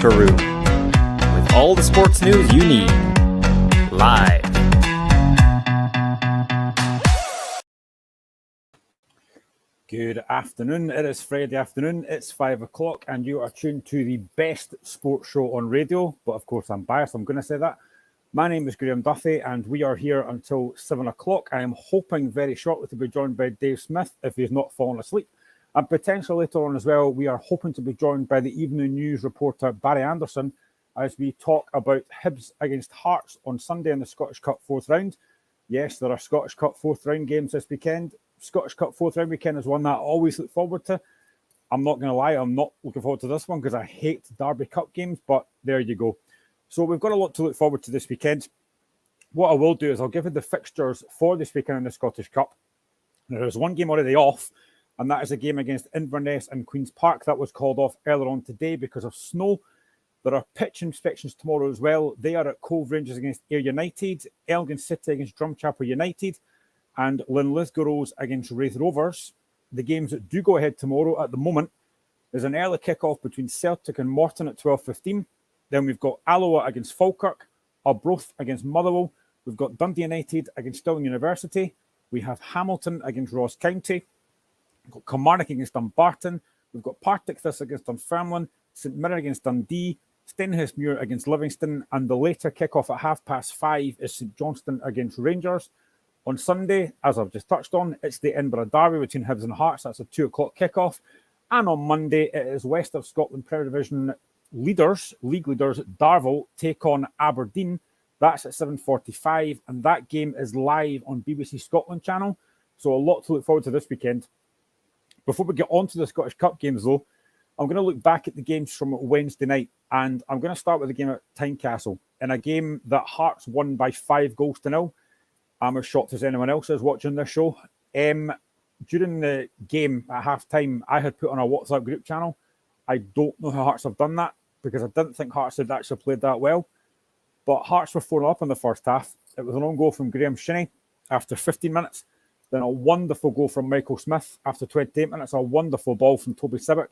Locker Room, with all the sports news you need, live. Good afternoon. It is Friday afternoon. It's 5 o'clock and you are tuned to the best sports show on radio. But of course, I'm biased. I'm going to say that. My name is Graham Duffy and we are here until 7 o'clock. I am hoping very shortly to be joined by Dave Smith if he's not fallen asleep. And potentially later on as well, we are hoping to be joined by the Evening News reporter Barry Anderson as we talk about Hibs against Hearts on Sunday in the Scottish Cup fourth round. Yes, there are Scottish Cup fourth round games this weekend. Scottish Cup fourth round weekend is one that I always look forward to. I'm not going to lie, I'm not looking forward to this one because I hate Derby Cup games, but there you go. So we've got a lot to look forward to this weekend. What I will do is I'll give you the fixtures for this weekend in the Scottish Cup. Now, there's one game already off, and that is a game against Inverness and Queen's Park. That was called off earlier on today because of snow. There are pitch inspections tomorrow as well. They are at Cove Rangers against Ayr United, Elgin City against Drumchapel United, and Linlithgow Rose against Raith Rovers. The games that do go ahead tomorrow at the moment, there's an early kick-off between Celtic and Morton at 12:15. Then we've got Alloa against Falkirk, Arbroath against Motherwell. We've got Dundee United against Stirling University. We have Hamilton against Ross County. We've got Kilmarnock against Dumbarton. We've got Partick Thistle against Dunfermline, St Mirren against Dundee, Stenhousemuir against Livingston, and the later kick-off at 5:30 is St Johnstone against Rangers. On Sunday, as I've just touched on, it's the Edinburgh Derby between Hibs and Hearts. That's a 2 o'clock kickoff. And on Monday, it is West of Scotland Premier Division league leaders, Darvel, take on Aberdeen. That's at 7:45, and that game is live on BBC Scotland channel. So a lot to look forward to this weekend. Before we get on to the Scottish Cup games, though, I'm going to look back at the games from Wednesday night, and I'm going to start with the game at Tynecastle, in a game that Hearts won by 5-0. I'm as shocked as anyone else is watching this show. During the game at half-time, I had put on a WhatsApp group channel. I don't know how Hearts have done that because I didn't think Hearts had actually played that well. But Hearts were 4-0 up in the first half. It was an own goal from Graham Shinnie after 15 minutes. Then a wonderful goal from Michael Smith after 28 minutes. A wonderful ball from Toby Sibbick.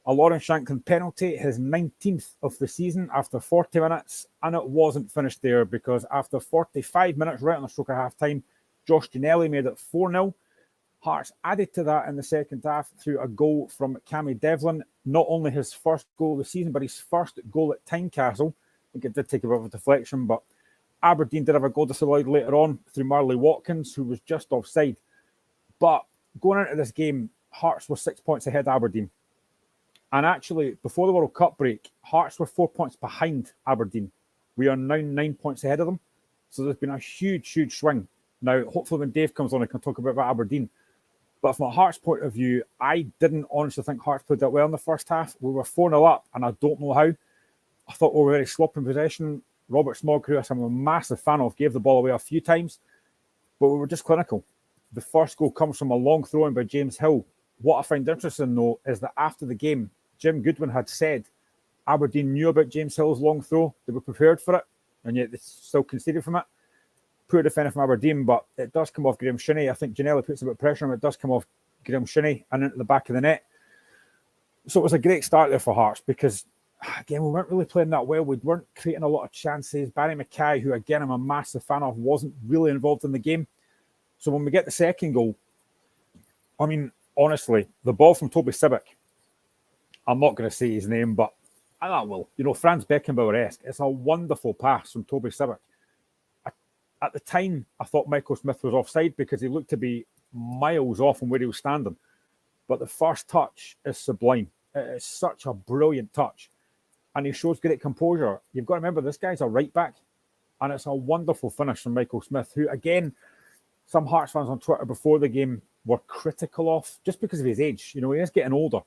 A Lawrence Shankland penalty, his 19th of the season after 40 minutes. And it wasn't finished there because after 45 minutes, right on the stroke of half-time, Josh Ginnelly made it 4-0. Hearts added to that in the second half through a goal from Cammy Devlin. Not only his first goal of the season, but his first goal at Tynecastle. I think it did take a bit of a deflection, but Aberdeen did have a goal disallowed later on through Marley Watkins, who was just offside. But going into this game, Hearts were 6 points ahead of Aberdeen. And actually, before the World Cup break, Hearts were 4 points behind Aberdeen. We are now 9 points ahead of them. So there's been a huge swing. Now, hopefully when Dave comes on, I can talk a bit about Aberdeen. But from a Hearts point of view, I didn't honestly think Hearts played that well in the first half. We were 4-0 up, and I don't know how. I thought we were very sloppy in possession. Robert Smog, who I'm a massive fan of, gave the ball away a few times. But we were just clinical. The first goal comes from a long throw-in by James Hill. What I find interesting, though, is that after the game, Jim Goodwin had said Aberdeen knew about James Hill's long throw. They were prepared for it, and yet they still conceded from it. Poor defender from Aberdeen, but it does come off Graham Shinnie. I think Ginnelly puts a bit of pressure on him. It does come off Graham Shinnie and into the back of the net. So it was a great start there for Hearts because, again, we weren't really playing that well. We weren't creating a lot of chances. Barry Mackay, who, again, I'm a massive fan of, wasn't really involved in the game. So when we get the second goal, I mean, honestly, the ball from Toby Sibbick, I'm not going to say his name, but I will. You know, Franz Beckenbauer-esque. It's a wonderful pass from Toby Sibbick. At the time, I thought Michael Smith was offside because he looked to be miles off from where he was standing. But the first touch is sublime. It is such a brilliant touch. And he shows great composure. You've got to remember, this guy's a right back. And it's a wonderful finish from Michael Smith, who, again, some Hearts fans on Twitter before the game were critical of just because of his age. You know, he is getting older.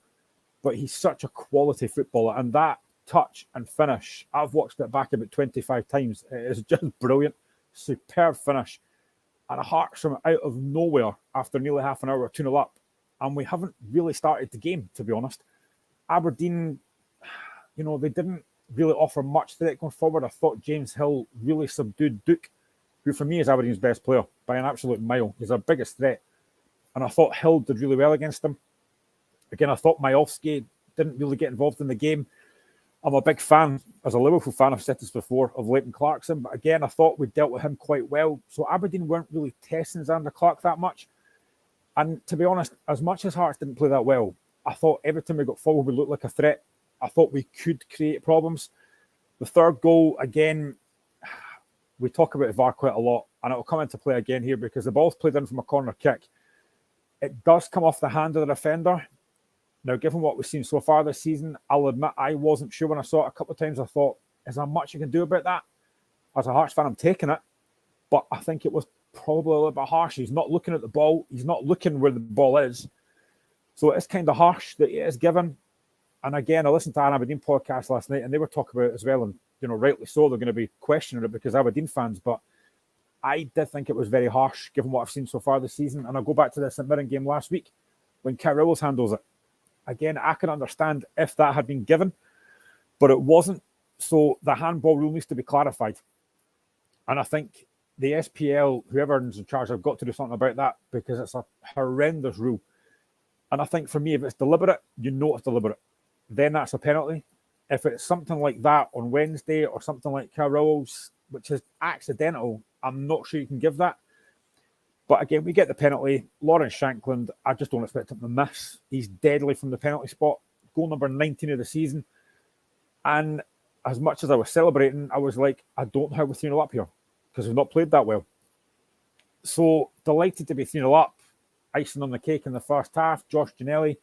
But he's such a quality footballer. And that touch and finish, I've watched it back about 25 times. It is just brilliant. Superb finish. And a Hearts from out of nowhere after nearly half an hour, 2-0 up. And we haven't really started the game, to be honest. Aberdeen, you know, they didn't really offer much threat going forward. I thought James Hill really subdued Duke, who for me is Aberdeen's best player by an absolute mile. He's our biggest threat. And I thought Hill did really well against him. Again, I thought Majowski didn't really get involved in the game. I'm a big fan, as a Liverpool fan, I've said this before, of Leighton Clarkson. But again, I thought we dealt with him quite well. So Aberdeen weren't really testing Xander Clark that much. And to be honest, as much as Hearts didn't play that well, I thought every time we got forward, we looked like a threat. I thought we could create problems. The third goal, again, we talk about VAR quite a lot, and it will come into play again here because the ball's played in from a corner kick. It does come off the hand of the defender. Now, given what we've seen so far this season, I'll admit I wasn't sure when I saw it a couple of times. I thought, is there much you can do about that? As a Hearts fan, I'm taking it. But I think it was probably a little bit harsh. He's not looking at the ball. He's not looking where the ball is. So it's kind of harsh that it is given. And again, I listened to an Aberdeen podcast last night, and they were talking about it as well. And, rightly so, they're going to be questioning it because Aberdeen fans. But I did think it was very harsh, given what I've seen so far this season. And I'll go back to the St Mirren game last week when Carrillos handles it. Again, I can understand if that had been given, but it wasn't. So the handball rule needs to be clarified. And I think the SPL, whoever's in charge, have got to do something about that because it's a horrendous rule. And I think for me, if it's deliberate, it's deliberate. Then that's a penalty. If it's something like that on Wednesday or something like Carrillos, which is accidental, I'm not sure you can give that. But again, we get the penalty. Lawrence Shankland, I just don't expect him to miss. He's deadly from the penalty spot. Goal number 19 of the season. And as much as I was celebrating, I was like, I don't know how we're 3-0 up here because we've not played that well. So delighted to be 3-0 up. Icing on the cake in the first half. Josh Ginnelly.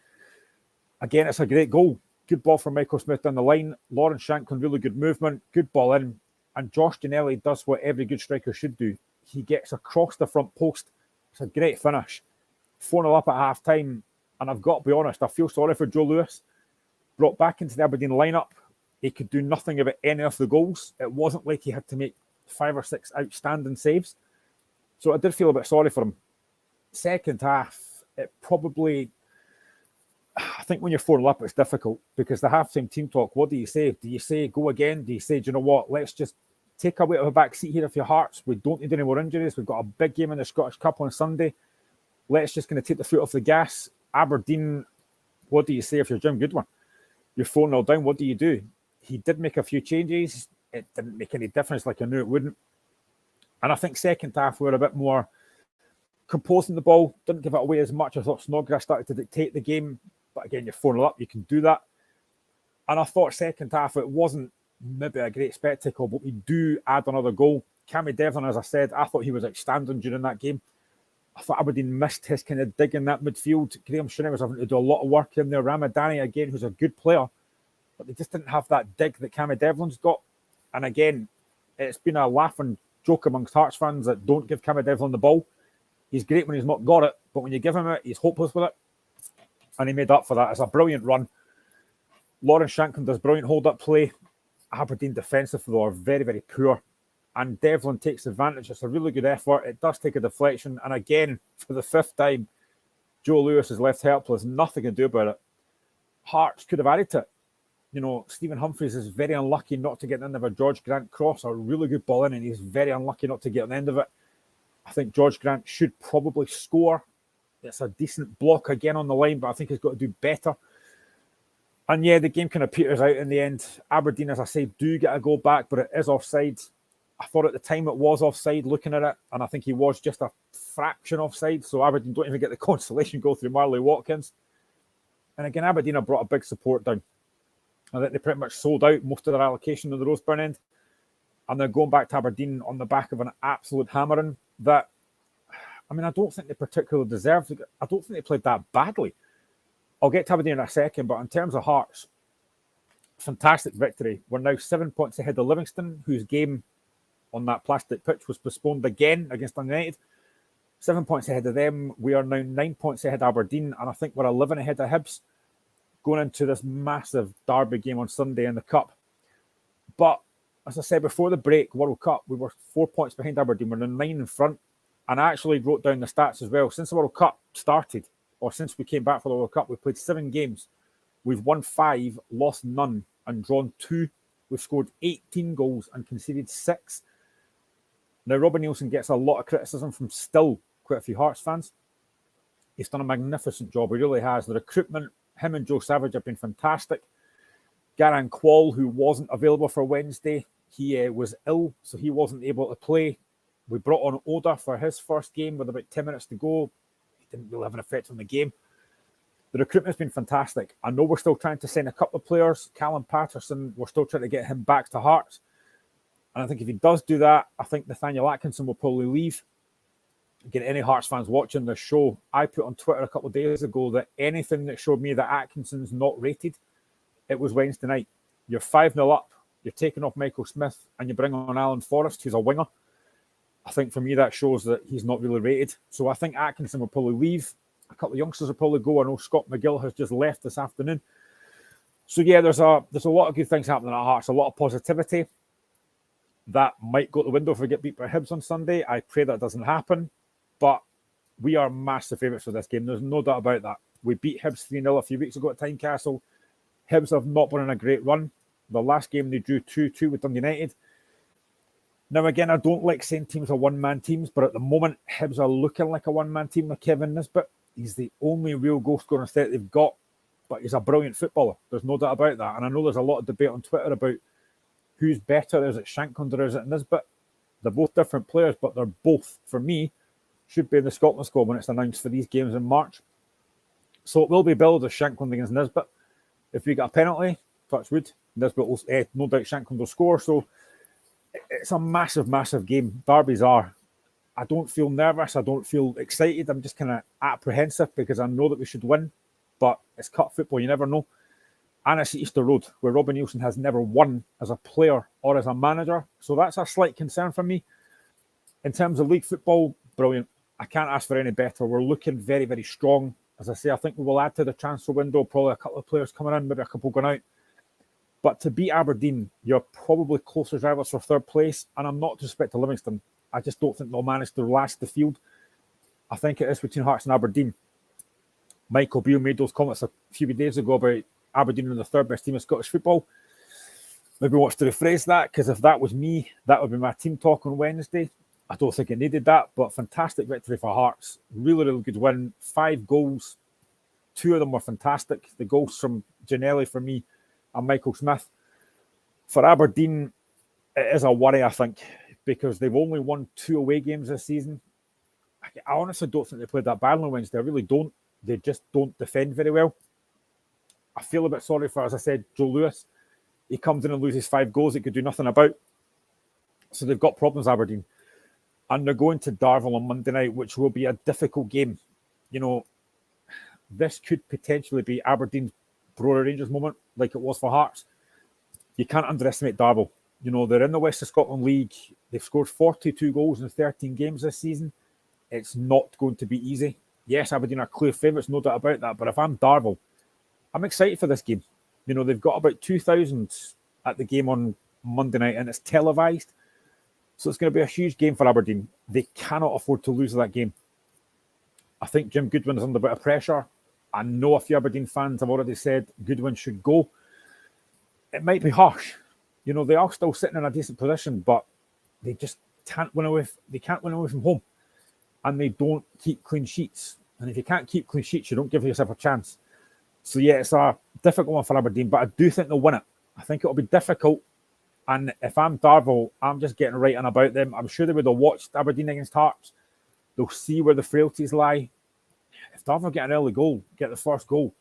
Again, it's a great goal. Good ball from Michael Smith down the line. Lawrence Shankland, really good movement. Good ball in. And Josh Ginnelly does what every good striker should do. He gets across the front post. It's a great finish. 4-0 up at half-time. And I've got to be honest, I feel sorry for Joe Lewis. Brought back into the Aberdeen lineup. He could do nothing about any of the goals. It wasn't like he had to make 5 or 6 outstanding saves. So I did feel a bit sorry for him. Second half, it probably... I think when you're 4-0 up, it's difficult because the half-time team talk, what do you say? Do you say, go again? Do you say, do you know what? Let's just take a bit of a back seat here if your Hearts. We don't need any more injuries. We've got a big game in the Scottish Cup on Sunday. Let's just kind of take the foot off the gas. Aberdeen, what do you say if you're Jim Goodwin? You're 4-0 down. What do you do? He did make a few changes. It didn't make any difference like I knew it wouldn't. And I think second half, we were a bit more composing the ball. Didn't give it away as much. I thought Snodgrass started to dictate the game. But again, you're 4-0 up. You can do that. And I thought second half, it wasn't maybe a great spectacle, but we do add another goal. Cammy Devlin, as I said, I thought he was outstanding during that game. I thought Aberdeen missed his kind of dig in that midfield. Graham Shinnie was having to do a lot of work in there. Ramadani, again, who's a good player, but they just didn't have that dig that Cammy Devlin's got. And again, it's been a laughing joke amongst Hearts fans that don't give Cammy Devlin the ball. He's great when he's not got it, but when you give him it, he's hopeless with it. And he made up for that. It's a brilliant run. Lawrence Shankland does brilliant hold-up play. Aberdeen defensive, though, are very, very poor. And Devlin takes advantage. It's a really good effort. It does take a deflection. And again, for the 5th time, Joe Lewis is left helpless. Nothing to do about it. Hearts could have added to it. Stephen Humphreys is very unlucky not to get in of a George Grant cross. A really good ball in, and he's very unlucky not to get on the end of it. I think George Grant should probably score. It's a decent block again on the line, but I think he's got to do better. And yeah, the game kind of peters out in the end. Aberdeen, as I say, do get a goal back, but it is offside. I thought at the time it was offside looking at it, and I think he was just a fraction offside. So Aberdeen don't even get the consolation goal through Marley Watkins. And again, Aberdeen have brought a big support down. I think they pretty much sold out most of their allocation in the Roseburn end. And they're going back to Aberdeen on the back of an absolute hammering that, I don't think they particularly deserved it. I don't think they played that badly. I'll get to Aberdeen in a second, but in terms of Hearts, fantastic victory. We're now 7 points ahead of Livingston, whose game on that plastic pitch was postponed again against United. 7 points ahead of them. We are now 9 points ahead of Aberdeen, and I think we're 11 ahead of Hibs going into this massive derby game on Sunday in the Cup. But as I said before the break, World Cup, we were 4 points behind Aberdeen. We're now 9 in front. And I actually wrote down the stats as well. Since the World Cup started, or since we came back for the World Cup, we've played 7 games. We've won 5, lost none, and drawn 2. We've scored 18 goals and conceded 6. Now, Robbie Nielsen gets a lot of criticism from still quite a few Hearts fans. He's done a magnificent job. He really has. The recruitment, him and Joe Savage have been fantastic. Garang Kuol, who wasn't available for Wednesday, he was ill, so he wasn't able to play. We brought on Oda for his first game with about 10 minutes to go. He didn't really have an effect on the game. The recruitment's been fantastic. I know we're still trying to sign a couple of players. Callum Patterson, we're still trying to get him back to Hearts. And I think if he does do that, I think Nathaniel Atkinson will probably leave. Again, any Hearts fans watching this show, I put on Twitter a couple of days ago that anything that showed me that Atkinson's not rated, it was Wednesday night. You're 5-0 up, you're taking off Michael Smith, and you bring on Alan Forrest, who's a winger. I think for me that shows that he's not really rated. So I think Atkinson will probably leave. A couple of youngsters will probably go. I know Scott McGill has just left this afternoon. So yeah, there's a lot of good things happening at Hearts, a lot of positivity. That might go to the window if we get beat by Hibs on Sunday. I pray that doesn't happen. But we are massive favourites for this game. There's no doubt about that. We beat Hibs 3-0 a few weeks ago at Tynecastle. Hibs have not been on a great run. The last game they drew 2-2 with Dundee United. Now, again, I don't like saying teams are one-man teams, but at the moment, Hibs are looking like a one-man team with Kevin Nisbet. He's the only real goal-scoring threat they've got, but he's a brilliant footballer. There's no doubt about that. And I know there's a lot of debate on Twitter about who's better. Is it Shankland or is it Nisbet? They're both different players, but they're both, for me, should be in the Scotland squad when it's announced for these games in March. So it will be billed as Shankland against Nisbet. If we get a penalty, touch wood, Nisbet will, no doubt Shankland will score. So it's a massive, massive game. Derbies are. I don't feel nervous. I don't feel excited. I'm just kind of apprehensive because I know that we should win. But it's cup football. You never know. And it's Easter Road, where Robin Nielsen has never won as a player or as a manager. So that's a slight concern for me. In terms of league football, brilliant. I can't ask for any better. We're looking very, very strong. As I say, I think we will add to the transfer window. Probably a couple of players coming in, maybe a couple going out. But to beat Aberdeen, you're probably closer rivals for third place. And I'm not disrespect to Livingston. I just don't think they'll manage to last the field. I think it is between Hearts and Aberdeen. Michael Beale made those comments a few days ago about Aberdeen being the third best team in Scottish football. Maybe wants to rephrase that, because if that was me, that would be my team talk on Wednesday. I don't think it needed that, but fantastic victory for Hearts. Really, really good win. 5 goals. 2 of them were fantastic. The goals from Ginnelly for me and Michael Smith. For Aberdeen, it is a worry, I think, because they've only won 2 away games this season. I honestly don't think they played that badly on Wednesday. I really don't. They just don't defend very well. I feel a bit sorry for, as I said, Joe Lewis. He comes in and loses 5 goals he could do nothing about. So they've got problems, Aberdeen. And they're going to Darvel on Monday night, which will be a difficult game. You know, this could potentially be Aberdeen's Brora Rangers moment, like it was for Hearts. You can't underestimate Darvel. You know, they're in the West of Scotland League. They've scored 42 goals in 13 games this season. It's not going to be easy. Yes, Aberdeen are clear favourites, no doubt about that. But if I'm Darvel, I'm excited for this game. You know, they've got about 2,000 at the game on Monday night, and it's televised. So it's going to be a huge game for Aberdeen. They cannot afford to lose that game. I think Jim Goodwin is under a bit of pressure. I know a few Aberdeen fans have already said Goodwin should go. It might be harsh. You know, they are still sitting in a decent position, but they just can't win away. They can't win away from home, and they don't keep clean sheets. And if you can't keep clean sheets, you don't give yourself a chance. So yeah, it's a difficult one for Aberdeen, but I do think they'll win it. I think it'll be difficult. And if I'm Darvel, I'm just getting right on about them. I'm sure they would have watched Aberdeen against Hearts. They'll see where the frailties lie. If Darvel get an early goal, get the first goal,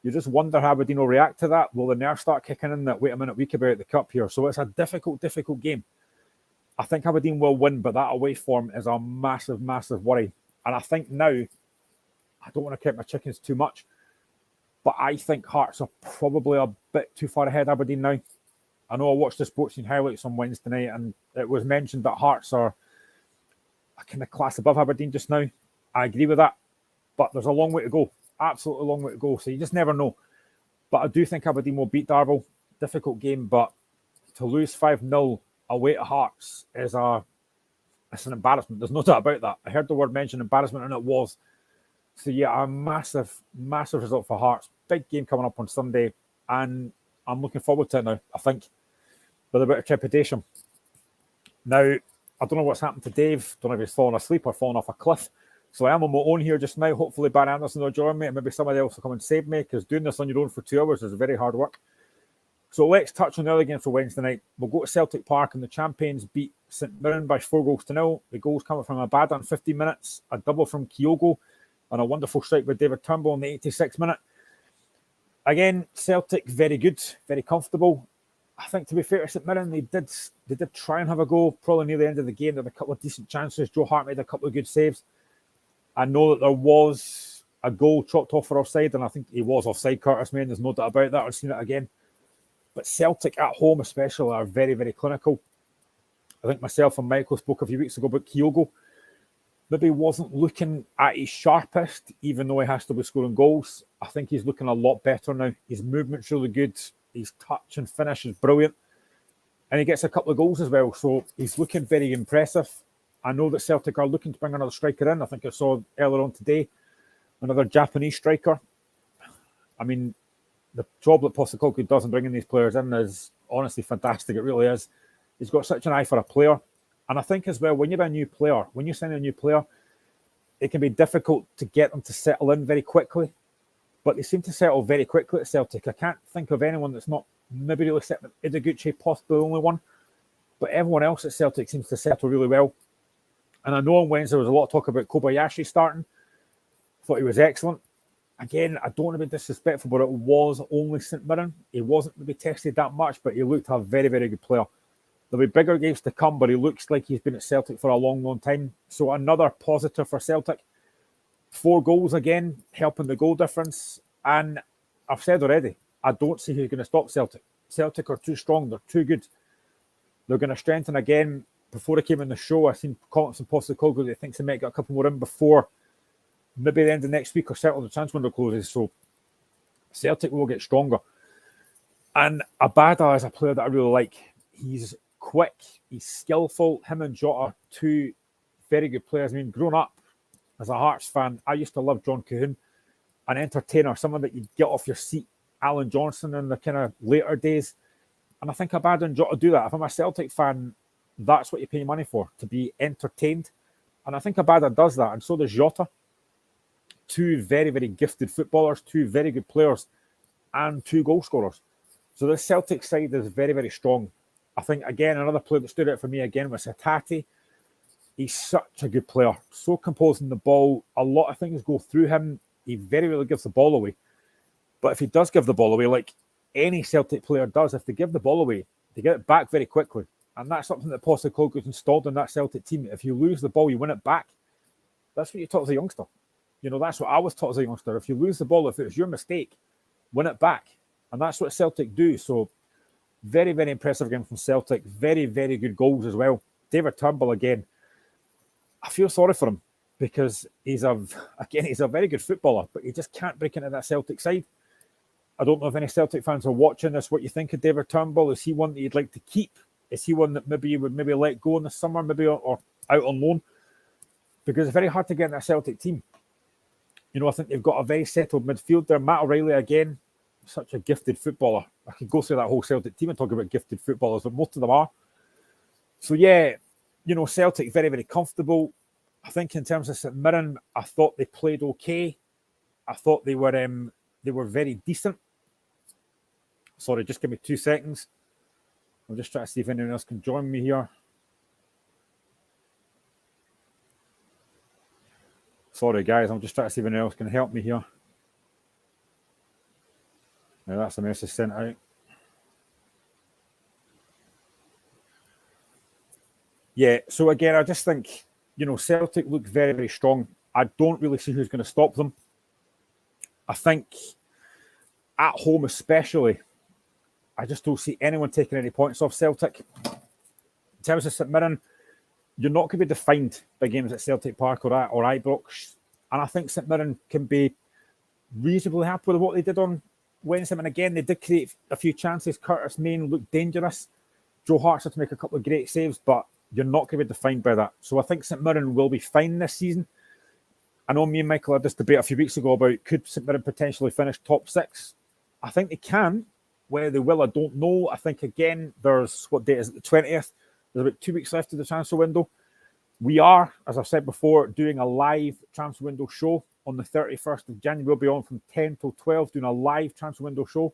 you just wonder how Aberdeen will react to that. Will the nerves start kicking in that, wait a minute, we could be out the cup here? So it's a difficult game. I think Aberdeen will win, but that away form is a massive, massive worry. And I think now, I don't want to count my chickens too much, but I think Hearts are probably a bit too far ahead of Aberdeen now. I know I watched the Sports Scene highlights on Wednesday night, and it was mentioned that Hearts are a kind of class above Aberdeen just now. I agree with that, but there's a long way to go. Absolutely long way to go. So you just never know. But I do think Aberdeen will beat Darvel. Difficult game, but to lose 5-0 away to Hearts is it's an embarrassment. There's no doubt about that. I heard the word mentioned embarrassment, and it was. So yeah, a massive, massive result for Hearts. Big game coming up on Sunday, and I'm looking forward to it now, I think, with a bit of trepidation. Now, I don't know what's happened to Dave. Don't know if he's fallen asleep or fallen off a cliff. So I am on my own here just now. Hopefully Barry Anderson will join me, and maybe somebody else will come and save me, because doing this on your own for 2 hours is very hard work. So let's touch on the other games for Wednesday night. We'll go to Celtic Park and the champions beat St Mirren by 4-0. The goals coming from Abada in 15 minutes, a double from Kyogo, and a wonderful strike by David Turnbull in the 86th minute. Again, Celtic very good, very comfortable. I think, to be fair to St Mirren, they did try and have a go, probably near the end of the game. There were a couple of decent chances. Joe Hart made a couple of good saves. I know that there was a goal chopped off for offside, and I think he was offside, Curtis Main. There's no doubt about that. I've seen it again. But Celtic at home especially are very, very clinical. I think myself and Michael spoke a few weeks ago about Kyogo. Maybe wasn't looking at his sharpest, even though he has to be scoring goals. I think he's looking a lot better now. His movement's really good. His touch and finish is brilliant. And he gets a couple of goals as well. So he's looking very impressive. I know that Celtic are looking to bring another striker in. I think I saw earlier on today another Japanese striker. I mean, the job that Postecoglou does in bringing these players in is honestly fantastic. It really is. He's got such an eye for a player. And I think as well, when you're a new player, when you sign a new player, it can be difficult to get them to settle in very quickly. But they seem to settle very quickly at Celtic. I can't think of anyone that's not maybe really settled. Ideguchi, possibly the only one. But everyone else at Celtic seems to settle really well. And I know on Wednesday there was a lot of talk about Kobayashi starting. Thought he was excellent. Again, I don't want to be disrespectful, but it was only St Mirren. He wasn't maybe tested that much, but he looked a very, very good player. There'll be bigger games to come, but he looks like he's been at Celtic for a long, long time. So another positive for Celtic. 4 goals again, helping the goal difference. And I've said already, I don't see who's going to stop Celtic. Celtic are too strong. They're too good. They're going to strengthen again. Before I came on the show, I seen comments from Postecoglou that thinks they might get a couple more in before maybe the end of next week or certainly the transfer window closes. So Celtic will get stronger. And Abada is a player that I really like. He's quick, he's skillful. Him and Jota are 2 very good players. I mean, growing up as a Hearts fan, I used to love John Cahoon, an entertainer, someone that you'd get off your seat. Alan Johnson in the kind of later days. And I think Abada and Jota do that. If I'm a Celtic fan, that's what you pay money for, to be entertained. And I think Abada does that, and so does Jota. 2 very, very gifted footballers, 2 very good players, and 2 goal scorers. So the Celtic side is very, very strong. I think, again, another player that stood out for me again was Hatate. He's such a good player, so composed in the ball. A lot of things go through him. He very rarely gives the ball away. But if he does give the ball away, like any Celtic player does, if they give the ball away, they get it back very quickly. And that's something that Postecoglou's installed in that Celtic team. If you lose the ball, you win it back. That's what you taught as a youngster. You know, that's what I was taught as a youngster. If you lose the ball, if it was your mistake, win it back. And that's what Celtic do. So very, very impressive game from Celtic. Very, very good goals as well. David Turnbull again. I feel sorry for him because he's a very good footballer, but he just can't break into that Celtic side. I don't know if any Celtic fans are watching this. What you think of David Turnbull? Is he one that you'd like to keep? Is he one that maybe you would maybe let go in the summer, maybe or out on loan? Because it's very hard to get in that Celtic team. You know, I think they've got a very settled midfield there. Matt O'Reilly again, such a gifted footballer. I could go through that whole Celtic team and talk about gifted footballers, but most of them are. So yeah, you know, Celtic very, very comfortable. I think in terms of St Mirren, I thought they played okay. I thought they were very decent. Sorry, just give me 2 seconds. I'm just trying to see if anyone else can join me here. Sorry, guys. I'm just trying to see if anyone else can help me here. Now, that's a message sent out. Yeah, so again, I just think, you know, Celtic look very, very strong. I don't really see who's going to stop them. I think at home especially, I just don't see anyone taking any points off Celtic. In terms of St Mirren, you're not going to be defined by games at Celtic Park or Ibrox. And I think St Mirren can be reasonably happy with what they did on Wednesday. And again, they did create a few chances. Curtis Main looked dangerous. Joe Hart had to make a couple of great saves, but you're not going to be defined by that. So I think St Mirren will be fine this season. I know me and Michael had this debate a few weeks ago about could St Mirren potentially finish top 6. I think they can. Whether they will, I don't know. I think, again, there's, what date is it, the 20th? There's about 2 weeks left of the transfer window. We are, as I've said before, doing a live transfer window show on the 31st of January. We'll be on from 10 till 12 doing a live transfer window show.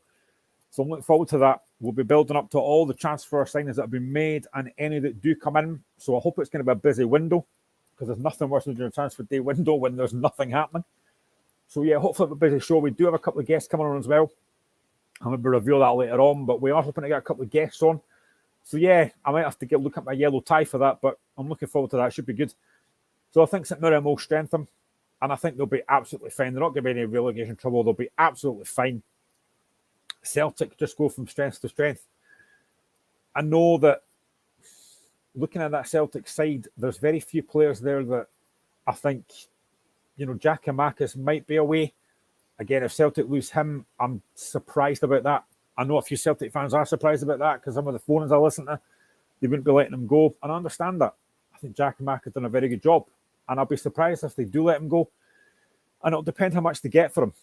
So I'm looking forward to that. We'll be building up to all the transfer signings that have been made and any that do come in. So I hope it's going to be a busy window, because there's nothing worse than doing a transfer day window when there's nothing happening. So yeah, hopefully it's a busy show. We do have a couple of guests coming on as well. I'm going to reveal that later on, but we are hoping to get a couple of guests on. So yeah, I might have to look at my yellow tie for that, but I'm looking forward to that. It should be good. So I think St Mirren will strengthen, and I think they'll be absolutely fine. They're not going to be any relegation trouble. They'll be absolutely fine. Celtic just go from strength to strength. I know that looking at that Celtic side, there's very few players there that I think, Giakoumakis might be away. Again, if Celtic lose him, I'm surprised about that. I know a few Celtic fans are surprised about that, because some of the phones I listen to, they wouldn't be letting him go. And I understand that. I think Giakoumakis has done a very good job. And I'll be surprised if they do let him go. And it'll depend how much they get for him.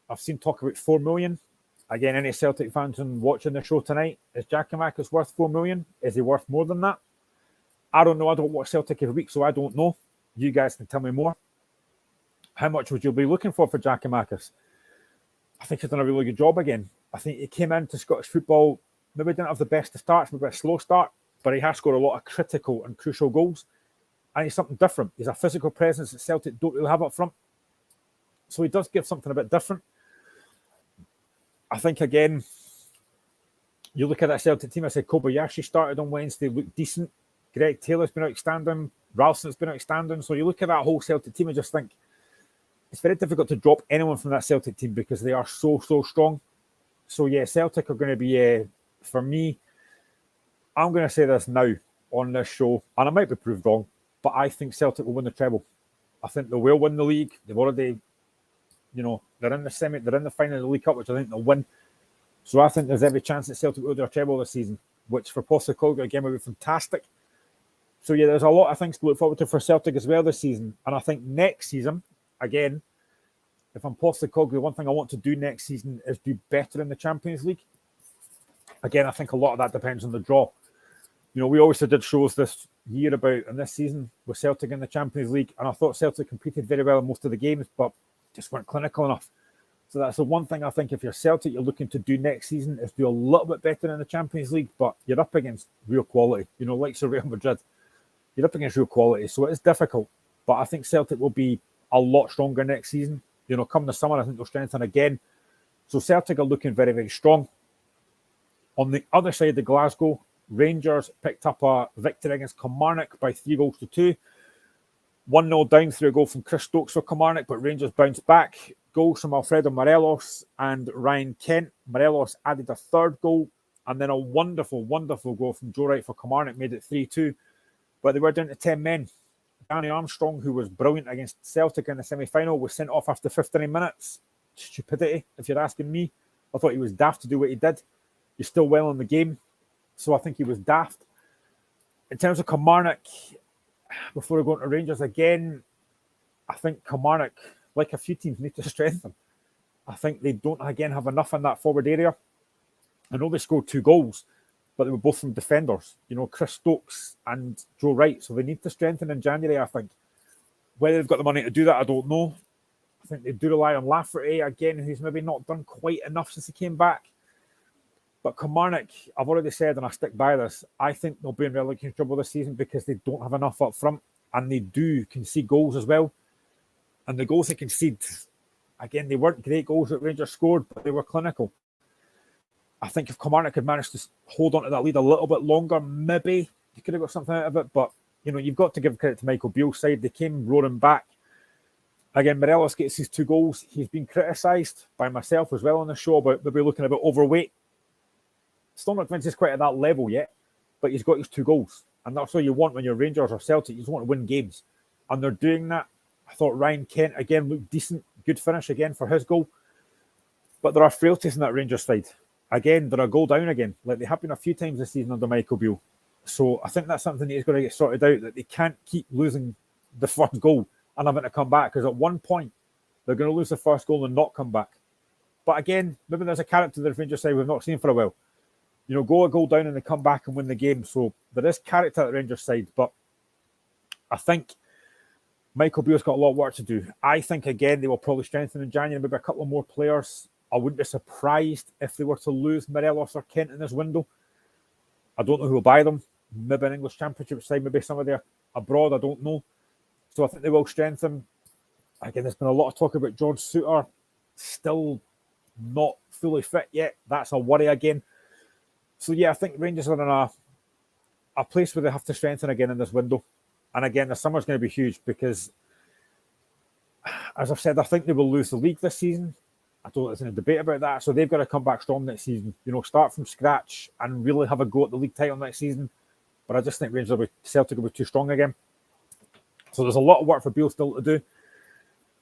I've seen talk about 4 million. Again, any Celtic fans watching the show tonight, is Giakoumakis worth 4 million? Is he worth more than that? I don't know. I don't watch Celtic every week, so I don't know. You guys can tell me more. How much would you be looking for Giakoumakis? I think he's done a really good job again. I think he came into Scottish football, maybe didn't have the best of starts, maybe a slow start, but he has scored a lot of critical and crucial goals. And he's something different. He's a physical presence that Celtic don't really have up front. So he does give something a bit different. I think, again, you look at that Celtic team, I said Kobayashi started on Wednesday, looked decent. Greg Taylor's been outstanding. Ralston's been outstanding. So you look at that whole Celtic team and just think, it's very difficult to drop anyone from that Celtic team because they are so strong. So, yeah, Celtic are going to be, for me, I'm going to say this now on this show, and I might be proved wrong, but I think Celtic will win the treble. I think they will win the league. They've already, they're in the final of the League Cup, which I think they'll win. So I think there's every chance that Celtic will do a treble this season, which for Postecoglou, again, would be fantastic. So, yeah, there's a lot of things to look forward to for Celtic as well this season. And I think next season, again, if I'm Postecoglou, one thing I want to do next season is do better in the Champions League. Again, I think a lot of that depends on the draw. We always did shows this year about, and this season, with Celtic in the Champions League, and I thought Celtic competed very well in most of the games, but just weren't clinical enough. So that's the one thing I think if you're Celtic, you're looking to do next season is do a little bit better in the Champions League, but you're up against real quality, like Real Madrid. You're up against real quality, so it is difficult. But I think Celtic will be a lot stronger next season. Come the summer, I think they'll strengthen again. So Celtic are looking very, very strong. On the other side of Glasgow, Rangers picked up a victory against Kilmarnock by 3-2. 1-0 down through a goal from Chris Stokes for Kilmarnock, but Rangers bounced back. Goals from Alfredo Morelos and Ryan Kent. Morelos added a third goal, and then a wonderful, wonderful goal from Joe Wright for Kilmarnock made it 3-2. But they were down to 10 men. Danny Armstrong, who was brilliant against Celtic in the semi-final, was sent off after 59 minutes. Stupidity, if you're asking me. I thought he was daft to do what he did. He's still well in the game, so I think he was daft. In terms of Kilmarnock, before we go into Rangers again, I think Kilmarnock, like a few teams, need to strengthen. I think they don't, again, have enough in that forward area. I know they scored 2 goals, but they were both from defenders, Chris Stokes and Joe Wright. So they need to strengthen in January, I think. Whether they've got the money to do that, I don't know. I think they do rely on Lafferty, again, who's maybe not done quite enough since he came back. But Kilmarnock, I've already said, and I stick by this, I think they'll be in relegation trouble this season because they don't have enough up front, and they do concede goals as well. And the goals they concede, again, they weren't great goals that Rangers scored, but they were clinical. I think if Kilmarnock had managed to hold on to that lead a little bit longer, maybe you could have got something out of it. But, you've got to give credit to Michael Beale's side. They came roaring back. Again, Morelos gets his 2 goals. He's been criticised by myself as well on the show about maybe looking a bit overweight. Still not convinced he's quite at that level yet, but he's got his 2 goals. And that's what you want when you're Rangers or Celtic. You just want to win games. And they're doing that. I thought Ryan Kent, again, looked decent. Good finish again for his goal. But there are frailties in that Rangers side. Again, they're a goal down again, like they have been a few times this season under Michael Beale. So I think that's something that he's got to get sorted out, that they can't keep losing the first goal and having to come back, because at one point they're going to lose the first goal and not come back. But again, maybe there's a character that the Rangers side we've not seen for a while. Go a goal down and they come back and win the game. So there is character at the Rangers side, but I think Michael Beale's got a lot of work to do. I think, again, they will probably strengthen in January, maybe a couple of more players I wouldn't be surprised if they were to lose Morelos or Kent in this window. I don't know who will buy them. Maybe an English Championship side, maybe somebody abroad, I don't know. So I think they will strengthen. Again, there's been a lot of talk about George Suter, still not fully fit yet. That's a worry again. So yeah, I think Rangers are in a place where they have to strengthen again in this window. And again, the summer's going to be huge because, as I've said, I think they will lose the league this season. I don't think there's any debate about that. So they've got to come back strong next season. Start from scratch and really have a go at the league title next season. But I just think Celtic will be too strong again. So there's a lot of work for Beale still to do.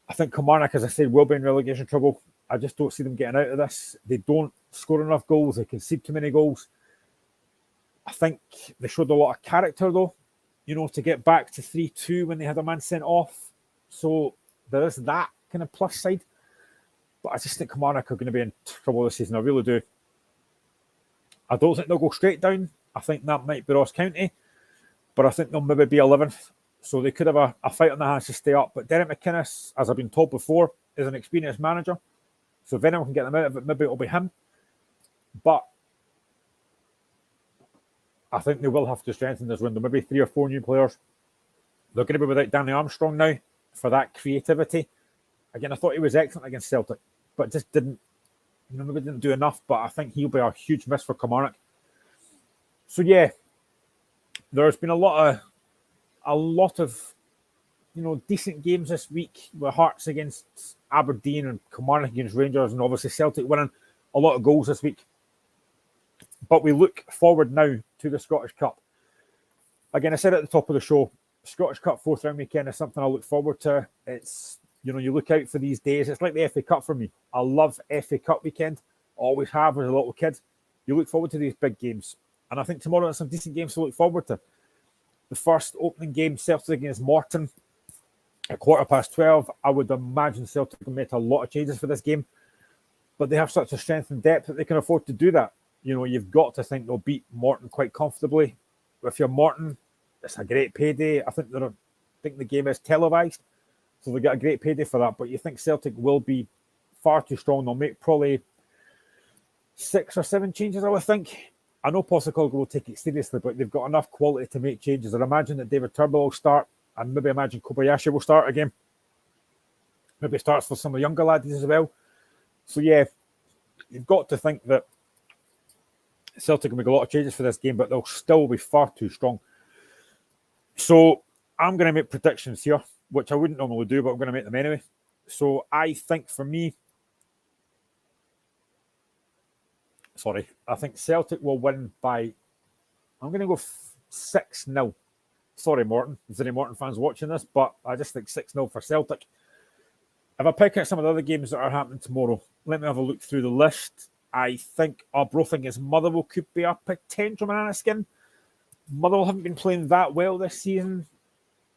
I think Kilmarnock, as I said, will be in relegation trouble. I just don't see them getting out of this. They don't score enough goals. They concede too many goals. I think they showed a lot of character, though, to get back to 3-2 when they had a man sent off. So there is that kind of plus side. But I just think Kilmarnock are going to be in trouble this season. I really do. I don't think they'll go straight down. I think that might be Ross County. But I think they'll maybe be 11th. So they could have a fight on their hands to stay up. But Derek McInnes, as I've been told before, is an experienced manager. So if anyone can get them out of it, maybe it'll be him. But I think they will have to strengthen this window. Maybe 3 or 4 new players. They're going to be without Danny Armstrong now for that creativity. Again, I thought he was excellent against Celtic, but just didn't do enough. But I think he'll be a huge miss for Kilmarnock. So yeah, there's been a lot of decent games this week with Hearts against Aberdeen and Kilmarnock against Rangers, and obviously Celtic winning a lot of goals this week. But we look forward now to the Scottish Cup. Again, I said at the top of the show, Scottish Cup 4th round weekend is something I look forward to. It's, you look out for these days. It's like the FA Cup for me. I love FA Cup weekend. Always have as a little kid. You look forward to these big games. And I think tomorrow there's some decent games to look forward to. The first opening game, Celtic against Morton, at 12:15. I would imagine Celtic will make a lot of changes for this game. But they have such a strength and depth that they can afford to do that. You've got to think they'll beat Morton quite comfortably. If you're Morton, it's a great payday. I think the game is televised, so they get a great payday for that. But you think Celtic will be far too strong. They'll make probably 6 or 7 changes, I would think. I know Postecoglou will take it seriously, but they've got enough quality to make changes. I imagine that David Turnbull will start, and maybe imagine Kobayashi will start again. Maybe it starts for some of the younger lads as well. So yeah, you've got to think that Celtic will make a lot of changes for this game, but they'll still be far too strong. So I'm going to make predictions here, which I wouldn't normally do, but I'm going to make them anyway. So I think for me, I think Celtic will win by, I'm going to go 6-0. Sorry, Morton. If there's any Morton fans watching this, but I just think 6-0 for Celtic. If I pick out some of the other games that are happening tomorrow, let me have a look through the list. I think Arbroath against Motherwell could be a potential banana skin. Motherwell haven't been playing that well this season.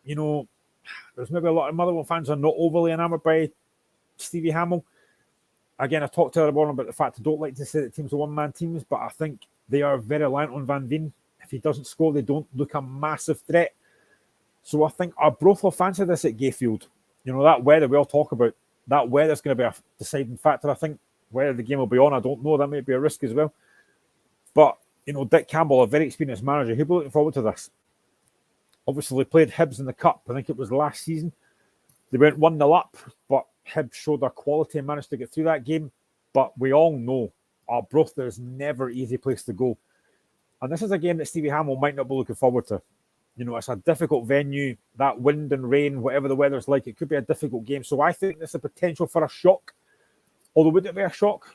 There's maybe a lot of Motherwell fans are not overly enamoured by Stevie Hamill. Again, I talked earlier on about the fact I don't like to say that teams are one-man teams, but I think they are very reliant on Van Veen. If he doesn't score, they don't look a massive threat. So I think Arbroath will fancy this at Gayfield. That weather we all talk about, that weather's going to be a deciding factor, I think. Whether the game will be on, I don't know. That might be a risk as well. But, Dick Campbell, a very experienced manager, he'll be looking forward to this. Obviously, they played Hibs in the Cup. I think it was last season. They went 1-0 up, but Hibs showed their quality and managed to get through that game. But we all know Arbroath is never an easy place to go. And this is a game that Stevie Hamill might not be looking forward to. It's a difficult venue. That wind and rain, whatever the weather's like, it could be a difficult game. So I think there's a potential for a shock. Although, would it be a shock?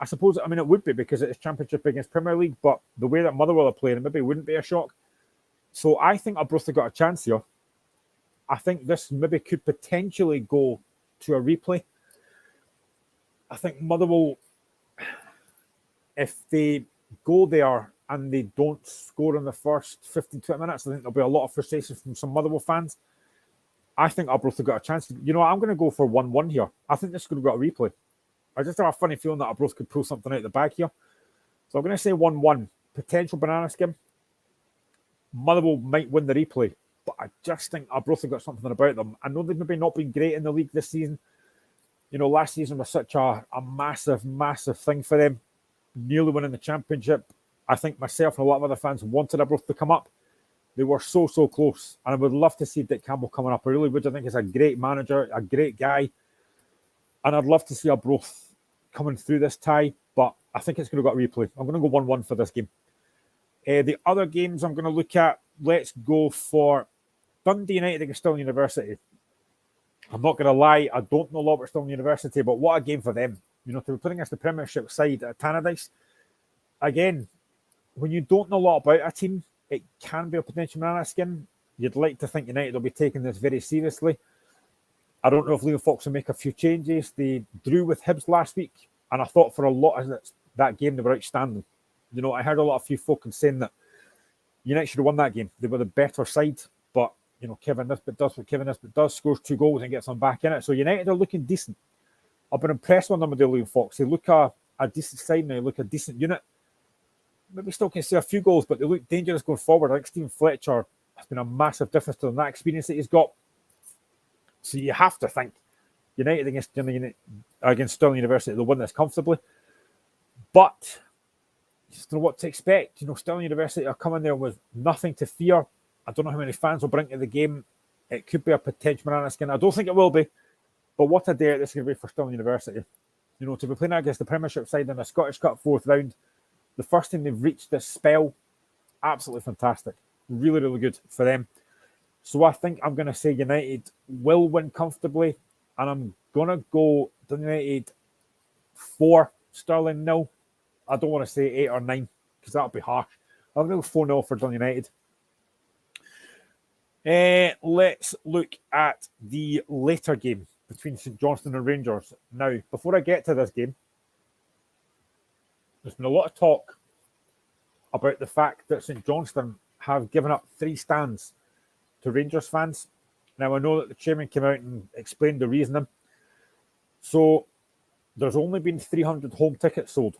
I suppose, it would be because it's Championship against Premier League, but the way that Motherwell are playing, it maybe wouldn't be a shock. So I think Arbroath have got a chance here. I think this maybe could potentially go to a replay. I think Motherwell, if they go there and they don't score in the first 15, 20 minutes, I think there'll be a lot of frustration from some Motherwell fans. I think Arbroath have got a chance. I'm going to go for 1-1 here. I think this could have got a replay. I just have a funny feeling that Arbroath could pull something out of the bag here. So I'm going to say 1-1. Potential banana skin. Motherwell might win the replay, but I just think Arbroath have got something about them. I know they've maybe not been great in the league this season, Last season was such a massive, massive thing for them, nearly winning the championship. I think myself and a lot of other fans wanted Arbroath to come up. They were so close. And I would love to see Dick Campbell coming up. I really would. I think he's a great manager, a great guy. And I'd love to see Arbroath coming through this tie, but I think it's going to go to replay. I'm going to go 1-1 for this game. The other games I'm going to look at, let's go for Dundee United against Stirling University. I'm not going to lie, I don't know a lot about Stirling University, but what a game for them. To be playing against the Premiership side at Tannadice. Again, when you don't know a lot about a team, it can be a potential banana skin. You'd like to think United will be taking this very seriously. I don't know if Liam Fox will make a few changes. They drew with Hibs last week, and I thought for a lot of that game they were outstanding. I heard a lot of few folk saying that United should have won that game. They were the better side, but Kevin Nisbet does what Kevin Nisbet does, scores 2 goals and gets them back in it. So United are looking decent. I've been impressed with them with Liam Fox. They look a decent side now, they look a decent unit. Maybe still can see a few goals, but they look dangerous going forward. I think Stephen Fletcher has been a massive difference to them, that experience that he's got. So you have to think United against Stirling University, they'll win this comfortably. But just don't know what to expect. Stirling University are coming there with nothing to fear. I don't know how many fans will bring to the game. It could be a potential banana skin. I don't think it will be. But what a day this is going to be for Stirling University. To be playing against the Premiership side in a Scottish Cup 4th round, the first time they've reached this spell, absolutely fantastic. Really, really good for them. So I think I'm going to say United will win comfortably. And I'm going to go United 4, Stirling 0. I don't want to say 8 or 9 because that'll be harsh. I'm going to go 4-0 for Dundee United. Let's look at the later game between St Johnstone and Rangers. Now, before I get to this game, there's been a lot of talk about the fact that St Johnstone have given up 3 stands to Rangers fans. Now, I know that the chairman came out and explained the reasoning. So, there's only been 300 home tickets sold.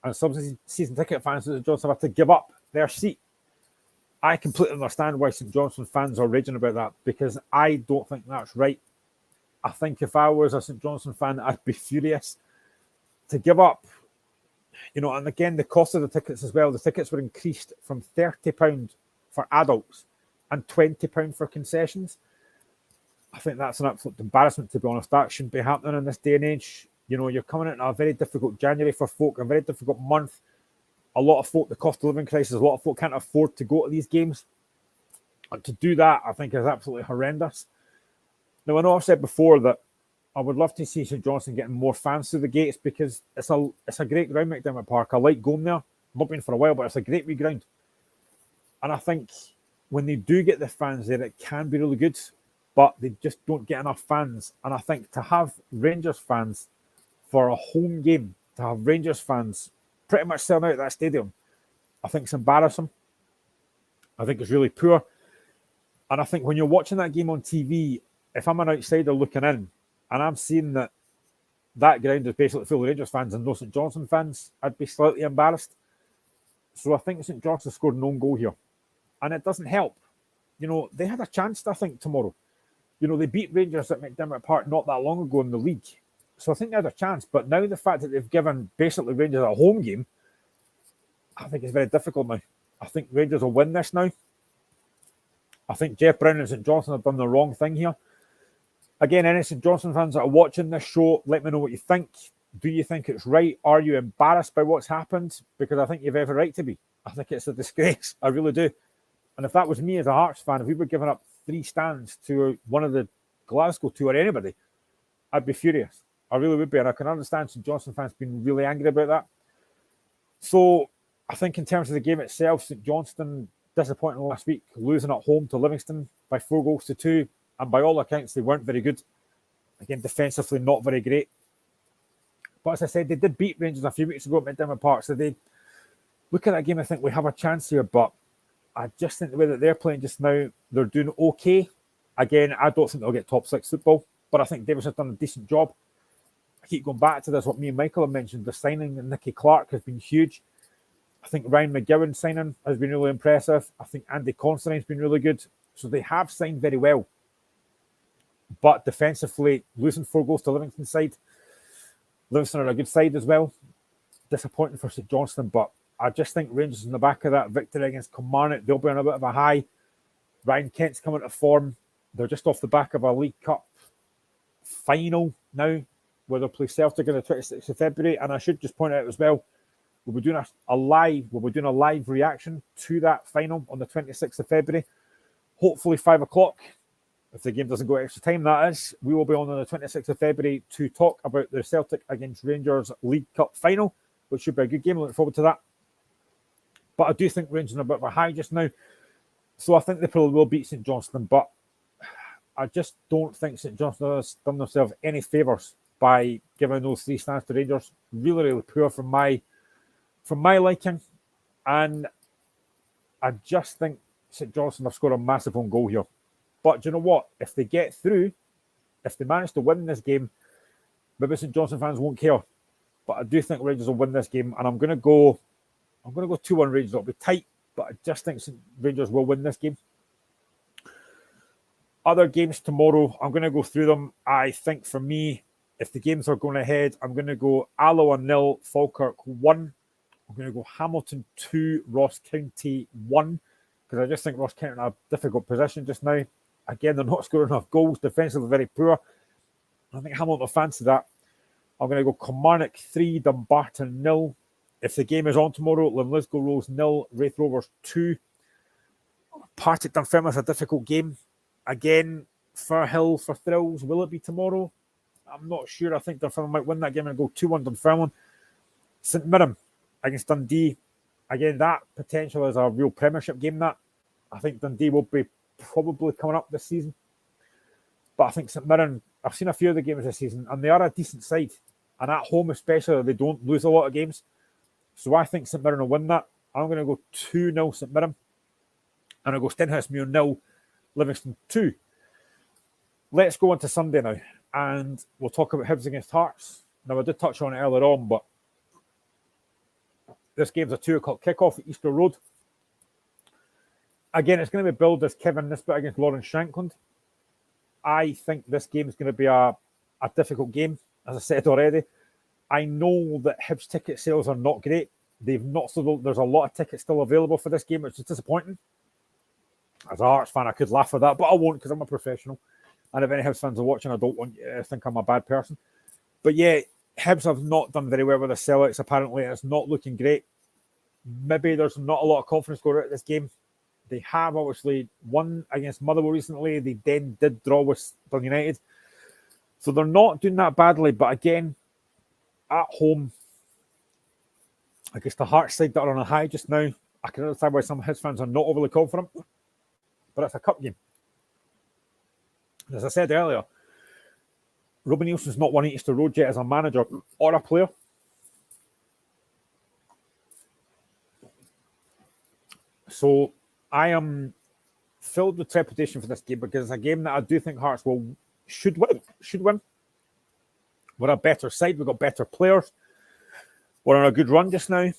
And some season ticket fans at St Johnstone have to give up their seat. I completely understand why St Johnstone fans are raging about that, because I don't think that's right. I think if I was a St Johnstone fan, I'd be furious to give up. And again, the cost of the tickets as well. The tickets were increased from £30 for adults and £20 for concessions. I think that's an absolute embarrassment, to be honest. That shouldn't be happening in this day and age. You're coming into a very difficult January for folk, a very difficult month. A lot of folk, the cost of living crisis, a lot of folk can't afford to go to these games. And to do that, I think, is absolutely horrendous. Now, I know I've said before that I would love to see St Johnstone getting more fans through the gates because it's a great ground, McDermott Park. I like going there. I've not been for a while, but it's a great wee ground. And I think when they do get the fans there, it can be really good, but they just don't get enough fans. And I think to have Rangers fans for a home game, to have Rangers fans pretty much selling out that stadium, I think it's embarrassing. I think it's really poor. And I think when you're watching that game on TV, if I'm an outsider looking in and I'm seeing that ground is basically full of Rangers fans and no St Johnstone fans, I'd be slightly embarrassed. So I think St Johnstone scored an own goal here. And it doesn't help. They had a chance, I think, tomorrow. They beat Rangers at McDermott Park not that long ago in the league. So I think they had a chance. But now the fact that they've given basically Rangers a home game, I think it's very difficult now. I think Rangers will win this now. I think Jeff Brown and St Johnstone have done the wrong thing here. Again, any St Johnstone fans that are watching this show, let me know what you think. Do you think it's right? Are you embarrassed by what's happened? Because I think you've every right to be. I think it's a disgrace. I really do. And if that was me as a Hearts fan, if we were giving up 3 stands to one of the Glasgow two or anybody, I'd be furious. I really would be. And I can understand St Johnstone fans being really angry about that. So I think in terms of the game itself, St Johnstone disappointing last week, losing at home to Livingston by 4-2. And by all accounts, they weren't very good. Again, defensively, not very great. But as I said, they did beat Rangers a few weeks ago at McDermott Park. So they look at that game, I think we have a chance here. But I just think the way that they're playing just now, they're doing okay. Again, I don't think they'll get top 6 football. But I think Davis has done a decent job. I keep going back to this, what me and Michael have mentioned. The signing of Nicky Clark has been huge. I think Ryan McGowan signing has been really impressive. I think Andy Considine's been really good. So they have signed very well. But defensively, losing 4 goals to Livingston side. Livingston are a good side as well. Disappointing for St Johnstone, but I just think Rangers in the back of that victory against Kilmarnock, they'll be on a bit of a high. Ryan Kent's coming to form. They're just off the back of a League Cup final now, where they'll play Celtic on the 26th of February. And I should just point out as well, we'll be doing a live reaction to that final on the 26th of February. Hopefully 5 o'clock. If the game doesn't go extra time, that is. We will be on the 26th of February to talk about the Celtic against Rangers League Cup final, which should be a good game. Looking forward to that. But I do think Rangers are a bit of a high just now. So I think they probably will beat St Johnstone. But I just don't think St Johnstone has done themselves any favours by giving those 3 stands to Rangers. Really, really poor from my liking. And I just think St Johnstone have scored a massive own goal here. But do you know what? If they get through, if they manage to win this game, maybe St Johnstone fans won't care. But I do think Rangers will win this game, and I'm going to go 2-1 Rangers. It'll be tight, but I just think Rangers will win this game. Other games tomorrow, I'm going to go through them. I think for me, if the games are going ahead, I'm going to go Alloa 0, Falkirk 1. I'm going to go Hamilton 2, Ross County 1, because I just think Ross County are in a difficult position just now. Again, they're not scoring enough goals. Defensively, very poor. I think Hamilton will fancy that. I'm going to go Kilmarnock 3, Dumbarton 0. If the game is on tomorrow, Linlithgow Rolls 0, Wraith Rovers 2. Partick Dunfermline is a difficult game. Again, Firhill for thrills. Will it be tomorrow? I'm not sure. I think Dunfermline might win that game and go 2-1 Dunfermline. St Mirren against Dundee. Again, that potential is a real Premiership game. That I think Dundee will be probably coming up this season. But I think St Mirren, I've seen a few of the games this season, and they are a decent side. And at home especially, they don't lose a lot of games. So I think St Mirren will win that. I'm going to go 2-0 St Mirren. And I'll go Stenhousemuir 0, Livingston 2. Let's go on to Sunday now. And we'll talk about Hibs against Hearts. Now, I did touch on it earlier on, but this game's a 2 o'clock kickoff at Easter Road. Again, it's going to be billed as Kevin Nisbet against Lawrence Shankland. I think this game is going to be a difficult game, as I said already. I know that Hibs ticket sales are not great. They've not sold. There's a lot of tickets still available for this game, which is disappointing. As a Hearts fan, I could laugh at that, but I won't because I'm a professional. And if any Hibs fans are watching, I don't want you to think I'm a bad person. But yeah, Hibs have not done very well with the sellouts, apparently. It's not looking great. Maybe there's not a lot of confidence going out of this game. They have obviously won against Motherwell recently. They then did draw with Dundee United. So they're not doing that badly. But again, at home, I guess the Hearts side that are on a high just now, I can understand why some Hibs fans are not overly confident. But it's a cup game. As I said earlier, Robbie Nielsen's not won at Easter Road yet as a manager or a player. So I am filled with trepidation for this game because it's a game that I do think Hearts should win. We're a better side. We've got better players. We're on a good run just now,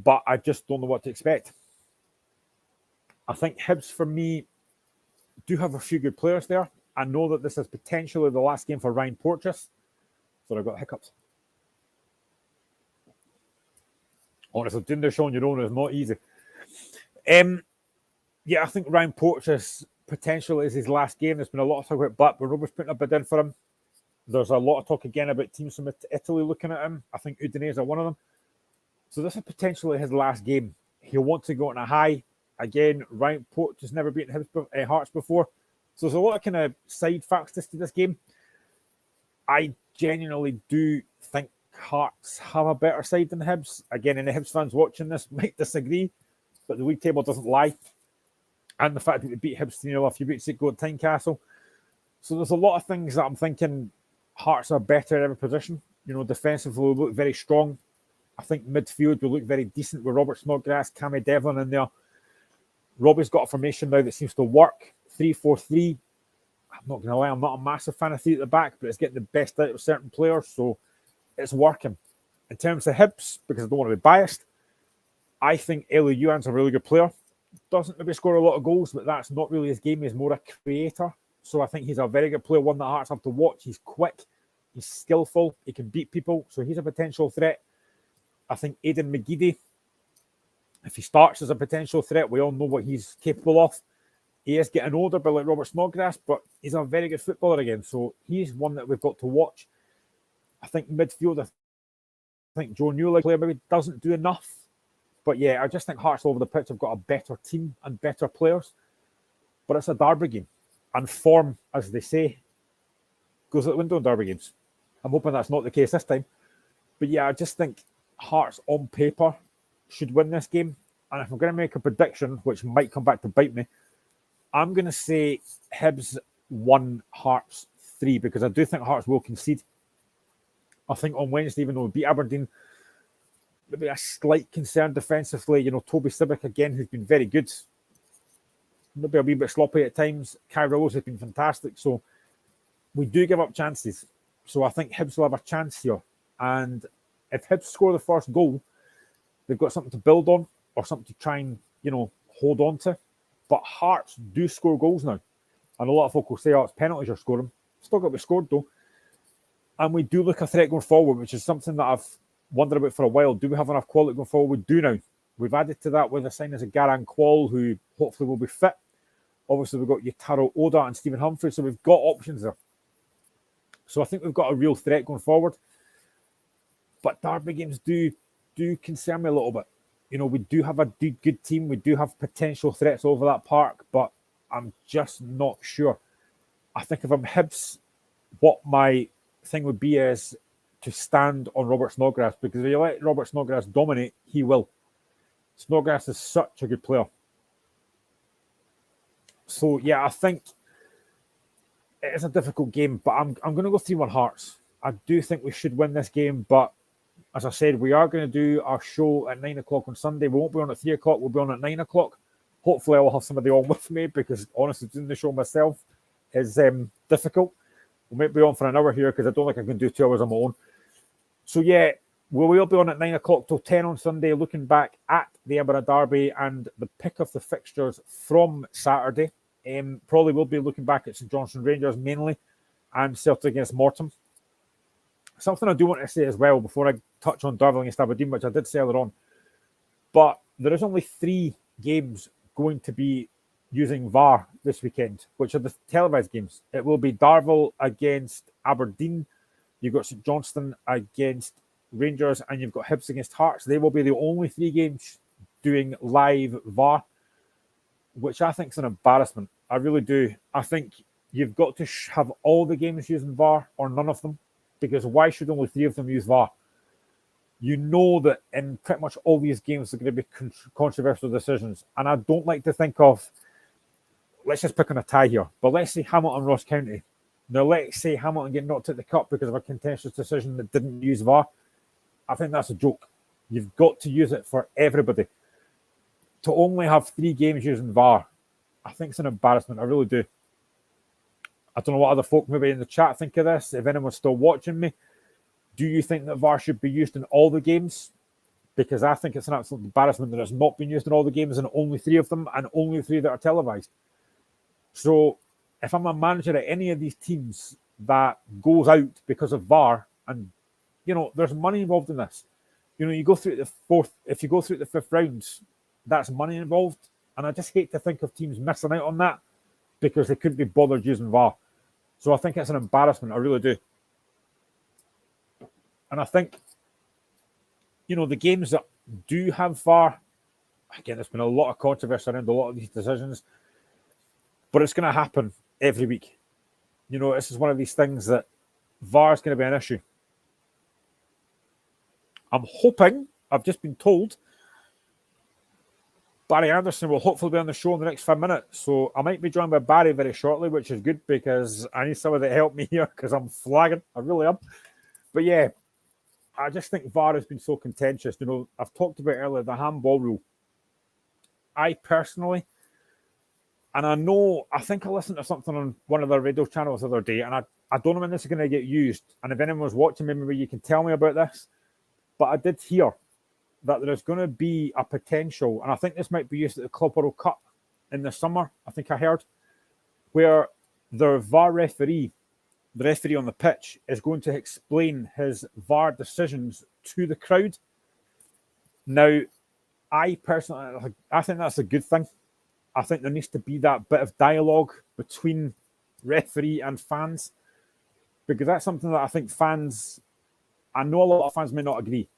but I just don't know what to expect. I think Hibs, for me, do have a few good players there. I know that this is potentially the last game for Ryan Porteous. So I've got hiccups. Honestly, doing this show on your own is not easy. Yeah, I think Ryan Porteous potentially is his last game. There's been a lot of talk about Blackburn Rovers putting a bid in for him. There's a lot of talk again about teams from Italy looking at him. I think Udinese are one of them. So this is potentially his last game. He'll want to go on a high. Again, Ryan Porteous never beaten Hearts before. So there's a lot of kind of side factors to this game. I genuinely do think Hearts have a better side than Hibs. Again, any Hibs fans watching this might disagree, but the league table doesn't lie. And the fact that they beat Hibs 3-0 a few weeks ago at Tynecastle. So there's a lot of things that I'm thinking Hearts are better at every position. You know, defensively will look very strong. I think midfield will look very decent with Robert Snodgrass, Cammy Devlin in there. Robbie's got a formation now that seems to work. 3-4-3. I'm not going to lie, I'm not a massive fan of 3 at the back, but it's getting the best out of certain players, so it's working. In terms of Hibs, because I don't want to be biased, I think Ellie Yuan's a really good player. Doesn't maybe score a lot of goals, but that's not really his game. He's more a creator. So I think he's a very good player, one that Hearts have to watch. He's quick, he's skillful, he can beat people, so he's a potential threat. I think Aidan McGeady, if he starts as a potential threat, we all know what he's capable of. He is getting older, but like Robert Snodgrass, but he's a very good footballer again, so he's one that we've got to watch. I think midfield, I think Joe Newell player maybe doesn't do enough. But yeah, I just think Hearts all over the pitch have got a better team and better players. But it's a derby game. And form, as they say, goes out the window in derby games. I'm hoping that's not the case this time. But yeah, I just think Hearts on paper should win this game. And if I'm going to make a prediction, which might come back to bite me, I'm going to say Hibs 1, Hearts 3, because I do think Hearts will concede. I think on Wednesday, even though we beat Aberdeen, maybe a slight concern defensively. You know, Toby Sibbick again, who's been very good. Maybe a wee bit sloppy at times. Kai Rose has been fantastic. So we do give up chances. So I think Hibs will have a chance here. And if Hibs score the first goal, they've got something to build on or something to try and, you know, hold on to. But Hearts do score goals now. And a lot of folk will say, oh, it's penalties you're scoring. Still got to be scored though. And we do look a threat going forward, which is something that I've wondered about for a while. Do we have enough quality going forward? We do now. We've added to that with the signings of Garang Kwal, who hopefully will be fit. Obviously, we've got Yutaro Oda and Stephen Humphrey, so we've got options there. So I think we've got a real threat going forward. But derby games do concern me a little bit. You know, we do have a good team. We do have potential threats over that park, but I'm just not sure. I think if I'm Hibs, what my thing would be is to stand on Robert Snodgrass, because if you let Robert Snodgrass dominate, he will. Snodgrass is such a good player. So, yeah, I think it's a difficult game, but I'm going to go 3-1 Hearts. I do think we should win this game, but as I said, we are going to do our show at 9 o'clock on Sunday. We won't be on at 3 o'clock, we'll be on at 9 o'clock. Hopefully, I will have somebody on with me, because honestly, doing the show myself is difficult. We might be on for an hour here, because I don't think I can do 2 hours on my own. So, yeah, we will be on at 9 o'clock till 10 on Sunday, looking back at the Edinburgh Derby and the pick of the fixtures from Saturday. Probably will be looking back at St Johnstone Rangers mainly, and Celtic against Morton. Something I do want to say as well before I touch on Derby against Aberdeen, which I did say earlier on, but there is only 3 games going to be using VAR this weekend, which are the televised games. It will be Darvel against Aberdeen, you've got St Johnstone against Rangers, and you've got Hibs against Hearts. They will be the only 3 games doing live VAR, which I think is an embarrassment. I really do. I think you've got to have all the games using VAR or none of them, because why should only 3 of them use VAR? You know that in pretty much all these games are going to be controversial decisions, and I don't like to think of, let's just pick on a tie here, but let's say Hamilton Ross County. Now, let's say Hamilton get knocked out the cup because of a contentious decision that didn't use VAR. I think that's a joke. You've got to use it for everybody. To only have 3 games using VAR, I think it's an embarrassment. I really do. I don't know what other folk maybe in the chat think of this. If anyone's still watching me, do you think that VAR should be used in all the games? Because I think it's an absolute embarrassment that it's not been used in all the games and only 3 of them, and only 3 that are televised. So if I'm a manager at any of these teams that goes out because of VAR, and, you know, there's money involved in this. You know, you go through the 4th, if you go through the 5th rounds, that's money involved. And I just hate to think of teams missing out on that because they couldn't be bothered using VAR. So I think it's an embarrassment. I really do. And I think, you know, the games that do have VAR, again, there's been a lot of controversy around a lot of these decisions, but it's going to happen every week. You know, this is one of these things that VAR is going to be an issue. I'm hoping, I've just been told, Barry Anderson will hopefully be on the show in the next 5 minutes. So I might be joined by Barry very shortly, which is good because I need somebody to help me here because I'm flagging. I really am. But yeah, I just think VAR has been so contentious. You know, I've talked about earlier the handball rule. I personally, and I think I listened to something on one of the radio channels the other day, and I don't know when this is going to get used. And if anyone was watching me, maybe you can tell me about this. But I did hear that there's going to be a potential, and I think this might be used at the Club World Cup in the summer, I think I heard, where their VAR referee, the referee on the pitch, is going to explain his VAR decisions to the crowd. Now, I personally, I think that's a good thing. I think there needs to be that bit of dialogue between referee and fans, because that's something that I think fans, I know a lot of fans may not agree,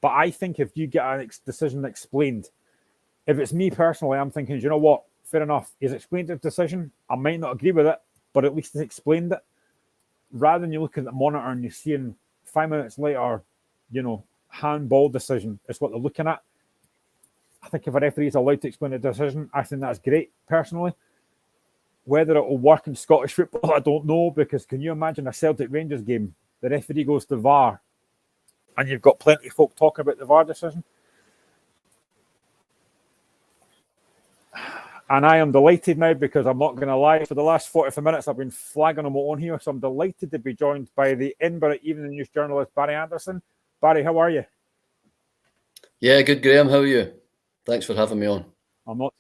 but I think if you get a decision explained, if it's me personally, I'm thinking, you know what, fair enough, he's explained his decision, I might not agree with it, but at least he's explained it, rather than you looking at the monitor and you're seeing 5 minutes later, handball decision is what they're looking at. I think if a referee is allowed to explain a decision, I think that's great, personally. Whether it will work in Scottish football, I don't know, because can you imagine a Celtic Rangers game? The referee goes to VAR, and you've got plenty of folk talking about the VAR decision. And I am delighted now, because I'm not going to lie, for the last 45 minutes I've been flagging on my own here, so I'm delighted to be joined by the Edinburgh Evening News journalist, Barry Anderson. Barry, how are you? Yeah, good, Graham. How are you? Thanks for having me on. I'm not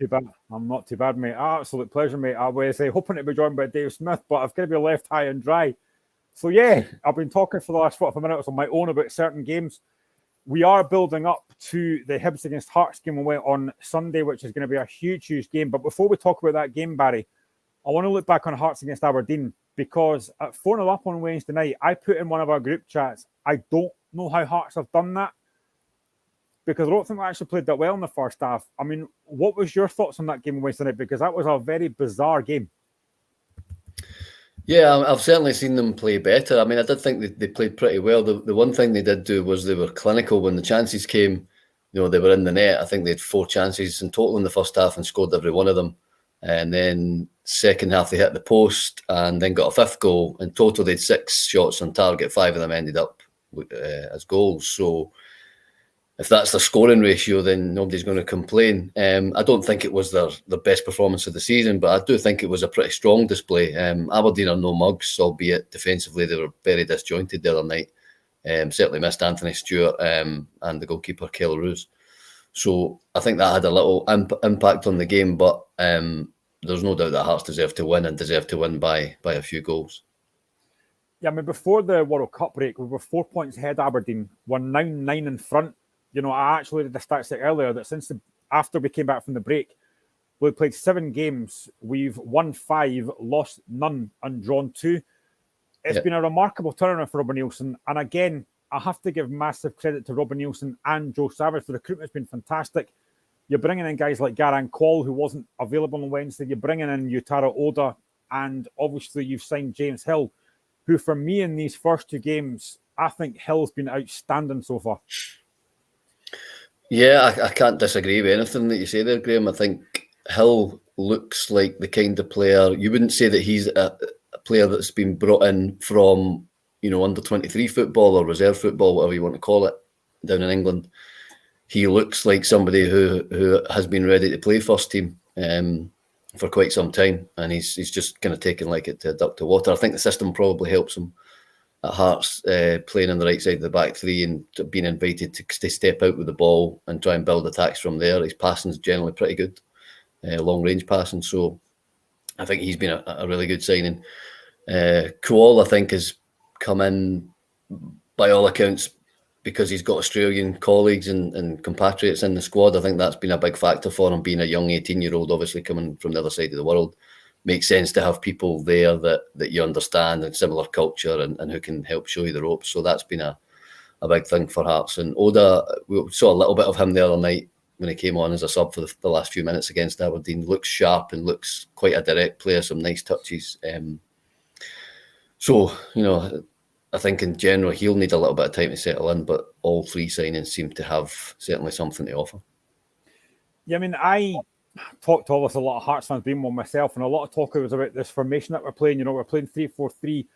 too bad, mate. Absolute pleasure, mate. I was hoping to be joined by Dave Smith, but I've got to be left high and dry. So, yeah, I've been talking for the last 45 minutes on my own about certain games. We are building up to the Hibs against Hearts game away on Sunday, which is going to be a huge, huge game. But before we talk about that game, Barry, I want to look back on Hearts against Aberdeen, because at 4-0 up on Wednesday night, I put in one of our group chats, I don't know how Hearts have done that, because I don't think we actually played that well in the first half. I mean, what was your thoughts on that game on Wednesday night? Because that was a very bizarre game. Yeah, I've certainly seen them play better. I mean, I did think they played pretty well. The one thing they did do was they were clinical when the chances came. They were in the net. I think they had 4 chances in total in the first half and scored every one of them. And then second half, they hit the post and then got a 5th goal. In total, they had 6 shots on target. 5 of them ended up as goals. So if that's the scoring ratio, then nobody's going to complain. I don't think it was their best performance of the season, but I do think it was a pretty strong display. Aberdeen are no mugs, albeit defensively they were very disjointed the other night. Certainly missed Anthony Stewart and the goalkeeper, Kyle Roos. So I think that had a little impact on the game, but there's no doubt that Hearts deserve to win, and deserve to win by a few goals. Yeah, I mean, before the World Cup break, we were 4 points ahead Aberdeen. We're now 9 in front. I actually did the stats earlier that after we came back from the break, we played 7 games. We've won 5, lost none, and drawn 2. It's been a remarkable turnaround for Robin Nielsen. And again, I have to give massive credit to Robin Nielsen and Joe Savage. The recruitment's been fantastic. You're bringing in guys like Garan Qual, who wasn't available on Wednesday. You're bringing in Yutaro Oda. And obviously you've signed James Hill, who for me in these first 2 games, I think Hill's been outstanding so far. Yeah, I can't disagree with anything that you say there, Graham. I think Hill looks like the kind of player, you wouldn't say that he's a player that's been brought in from, under 23 football or reserve football, whatever you want to call it, down in England. He looks like somebody who has been ready to play first team for quite some time, and he's just kind of taken like it to a duck to water. I think the system probably helps him at Hearts, playing on the right side of the back 3 and being invited to step out with the ball and try and build attacks from there. His passing is generally pretty good, long range passing. So I think he's been a really good signing. Kuol, I think, has come in by all accounts because he's got Australian colleagues and compatriots in the squad. I think that's been a big factor for him, being a young 18-year-old, obviously coming from the other side of the world. Makes sense to have people there that you understand and similar culture and who can help show you the ropes. So that's been a big thing for Hearts. And Oda, we saw a little bit of him the other night when he came on as a sub for the last few minutes against Aberdeen. Looks sharp and looks quite a direct player, some nice touches. So, I think in general he'll need a little bit of time to settle in, but all 3 signings seem to have certainly something to offer. Yeah, I mean, I talked to a lot of Hearts fans, being one myself, and a lot of talk was about this formation that we're playing. We're playing 3-4-3.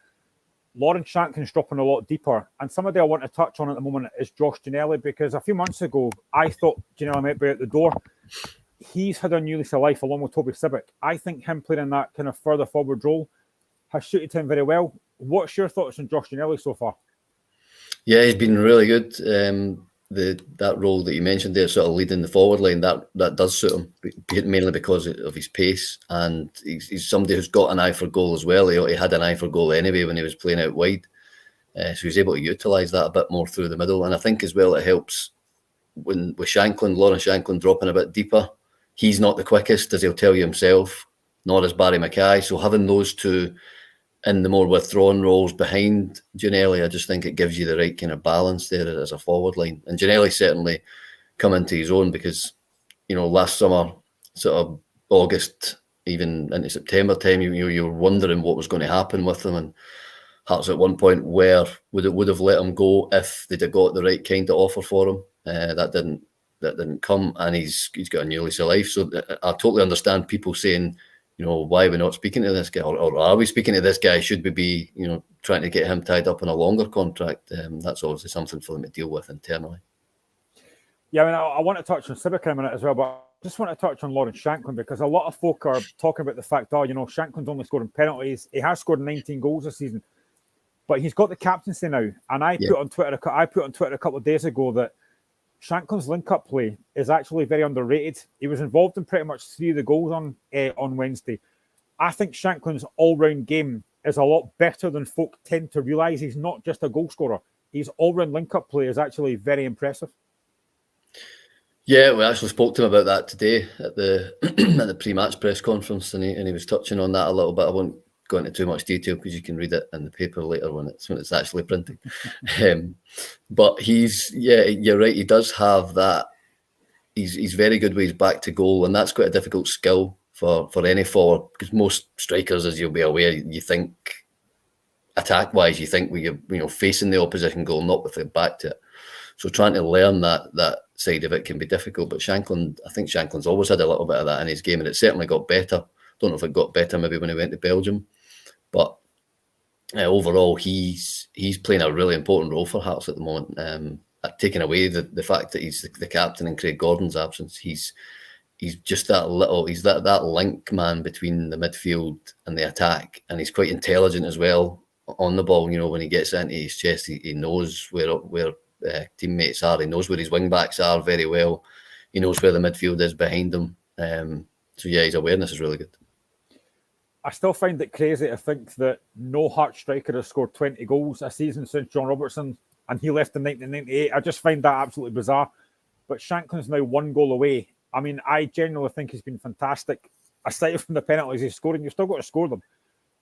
Lawrence Shanklin's dropping a lot deeper. And somebody I want to touch on at the moment is Josh Ginnelly, because a few months ago, I thought Ginnelly might be out the door. He's had a new lease of life along with Toby Sibbick. I think him playing in that kind of further forward role has suited him very well. What's your thoughts on Josh Ginnelly so far? Yeah, he's been really good. that role that you mentioned there, sort of leading the forward line, that does suit him, mainly because of his pace, and he's somebody who's got an eye for goal as well. He had an eye for goal anyway when he was playing out wide, so he's able to utilise that a bit more through the middle. And I think as well it helps when with Shankland, Lawrence Shankland dropping a bit deeper. He's not the quickest, as he'll tell you himself, nor is Barry Mackay. So having those two in the more withdrawn roles behind Ginnelly, I just think it gives you the right kind of balance there as a forward line. And Ginnelly certainly come into his own because, last summer, sort of August, even into September time, you were wondering what was going to happen with him. And Hearts at one point would have let him go if they'd have got the right kind of offer for him. That didn't come, and he's got a new lease of life. So I totally understand people saying, why are we not speaking to this guy, or are we speaking to this guy? Should we be, trying to get him tied up in a longer contract? That's obviously something for them to deal with internally. Yeah, I mean, I want to touch on Civic in a minute as well, but I just want to touch on Lawrence Shankland because a lot of folk are talking about the fact, Shankland's only scoring penalties. He has scored 19 goals this season, but he's got the captaincy now. And I put on Twitter a couple of days ago that Shankland's link-up play is actually very underrated. He was involved in pretty much 3 of the goals on Wednesday. I think Shankland's all-round game is a lot better than folk tend to realise. He's not just a goal scorer. His all-round link-up play is actually very impressive. Yeah, we actually spoke to him about that today at the at the pre-match press conference, and he was touching on that a little bit. I won't go into too much detail because you can read it in the paper later when it's actually printed. But you're right. He does have that. He's very good with his back to goal, and that's quite a difficult skill for any forward because most strikers, as you'll be aware, you think attack wise, you think you're facing the opposition goal, not with their back to it. So trying to learn that side of it can be difficult. But I think Shankland's always had a little bit of that in his game, and it certainly got better. Don't know if it got better maybe when he went to Belgium, but overall he's playing a really important role for Hearts at the moment. Taking away the fact that he's the captain in Craig Gordon's absence, he's just that link man between the midfield and the attack, and he's quite intelligent as well on the ball. When he gets into his chest, he knows where teammates are. He knows where his wing backs are very well. He knows where the midfield is behind him. So yeah, his awareness is really good. I still find it crazy to think that no Hearts striker has scored 20 goals a season since John Robertson, and he left in 1998. I just find that absolutely bizarre. But Shankland's now 1 goal away. I mean, I genuinely think he's been fantastic. Aside from the penalties he's scoring, you've still got to score them.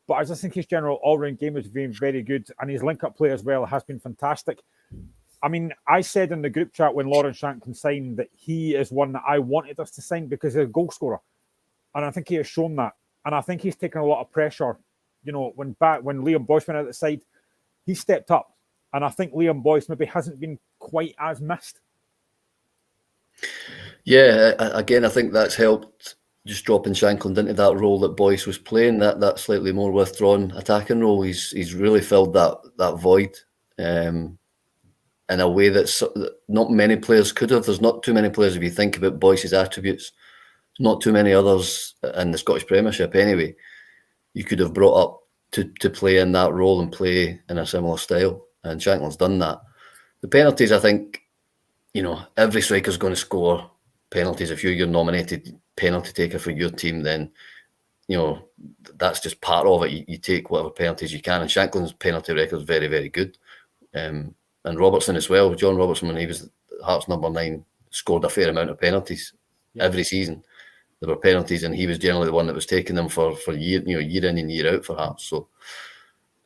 But I just think his general all-round game has been very good, and his link-up play as well has been fantastic. I mean, I said in the group chat when Lawrence Shankland signed that he is one that I wanted us to sign because he's a goal scorer. And I think he has shown that. And I think he's taken a lot of pressure. When Liam Boyce went out the side, he stepped up. And I think Liam Boyce maybe hasn't been quite as missed. Yeah, again, I think that's helped just dropping Shankland into that role that Boyce was playing, that slightly more withdrawn attacking role. He's really filled that void in a way that not many players could have. There's not too many players, if you think about Boyce's attributes, not too many others in the Scottish Premiership anyway, you could have brought up to play in that role and play in a similar style. And Shankland's done that. The penalties, I think, every striker's going to score penalties. If you're your nominated penalty taker for your team, then, that's just part of it. You take whatever penalties you can. And Shankland's penalty record is very, very good. And Robertson as well. John Robertson, when he was Hearts number 9, scored a fair amount of penalties every season. There were penalties, and he was generally the one that was taking them for year in and year out for Hearts. So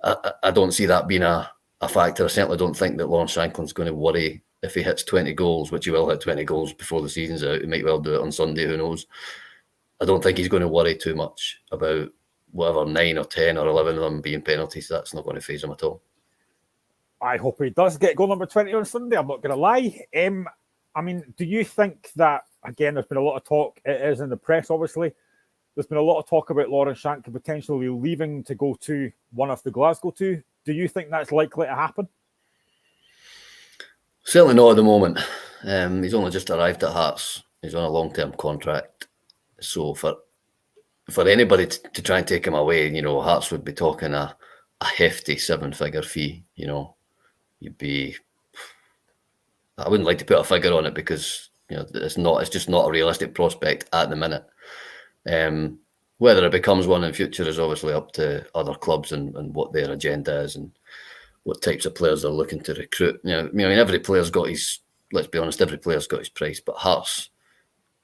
I don't see that being a factor. I certainly don't think that Lawrence Shankland's going to worry if he hits 20 goals, which he will hit 20 goals before the season's out. He might well do it on Sunday, who knows. I don't think he's going to worry too much about whatever 9 or 10 or 11 of them being penalties. That's not going to faze him at all. I hope he does get goal number 20 on Sunday. I'm not going to lie. I mean, do you think that, again, there's been a lot of talk, it is in the press, obviously, there's been a lot of talk about Lawrence Shankland potentially leaving to go to one of the Glasgow two. Do you think that's likely to happen? Certainly not at the moment. He's only just arrived at Hearts. He's on a long-term contract. So for anybody to try and take him away, Hearts would be talking a hefty 7-figure fee. You'd be I wouldn't like to put a figure on it because it's just not a realistic prospect at the minute. Whether it becomes one in future is obviously up to other clubs and what their agenda is and what types of players they're looking to recruit. Every player's got his. Let's be honest, every player's got his price, but Hearts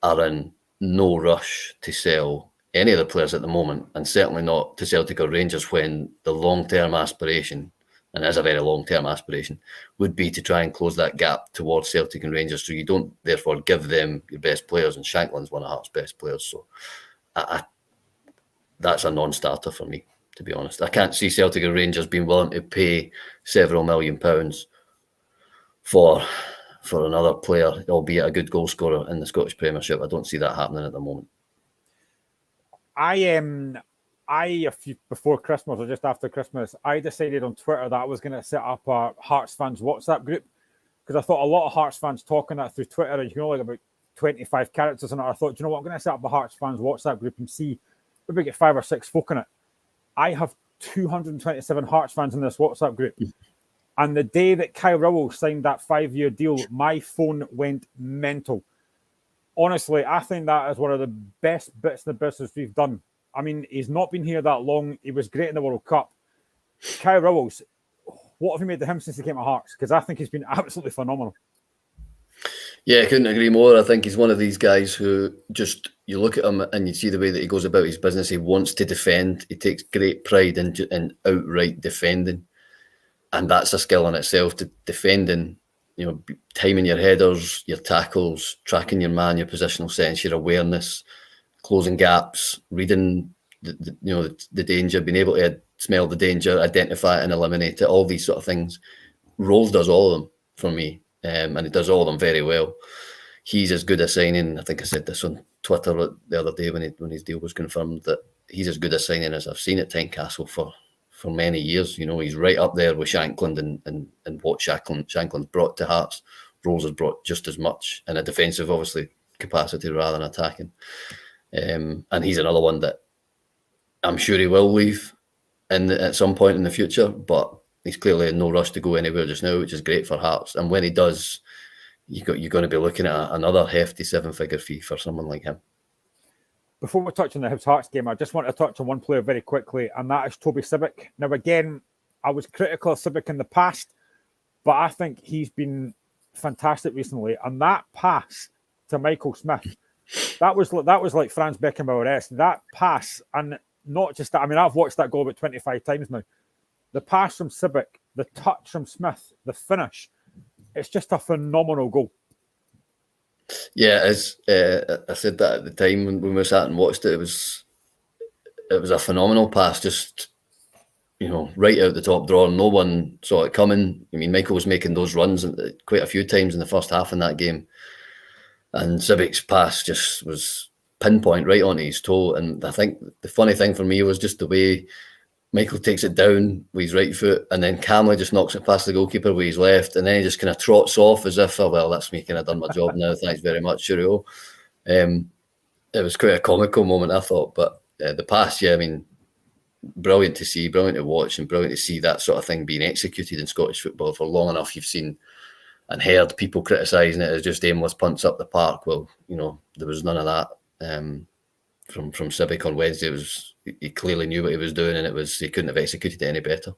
are in no rush to sell any of the players at the moment, and certainly not to Celtic or Rangers when the long-term aspiration, and it is a very long-term aspiration, would be to try and close that gap towards Celtic and Rangers, so you don't therefore give them your best players, and Shankland's one of Hearts' best players, so that's a non-starter for me, to be honest. I can't see Celtic or Rangers being willing to pay several £1 million for another player, albeit a good goal scorer in the Scottish Premiership. I don't see that happening at the moment. Before Christmas or just after Christmas, I decided on Twitter that I was going to set up a Hearts fans WhatsApp group, because I thought a lot of Hearts fans talking that through Twitter, and you can only have about 25 characters in it. I thought, you know what, I'm going to set up a Hearts fans WhatsApp group and see if we get 5 or 6 folk in it. I have 227 Hearts fans in this WhatsApp group. And the day that Kyle Rowell signed that 5-year deal, my phone went mental. Honestly, I think that is one of the best bits in the business we've done. I mean, he's not been here that long. He was great in the World Cup. Kyle Rowell, what have you made of him since he came to Hearts? Because I think he's been absolutely phenomenal. Yeah, I couldn't agree more. I think he's one of these guys who just, you look at him and you see the way that he goes about his business. He wants to defend. He takes great pride in outright defending. And that's a skill in itself, to defending, timing your headers, your tackles, tracking your man, your positional sense, your awareness, closing gaps, reading the danger, being able to smell the danger, identify it and eliminate it, all these sort of things. Rowles does all of them for me, and he does all of them very well. He's as good a signing. I think I said this on Twitter the other day when his deal was confirmed, that he's as good a signing as I've seen at Tynecastle for many years. He's right up there with Shankland and what Shankland's brought to Hearts. Rowles has brought just as much in a defensive, obviously, capacity rather than attacking. And he's another one that I'm sure he will leave at some point in the future, but he's clearly in no rush to go anywhere just now, which is great for Hearts. And when he does, you're going to be looking at another hefty 7-figure fee for someone like him. Before we touch on the Hibs Hearts game, I just want to touch on one player very quickly, and that is Toby Sibbick. Now, again, I was critical of Sibbick in the past, but I think he's been fantastic recently. And that pass to Michael Smith, that was like Franz Beckenbauer-esque. That pass, and not just that. I mean, I've watched that goal about 25 times now. The pass from Sibbick, the touch from Smith, the finish, it's just a phenomenal goal. Yeah, as I said that at the time when we sat and watched it, it was a phenomenal pass, just right out the top drawer. No one saw it coming. I mean, Michael was making those runs quite a few times in the first half in that game, and Sibbick's pass just was pinpoint right onto his toe. And I think the funny thing for me was just the way Michael takes it down with his right foot and then calmly just knocks it past the goalkeeper with his left, and then he just kind of trots off as if, oh, well, that's me, kind of done my job now, thanks very much, cheerio. It was quite a comical moment, I thought, but the pass, yeah, I mean, brilliant to see, brilliant to watch, and brilliant to see that sort of thing being executed in Scottish football. For long enough, you've seen and heard people criticising it as just aimless punts up the park. Well, there was none of that from Sibbick on Wednesday. He clearly knew what he was doing, and he couldn't have executed it any better.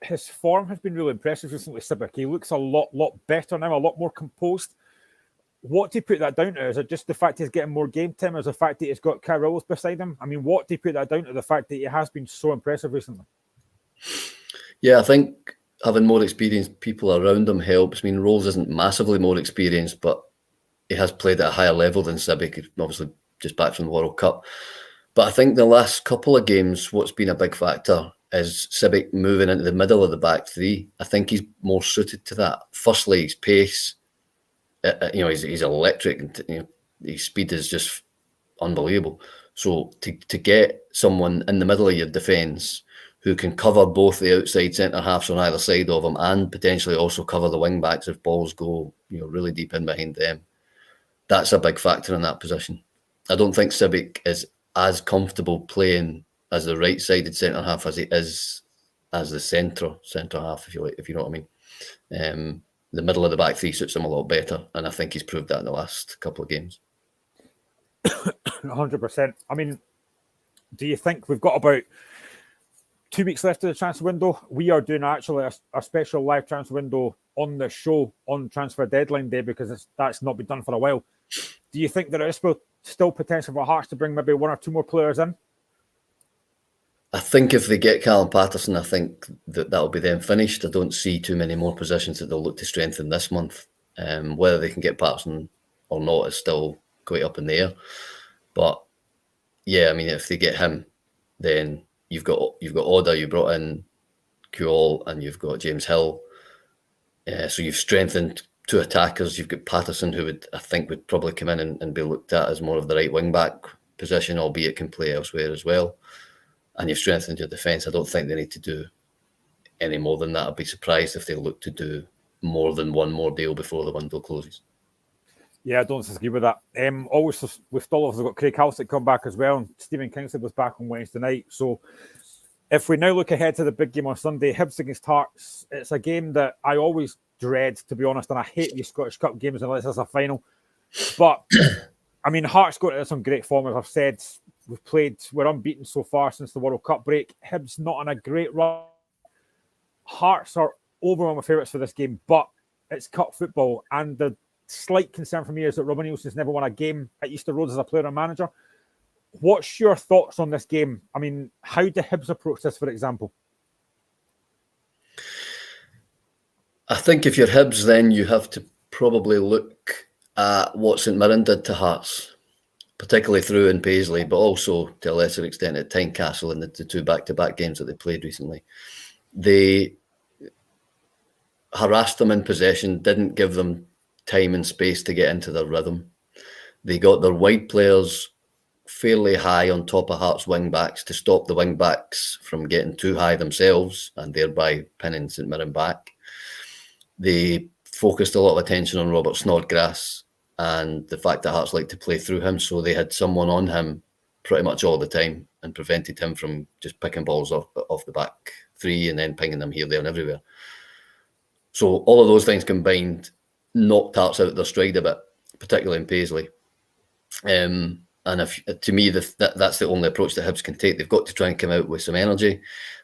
His form has been really impressive recently, Sibbick. He looks a lot better now, a lot more composed. What do you put that down to? Is it just the fact he's getting more game time, or is the fact that he's got Kyle Rowles beside him? I mean, what do you put that down to, the fact that he has been so impressive recently? Yeah, I think having more experienced people around him helps. I mean, Rowles isn't massively more experienced, but he has played at a higher level than Sibbick, obviously just back from the World Cup. But I think the last couple of games, what's been a big factor is Sibbick moving into the middle of the back three. I think he's more suited to that. Firstly, his pace, he's electric, and his speed is just unbelievable. So to get someone in the middle of your defence who can cover both the outside centre halves on either side of him and potentially also cover the wing backs if balls go really deep in behind them, that's a big factor in that position. I don't think Sibbick is as comfortable playing as the right-sided centre half as he is as the centre half, if you know what I mean. the middle of the back three suits him a lot better, and I think he's proved that in the last couple of games. 100%. I mean, do you think we've got about 2 weeks left of the transfer window? We are doing actually a special live transfer window on the show on transfer deadline day because that's not been done for a while. Do you think there is still potential for Hearts to bring maybe 1 or 2 more players in? I think if they get Callum Patterson, I think that'll be them finished. I don't see too many more positions that they'll look to strengthen this month. Whether they can get Patterson or not is still quite up in the air. But yeah, I mean, if they get him, then you've got Oda, you brought in Kuol, and you've got James Hill. So you've strengthened 2 attackers. You've got Patterson, who I think would probably come in and be looked at as more of the right wing back position, albeit can play elsewhere as well. And you've strengthened your defence. I don't think they need to do any more than that. I'd be surprised if they look to do more than one more deal before the window closes. Yeah, I don't disagree with that. Always, we've still also got Craig Halstead come back as well, and Stephen Kingsley was back on Wednesday night. So if we now look ahead to the big game on Sunday, Hibs against Hearts, it's a game that I always dread, to be honest, and I hate these Scottish Cup games unless it's a final. But, I mean, Hearts got into some great form, as I've said. We're unbeaten so far since the World Cup break. Hibs not on a great run. Hearts are overall my favourites for this game, but it's cup football. And the slight concern for me is that Robin Nielsen's never won a game at Easter Road as a player and manager. What's your thoughts on this game? I mean, how do Hibs approach this, for example? I think if you're Hibs, then you have to probably look at what St Mirren did to Hearts, particularly through in Paisley, but also to a lesser extent at Tynecastle in the 2 back-to-back games that they played recently. They harassed them in possession, didn't give them time and space to get into their rhythm. They got their wide players fairly high on top of Hearts wing-backs to stop the wing-backs from getting too high themselves and thereby pinning St Mirren back. They focused a lot of attention on Robert Snodgrass and the fact that Hearts like to play through him, so they had someone on him pretty much all the time and prevented him from just picking balls off the back three and then pinging them here, there and everywhere. So all of those things combined knocked Hearts out of their stride a bit, particularly in Paisley. And to me, that's the only approach that Hibs can take. They've got to try and come out with some energy.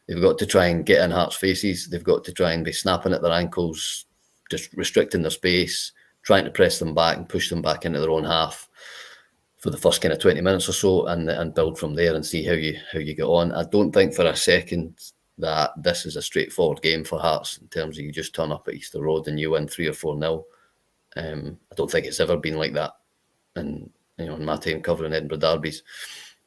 They've got to try and get in Hearts' faces. They've got to try and be snapping at their ankles, just restricting their space, trying to press them back and push them back into their own half for the first kind of 20 minutes or so, and build from there and see how you get on. I don't think for a second that this is a straightforward game for Hearts in terms of you just turn up at Easter Road and you win 3 or 4-0. I don't think it's ever been like that. And in my time covering Edinburgh derbies,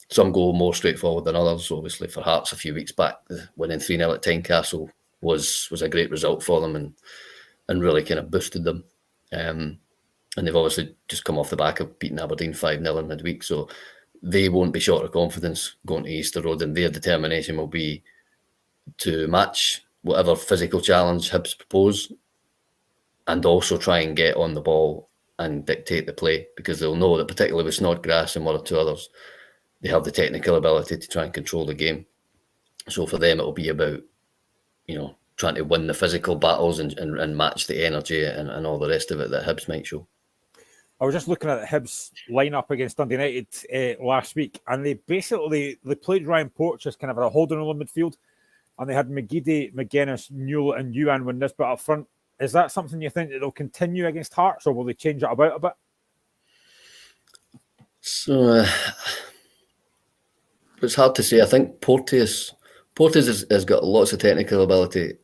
some go more straightforward than others. Obviously, for Hearts a few weeks back, winning 3-0 at Tynecastle was a great result for them and really kind of boosted them. And they've obviously just come off the back of beating Aberdeen 5-0 in midweek, so they won't be short of confidence going to Easter Road, and their determination will be to match whatever physical challenge Hibs propose and also try and get on the ball and dictate the play, because they'll know that particularly with Snodgrass and 1 or 2 others, they have the technical ability to try and control the game. So for them, it'll be about, trying to win the physical battles and match the energy and all the rest of it that Hibs might show. I was just looking at the Hibs lineup against Dundee United last week, and they played Ryan Porteous as kind of a holding role in midfield, and they had McGeady, McGuinness, Newell and Youan when this bit up front. Is that something you think that they'll continue against Hearts, or will they change it about a bit? So it's hard to say. I think Porteous has got lots of technical ability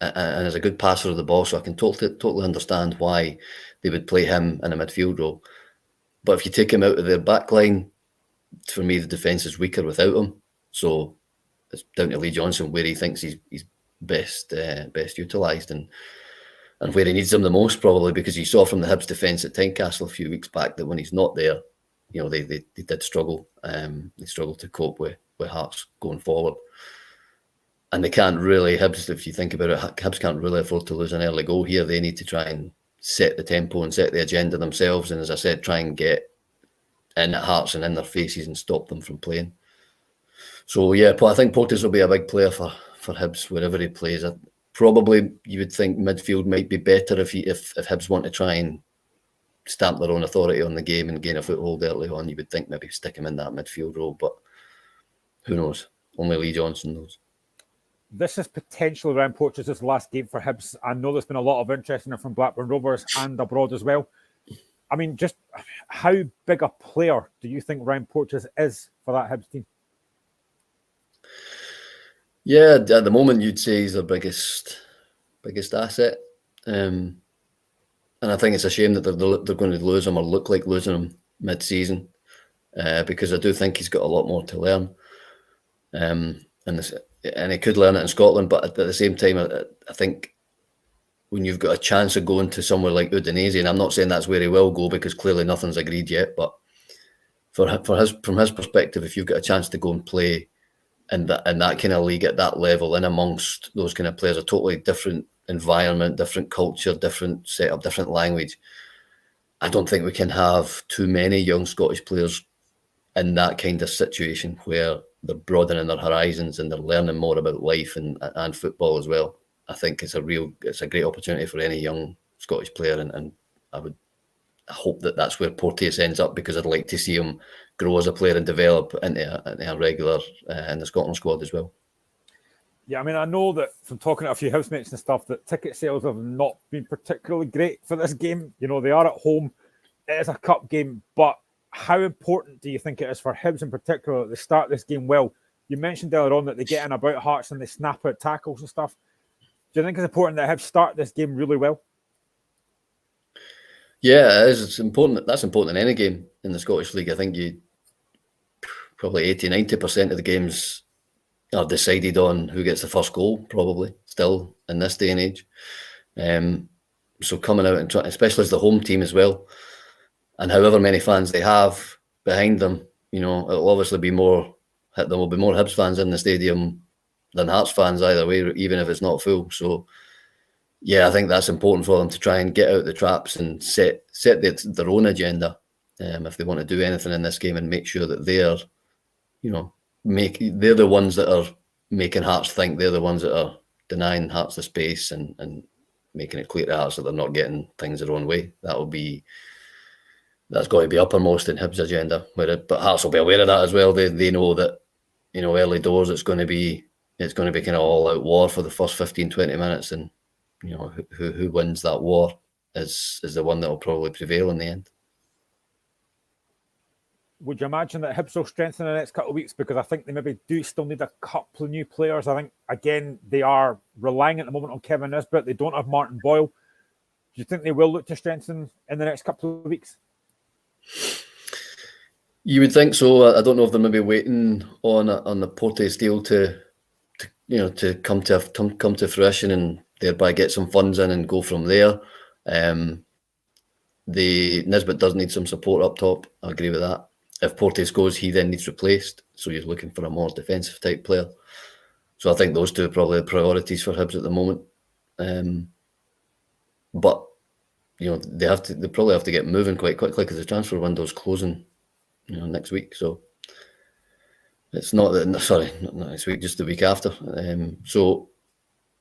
and is a good passer of the ball, so I can totally understand why they would play him in a midfield role. But if you take him out of their back line, for me, the defence is weaker without him. So it's down to Lee Johnson where he thinks he's best utilised and where he needs them the most, probably, because you saw from the Hibs defence at Tynecastle a few weeks back that when he's not there, they did struggle. They struggled to cope with Hearts going forward. And they can't really, Hibs, if you think about it, Hibs can't really afford to lose an early goal here. They need to try and set the tempo and set the agenda themselves. And as I said, try and get in at Hearts and in their faces and stop them from playing. So, yeah, I think Porteous will be a big player for Hibs wherever he plays. probably you would think midfield might be better if Hibs want to try and stamp their own authority on the game and gain a foothold early on. You would think maybe stick him in that midfield role, but who knows? Only Lee Johnson knows. This is potentially Ryan Porteous' last game for Hibs. I know there's been a lot of interest in him from Blackburn Rovers and abroad as well. I mean, just how big a player do you think Ryan Porteous is for that Hibs team? Yeah, at the moment you'd say he's their biggest asset. And I think it's a shame that they're going to lose him or look like losing him mid-season, because I do think he's got a lot more to learn. And he could learn it in Scotland, but at the same time, I think when you've got a chance of going to somewhere like Udinese, and I'm not saying that's where he will go because clearly nothing's agreed yet, but from his perspective, if you've got a chance to go and play in that kind of league at that level, in amongst those kind of players, a totally different environment, different culture, different setup, different language, I don't think we can have too many young Scottish players in that kind of situation where they're broadening their horizons and they're learning more about life and football as well. I think it's a great opportunity for any young Scottish player, and I hope that that's where Porteous ends up, because I'd like to see him grow as a player and develop into a regular in the Scotland squad as well. Yeah, I mean, I know that from talking to a few housemates and stuff that ticket sales have not been particularly great for this game. You know, they are at home. It is a cup game, but how important do you think it is for Hibs in particular that they start this game well? You mentioned earlier on that they get in about Hearts and they snap out tackles and stuff. Do you think it's important that Hibs start this game really well? Yeah, it is. It's important. That's important in any game in the Scottish League. I think probably 80-90% of the games are decided on who gets the first goal, probably, still in this day and age. So coming out and trying, especially as the home team as well, and however many fans they have behind them, you know, it'll obviously be more. There will be more Hibs fans in the stadium than Hearts fans either way, even if it's not full. So, yeah, I think that's important for them to try and get out the traps and set their own agenda if they want to do anything in this game, and make sure that they're, you know, they're the ones that are making Hearts think. They're the ones that are denying Hearts the space and making it clear to Hearts that they're not getting things their own way. That's got to be uppermost in Hibs' agenda. But Hearts will be aware of that as well. They know that, you know, early doors it's going to be kind of all out war for the first 15-20 minutes, and you know who wins that war is the one that will probably prevail in the end. Would you imagine that Hibs will strengthen in the next couple of weeks? Because I think they maybe do still need a couple of new players. I think, again, they are relying at the moment on Kevin Nisbet. They don't have Martin Boyle. Do you think they will look to strengthen in the next couple of weeks? You would think so. I don't know if they're maybe waiting on the Porteous deal to come to fruition and thereby get some funds in and go from there. The Nisbet does need some support up top. I agree with that. If Porteous goes, he then needs replaced. So you're looking for a more defensive type player. So I think those two are probably the priorities for Hibs at the moment. But you know, they probably have to get moving quite quickly because the transfer window's closing, you know, next week. So it's not next week, just the week after. So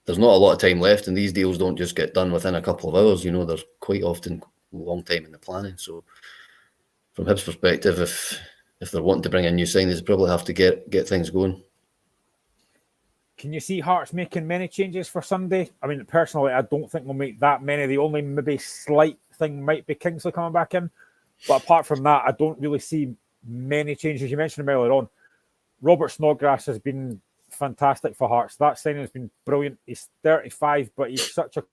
there's not a lot of time left, and these deals don't just get done within a couple of hours. You know, they're quite often a long time in the planning. So from Hibs' perspective, if they're wanting to bring in new signings, they probably have to get things going. Can you see Hearts making many changes for Sunday? I mean, personally, I don't think we'll make that many. The only maybe slight thing might be Kingsley coming back in. But apart from that, I don't really see many changes. You mentioned him earlier on. Robert Snodgrass has been fantastic for Hearts. That signing has been brilliant. He's 35, but he's such a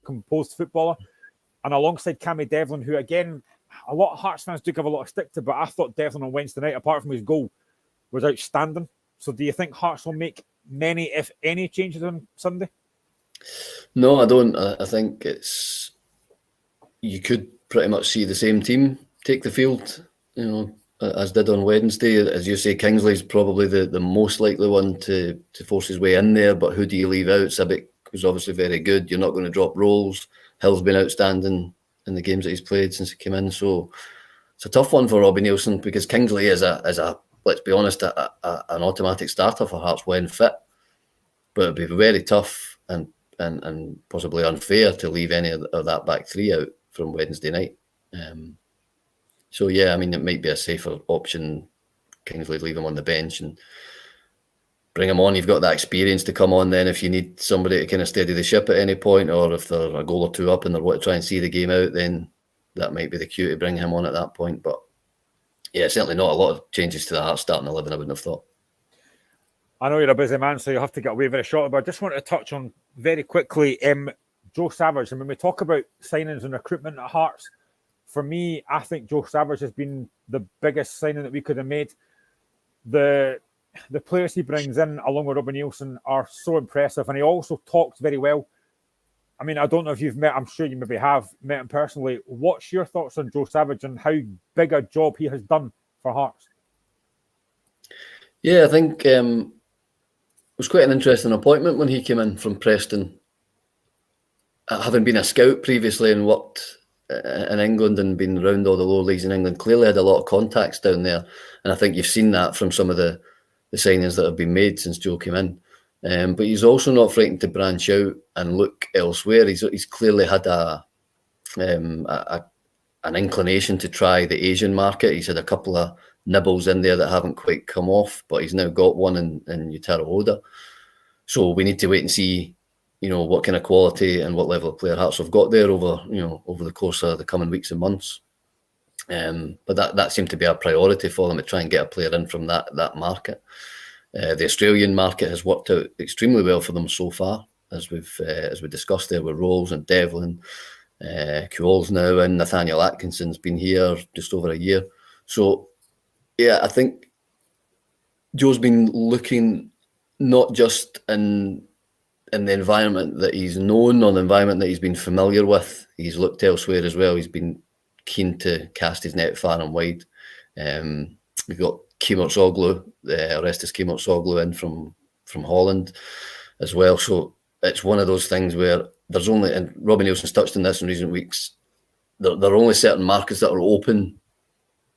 composed footballer. And alongside Cammy Devlin, who, again, a lot of Hearts fans do give a lot of stick to, but I thought Devlin on Wednesday night, apart from his goal, was outstanding. So do you think Hearts will make many, if any, changes on Sunday? No, I don't. I think you could pretty much see the same team take the field, you know, as did on Wednesday. As you say, Kingsley's probably the most likely one to force his way in there, but who do you leave out? Sibbick was obviously very good. You're not going to drop Rolls. Hill's been outstanding in the games that he's played since he came in. So it's a tough one for Robbie Neilson, because Kingsley is a let's be honest, an automatic starter for Hearts when fit. But it'd be very tough and and possibly unfair to leave any of that back three out from Wednesday night. So yeah, I mean, it might be a safer option. Kingsley, leave him on the bench and bring him on. You've got that experience to come on then if you need somebody to kind of steady the ship at any point, or if they're a goal or two up and they want to try and see the game out, then that might be the cue to bring him on at that point. But yeah, certainly not a lot of changes to the Hearts starting 11, I wouldn't have thought. I know you're a busy man, so you'll have to get away very shortly, but I just want to touch on very quickly Joe Savage. And when we talk about signings and recruitment at Hearts, for me, I think Joe Savage has been the biggest signing that we could have made. The players he brings in, along with Robin Nielsen, are so impressive, and he also talks very well. I mean, I don't know if you've met, I'm sure you maybe have met him personally. What's your thoughts on Joe Savage and how big a job he has done for Hearts? Yeah, I think it was quite an interesting appointment when he came in from Preston. Having been a scout previously and worked in England and been around all the lower leagues in England, clearly had a lot of contacts down there. And I think you've seen that from some of the signings that have been made since Joe came in. But he's also not frightened to branch out and look elsewhere. He's clearly had an inclination to try the Asian market. He's had a couple of nibbles in there that haven't quite come off, but he's now got one in Yutaro Oda. So we need to wait and see, what kind of quality and what level of player Hearts have got there over the course of the coming weeks and months. But that seemed to be a priority for them, to try and get a player in from that market. The Australian market has worked out extremely well for them so far, as we discussed there with Rolls and Devlin, Kuol's now, and Nathaniel Atkinson's been here just over a year. So yeah, I think Joe's been looking not just in the environment that he's known or the environment that he's been familiar with. He's looked elsewhere as well. He's been keen to cast his net far and wide. We've got Kemotsoğlu, Orestes Kemotsoğlu in from Holland as well. So it's one of those things where there's only, and Robin Nielsen's touched on this in recent weeks, there are only certain markets that are open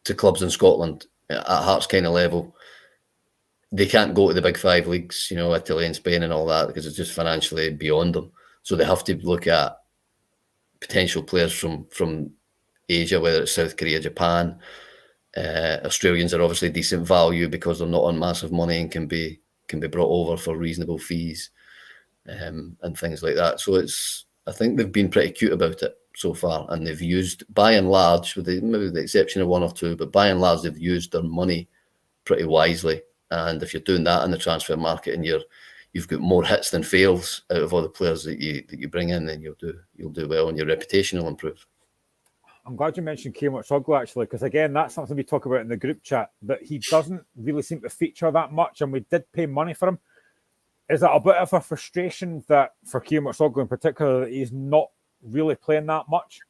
to clubs in Scotland at Hearts kind of level. They can't go to the big five leagues, Italy and Spain and all that, because it's just financially beyond them. So they have to look at potential players from Asia, whether it's South Korea, Japan. Australians are obviously decent value because they're not on massive money and can be brought over for reasonable fees, and things like that. So I think they've been pretty cute about it so far, and they've used, by and large, with maybe the exception of one or two, but by and large they've used their money pretty wisely. And if you're doing that in the transfer market and you've got more hits than fails out of all the players that you bring in, then you'll do well and your reputation will improve. I'm glad you mentioned Kemotsoğlu actually, because again, that's something we talk about in the group chat, that he doesn't really seem to feature that much, and we did pay money for him. Is it a bit of a frustration that for Kemotsoğlu in particular that he's not really playing that much?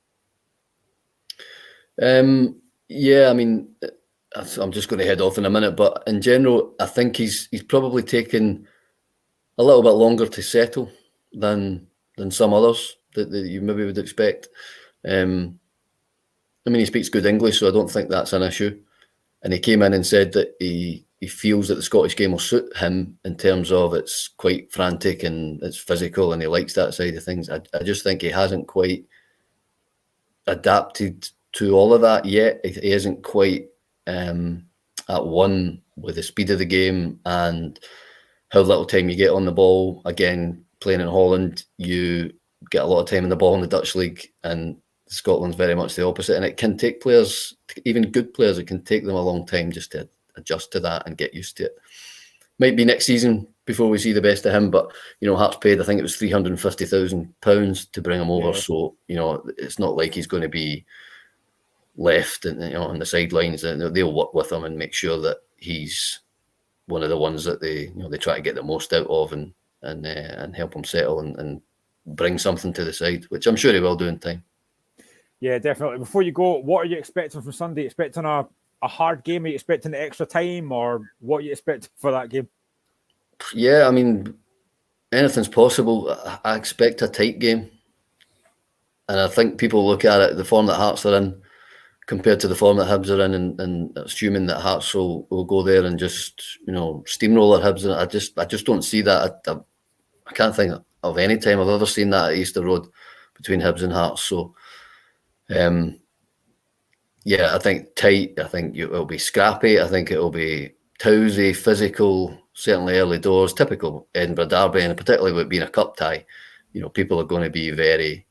Yeah, I mean, I'm just going to head off in a minute, but in general, I think he's probably taken a little bit longer to settle than some others that you maybe would expect. I mean, he speaks good English, so I don't think that's an issue. And he came in and said that he feels that the Scottish game will suit him in terms of it's quite frantic and it's physical, and he likes that side of things. I just think he hasn't quite adapted to all of that yet. He isn't quite at one with the speed of the game and how little time you get on the ball. Again, playing in Holland, you get a lot of time in the ball in the Dutch league, and Scotland's very much the opposite. And it can take players, even good players, it can take them a long time just to adjust to that and get used to it. Might be next season before we see the best of him, but Hearts paid, I think it was £350,000 to bring him over. Yeah. So it's not like he's going to be left on the sidelines. They'll work with him and make sure that he's one of the ones that they try to get the most out of and help him settle and bring something to the side, which I'm sure he will do in time. Yeah, definitely. Before you go, what are you expecting from Sunday? Expecting a hard game? Are you expecting the extra time, or what are you expecting for that game? Yeah, I mean, anything's possible. I expect a tight game, and I think people look at it, the form that Hearts are in compared to the form that Hibs are in, and assuming that Hearts will go there and just steamroller Hibs. I just don't see that. I can't think of any time I've ever seen that at Easter Road between Hibs and Hearts. So, yeah, I think tight. I think it'll be scrappy. I think it'll be towsy, physical, certainly early doors, typical Edinburgh derby, and particularly with it being a cup tie, people are going to be very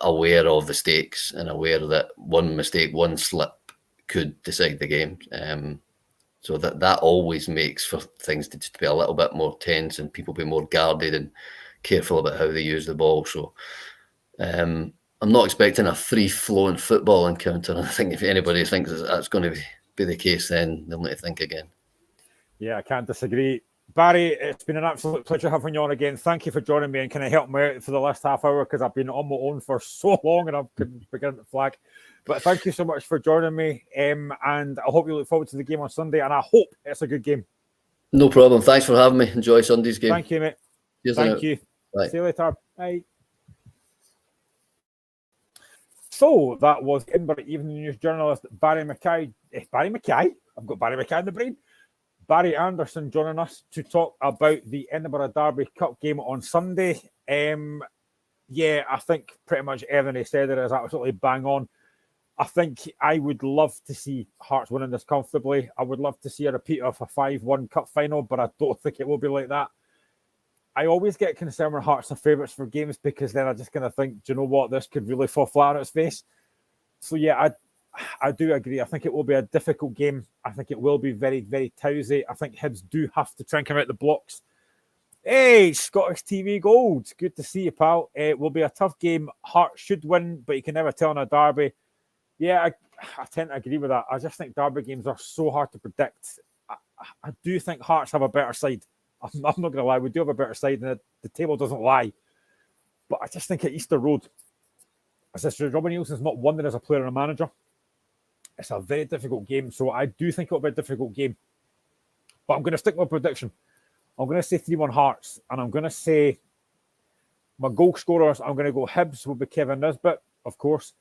aware of the stakes and aware that one mistake, one slip could decide the game. So that always makes for things to just be a little bit more tense and people be more guarded and careful about how they use the ball. So I'm not expecting a free-flowing football encounter. And I think if anybody thinks that's going to be the case, then they'll need to think again. Yeah, I can't disagree. Barry, it's been an absolute pleasure having you on again. Thank you for joining me and can I help me out for the last half hour because I've been on my own for so long and I've been beginning to flag. But thank you so much for joining me, and I hope you look forward to the game on Sunday, and I hope it's a good game. No problem. Thanks for having me. Enjoy Sunday's game. Thank you, mate. Cheers. Thank you. Bye. See you later. Bye. So that was Edinburgh Evening News journalist Barry Mackay. Barry Mackay? I've got Barry Mackay in the brain. Barry Anderson joining us to talk about the Edinburgh Derby Cup game on Sunday. Yeah, I think pretty much everything he said there is absolutely bang on. I think I would love to see Hearts winning this comfortably. I would love to see a repeat of a 5-1 cup final, but I don't think it will be like that. I always get concerned when Hearts are favourites for games because then I just kind of think, do you know what, this could really fall flat on its face. So yeah, I do agree. I think it will be a difficult game. I think it will be very, very towsy. I think Hibs do have to try and come out the blocks. Hey, Scottish TV Gold. Good to see you, pal. It will be a tough game. Hearts should win, but you can never tell in a derby. Yeah, I tend to agree with that. I just think derby games are so hard to predict. I do think Hearts have a better side. I'm not going to lie. We do have a better side, and the table doesn't lie. But I just think at Easter Road, as I said, Robin Nielsen's not won there as a player and a manager. It's a very difficult game. So I do think it'll be a difficult game. But I'm going to stick with my prediction. I'm going to say 3-1 Hearts. And I'm going to say my goal scorers, I'm going to go Hibs will be Kevin Nisbet, of course.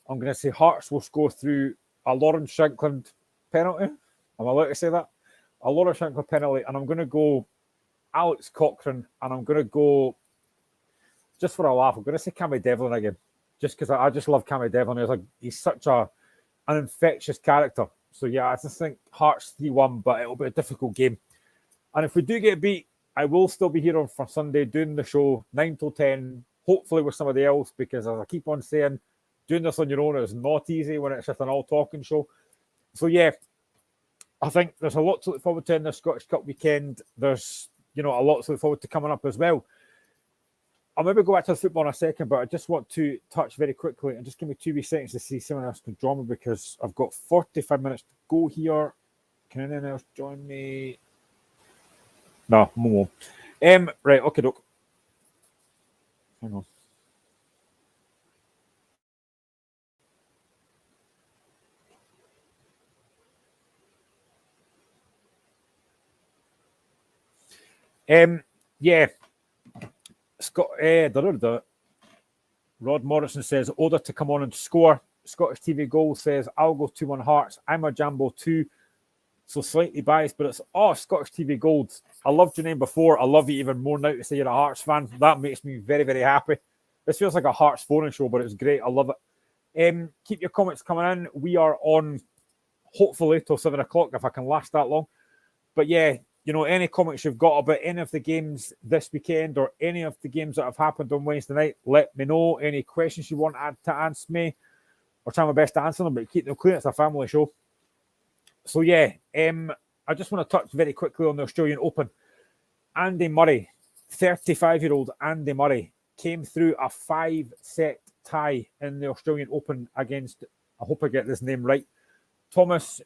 I'm going to say Hearts will score through a Lawrence Shankland penalty. Am I allowed to say that? A Lawrence Shankland penalty. And I'm going to go Alex Cochrane. And I'm going to go, just for a laugh, I'm going to say Cammy Devlin again. Just because I just love Cammy Devlin. He's such an infectious character. So yeah, I just think Hearts 3-1, but it'll be a difficult game. And if we do get beat, I will still be here on for Sunday doing the show 9 till 10, hopefully with somebody else, because as I keep on saying, doing this on your own is not easy when it's just an all-talking show. So, yeah, I think there's a lot to look forward to in the Scottish Cup weekend. There's, a lot to look forward to coming up as well. I'll maybe go back to the football in a second, but I just want to touch very quickly and just give me 2 wee seconds to see if someone else can join me because I've got 45 minutes to go here. Can anyone else join me? No, more. Right, okay, doke. Hang on. Yeah. Scott, Rod Morrison says Oda to come on and score. Scottish TV Goal says I'll go 2-1 Hearts. I'm a Jambo 2. So slightly biased, but it's Scottish TV Gold. I loved your name before. I love you even more now to say you're a Hearts fan. That makes me very, very happy. This feels like a Hearts phone show, but it's great. I love it. Keep your comments coming in. We are on hopefully till 7 o'clock if I can last that long. But yeah, any comments you've got about any of the games this weekend or any of the games that have happened on Wednesday night, let me know. Any questions you want to ask me, I'll try my best to answer them, but keep them clear. It's a family show. So yeah, I just want to touch very quickly on the Australian Open. Andy Murray, 35-year-old Andy Murray, came through a 5-set tie in the Australian Open against, I hope I get this name right, Thomas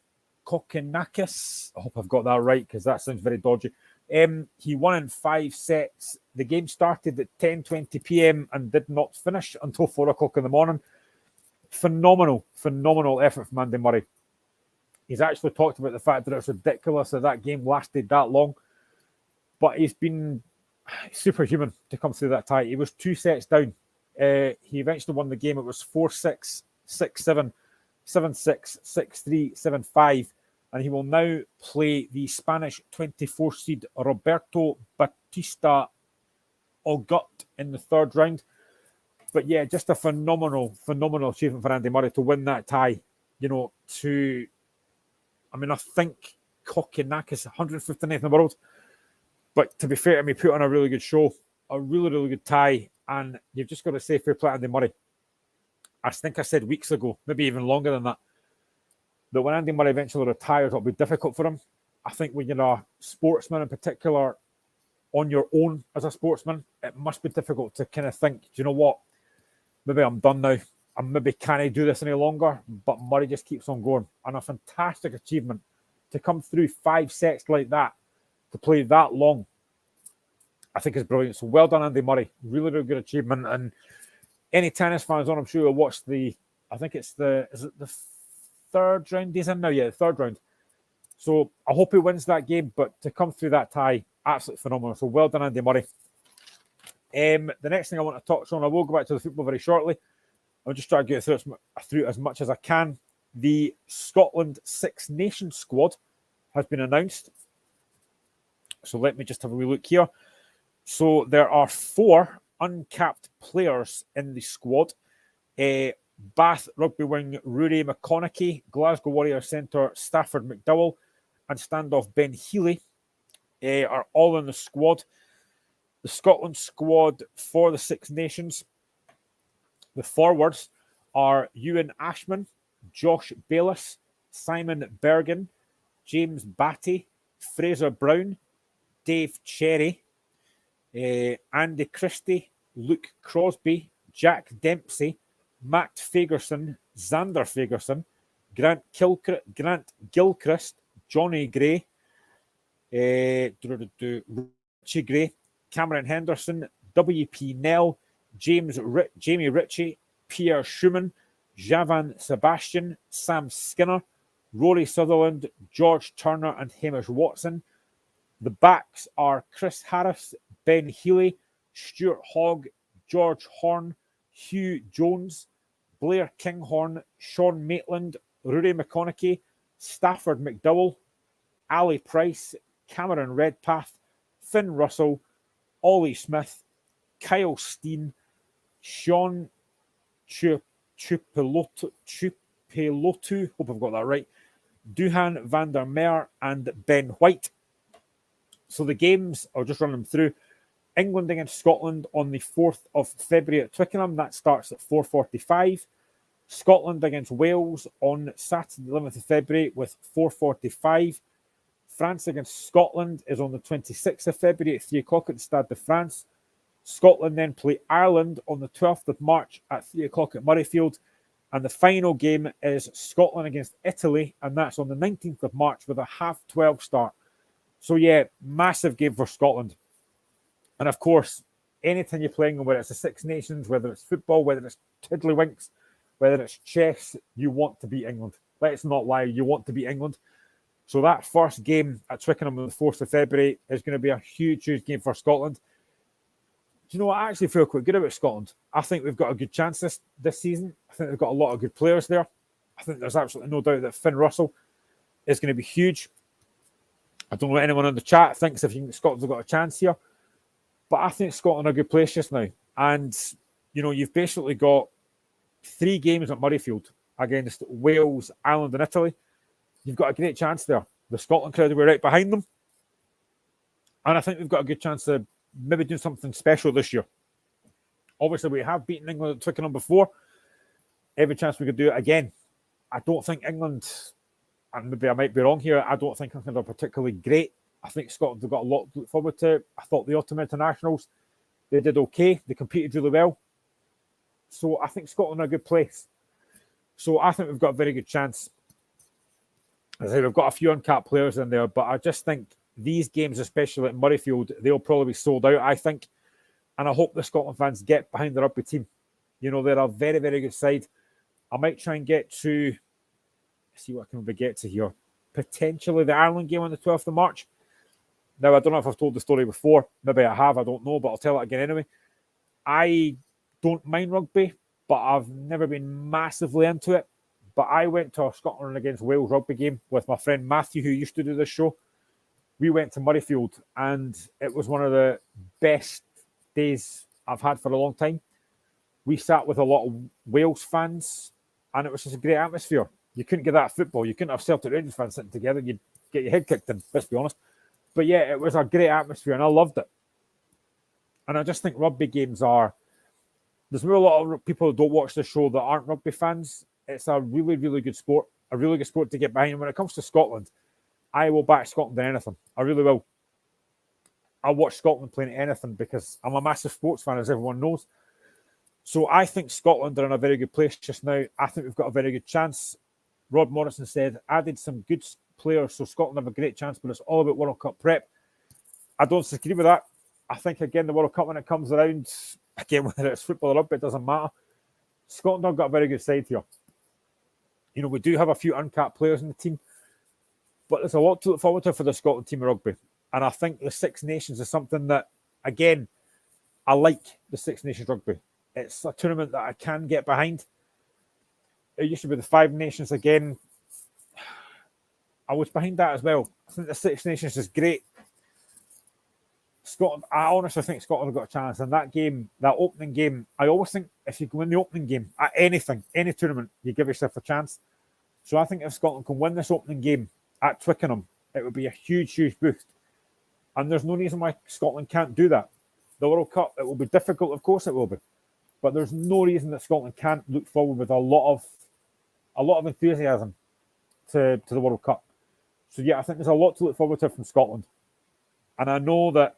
Kokkinakis. I hope I've got that right because that sounds very dodgy. He won in 5 sets. The game started at 10:20 p.m. and did not finish until 4 o'clock in the morning. Phenomenal effort from Andy Murray. He's actually talked about the fact that it's ridiculous that game lasted that long. But he's been superhuman to come through that tie. He was 2 sets down. He eventually won the game. It was 4-6, 6-7, 7-6, 6-3, 7-5. And he will now play the Spanish 24 seed Roberto Bautista Gut in the third round. But yeah, just a phenomenal achievement for Andy Murray to win that tie. I think Kokkinakis 159th in the world. But to be fair to me, put on a really good show, a really, really good tie. And you've just got to say fair play to Andy Murray. I think I said weeks ago, maybe even longer than that when Andy Murray eventually retires, it'll be difficult for him. I think when you're a sportsman in particular, on your own as a sportsman, it must be difficult to kind of think, do you know what? Maybe I'm done now. I maybe can't do this any longer. But Murray just keeps on going. And a fantastic achievement to come through 5 sets like that, to play that long, I think is brilliant. So well done, Andy Murray. Really, really good achievement. And any tennis fans on, I'm sure, will watch is it the third round he's in now? Yeah, the third round. So I hope he wins that game, but to come through that tie, absolutely phenomenal. So well done, Andy Murray. The next thing I want to touch on, I will go back to the football very shortly. I'll just try to get through as much as I can. The Scotland Six Nations squad has been announced. So let me just have a wee look here. So there are 4 uncapped players in the squad. Bath rugby wing Rory McConaughey, Glasgow Warriors centre Stafford McDowell, and standoff Ben Healy are all in the squad. The Scotland squad for the Six Nations, the forwards are Ewan Ashman, Josh Bayliss, Simon Bergen, James Batty, Fraser Brown, Dave Cherry, Andy Christie, Luke Crosby, Jack Dempsey, Matt Fagerson, Xander Fagerson, Grant Gilchrist, Johnny Gray, Richie Gray, Cameron Henderson, W.P. Nell, Jamie Ritchie, Pierre Schumann, Javan Sebastian, Sam Skinner, Rory Sutherland, George Turner, and Hamish Watson. The backs are Chris Harris, Ben Healy, Stuart Hogg, George Horn, Hugh Jones, Blair Kinghorn, Sean Maitland, Rory McConaughey, Stafford McDowell, Ali Price, Cameron Redpath, Finn Russell, Ollie Smith, Kyle Steen, Sean Chupelotu, hope I've got that right, Duhan van der Meer, and Ben White. So the games, I'll just run them through. England against Scotland on the 4th of February at Twickenham. That starts at 4:45. Scotland against Wales on Saturday, the 11th of February with 4:45. France against Scotland is on the 26th of February at 3 o'clock at the Stade de France. Scotland then play Ireland on the 12th of March at 3 o'clock at Murrayfield. And the final game is Scotland against Italy, and that's on the 19th of March with a 12:30 start. So yeah, massive game for Scotland. And of course, anytime you're playing, whether it's the Six Nations, whether it's football, whether it's tiddlywinks, whether it's chess, you want to beat England. Let's not lie, you want to beat England. So that first game at Twickenham on the 4th of February is going to be a huge, huge game for Scotland. Do you know what? I actually feel quite good about Scotland. I think we've got a good chance this season. I think they've got a lot of good players there. I think there's absolutely no doubt that Finn Russell is going to be huge. I don't know what anyone in the chat thinks if you think Scotland have got a chance here. But I think Scotland are a good place just now. And, you've basically got 3 games at Murrayfield against Wales, Ireland and Italy. You've got a great chance there. The Scotland crowd will be right behind them. And I think we've got a good chance to maybe do something special this year. Obviously, we have beaten England at Twickenham before. Every chance we could do it again. I don't think England, and maybe I might be wrong here, I don't think England are particularly great. I think Scotland have got a lot to look forward to. I thought the Autumn Internationals, they did okay. They competed really well. So I think Scotland are a good place. So I think we've got a very good chance. As I say, we've got a few uncapped players in there, but I just think these games, especially at Murrayfield, they'll probably be sold out, I think. And I hope the Scotland fans get behind the rugby team. They're a very, very good side. I might try and get to, see what I can get to here, potentially the Ireland game on the 12th of March. Now, I don't know if I've told the story before. Maybe I have, I don't know, but I'll tell it again anyway. I don't mind rugby, but I've never been massively into it. But I went to a Scotland against Wales rugby game with my friend Matthew, who used to do this show. We went to Murrayfield, and it was one of the best days I've had for a long time. We sat with a lot of Wales fans, and it was just a great atmosphere. You couldn't get that at football. You couldn't have Celtic Rangers fans sitting together. You'd get your head kicked in, let's be honest. But yeah, it was a great atmosphere, and I loved it. And I just think rugby games are... There's a lot of people who don't watch the show that aren't rugby fans. It's a really, really good sport. A really good sport to get behind. And when it comes to Scotland, I will back Scotland in anything. I really will. I watch Scotland playing anything because I'm a massive sports fan, as everyone knows. So I think Scotland are in a very good place just now. I think we've got a very good chance. Rod Morrison said, added some good players, so Scotland have a great chance, but it's all about World Cup prep. I don't disagree with that. I think, again, the World Cup, when it comes around, again, whether it's football or rugby, it doesn't matter. Scotland have got a very good side here. You know, we do have a few uncapped players in the team, but there's a lot to look forward to for the Scotland team of rugby. And I think the Six Nations is something that, again, I like the Six Nations rugby. It's a tournament that I can get behind. It used to be the Five Nations again. I was behind that as well. I think the Six Nations is great. Scotland, I honestly think Scotland have got a chance. And that game, that opening game, I always think if you go in the opening game at anything, any tournament, you give yourself a chance. So I think if Scotland can win this opening game at Twickenham, it would be a huge, huge boost. And there's no reason why Scotland can't do that. The World Cup, it will be difficult, of course it will be. But there's no reason that Scotland can't look forward with a lot of enthusiasm to the World Cup. So yeah, I think there's a lot to look forward to from Scotland. And I know that,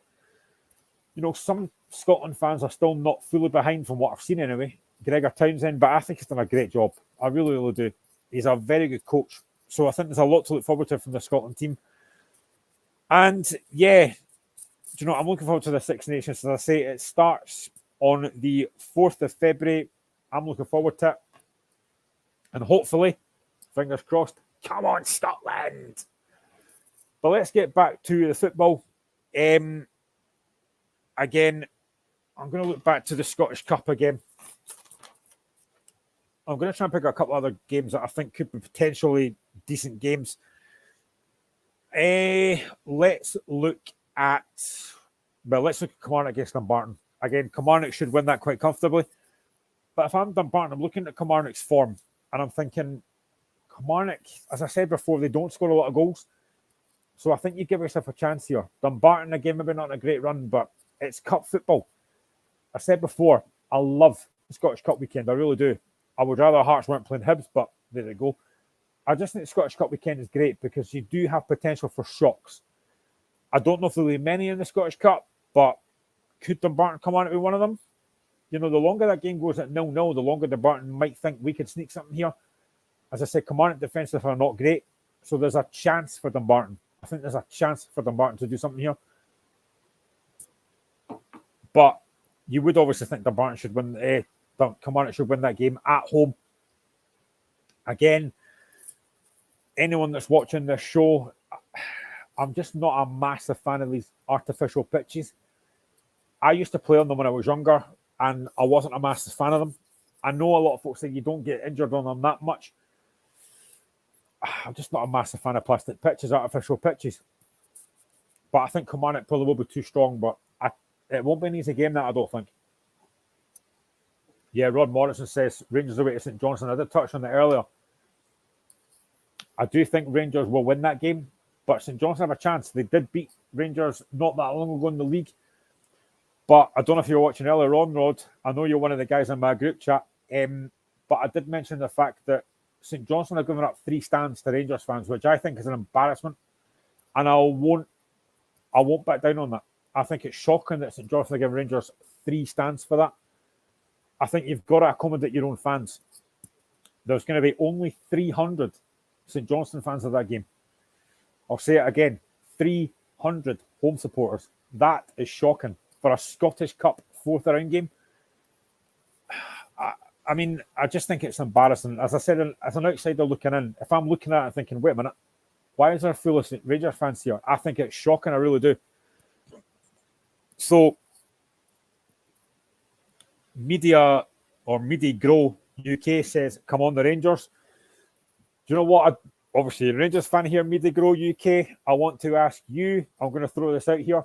you know, some Scotland fans are still not fully behind from what I've seen anyway. Gregor Townsend, but I think he's done a great job. I really, really do. He's a very good coach. So I think there's a lot to look forward to from the Scotland team. And yeah, do you know, I'm looking forward to the Six Nations. As I say, it starts on the 4th of February. I'm looking forward to it. And hopefully, fingers crossed, come on, Scotland. But let's get back to the football. Again, I'm going to look back to the Scottish Cup again. I'm going to try and pick a couple other games that I think could be potentially decent games. Let's look at Kilmarnock against Dumbarton. Again, Kilmarnock should win that quite comfortably. But if I'm Dumbarton, I'm looking at Kilmarnock's form, and I'm thinking, Kilmarnock, as I said before, they don't score a lot of goals. So I think you give yourself a chance here. Dumbarton, again, maybe not a great run, but it's cup football. I said before, I love the Scottish Cup weekend. I really do. I would rather Hearts weren't playing Hibs, but there they go. I just think the Scottish Cup weekend is great because you do have potential for shocks. I don't know if there'll be many in the Scottish Cup, but could Dumbarton come on to be one of them? You know, the longer that game goes at 0-0, the longer Dumbarton might think we could sneak something here. As I said, Kilmarnock defensive are not great, so there's a chance for Dumbarton. I think there's a chance for Dumbarton to do something here. But you would obviously think Dumbarton should win. Kilmarnock should win that game at home. Again, anyone that's watching this show, I'm just not a massive fan of these artificial pitches. I used to play on them when I was younger, and I wasn't a massive fan of them. I know a lot of folks say you don't get injured on them that much. I'm just not a massive fan of plastic pitches, artificial pitches. But I think Kilmarnock probably will be too strong, but it won't be an easy game, that I don't think. Yeah, Rod Morrison says Rangers away to St Johnstone. I did touch on that earlier. I do think Rangers will win that game, but St Johnstone have a chance. They did beat Rangers not that long ago in the league. But I don't know if you were watching earlier on, Rod. I know you're one of the guys in my group chat. But I did mention the fact that St Johnstone have given up 3 stands to Rangers fans, which I think is an embarrassment. And I won't back down on that. I think it's shocking that St Johnstone are giving Rangers 3 stands for that. I think you've got to accommodate your own fans. There's going to be only 300 St Johnstone fans of that game. I'll say it again. 300 home supporters. That is shocking for a Scottish Cup 4th round game. I mean, I just think it's embarrassing. As I said, as an outsider looking in, if I'm looking at it and thinking, wait a minute, why is there full of Rangers fans here? I think it's shocking. I really do. So, Media Grow UK says, come on, the Rangers. Do you know what? Obviously, a Rangers fan here, Media Grow UK. I want to ask you, I'm going to throw this out here.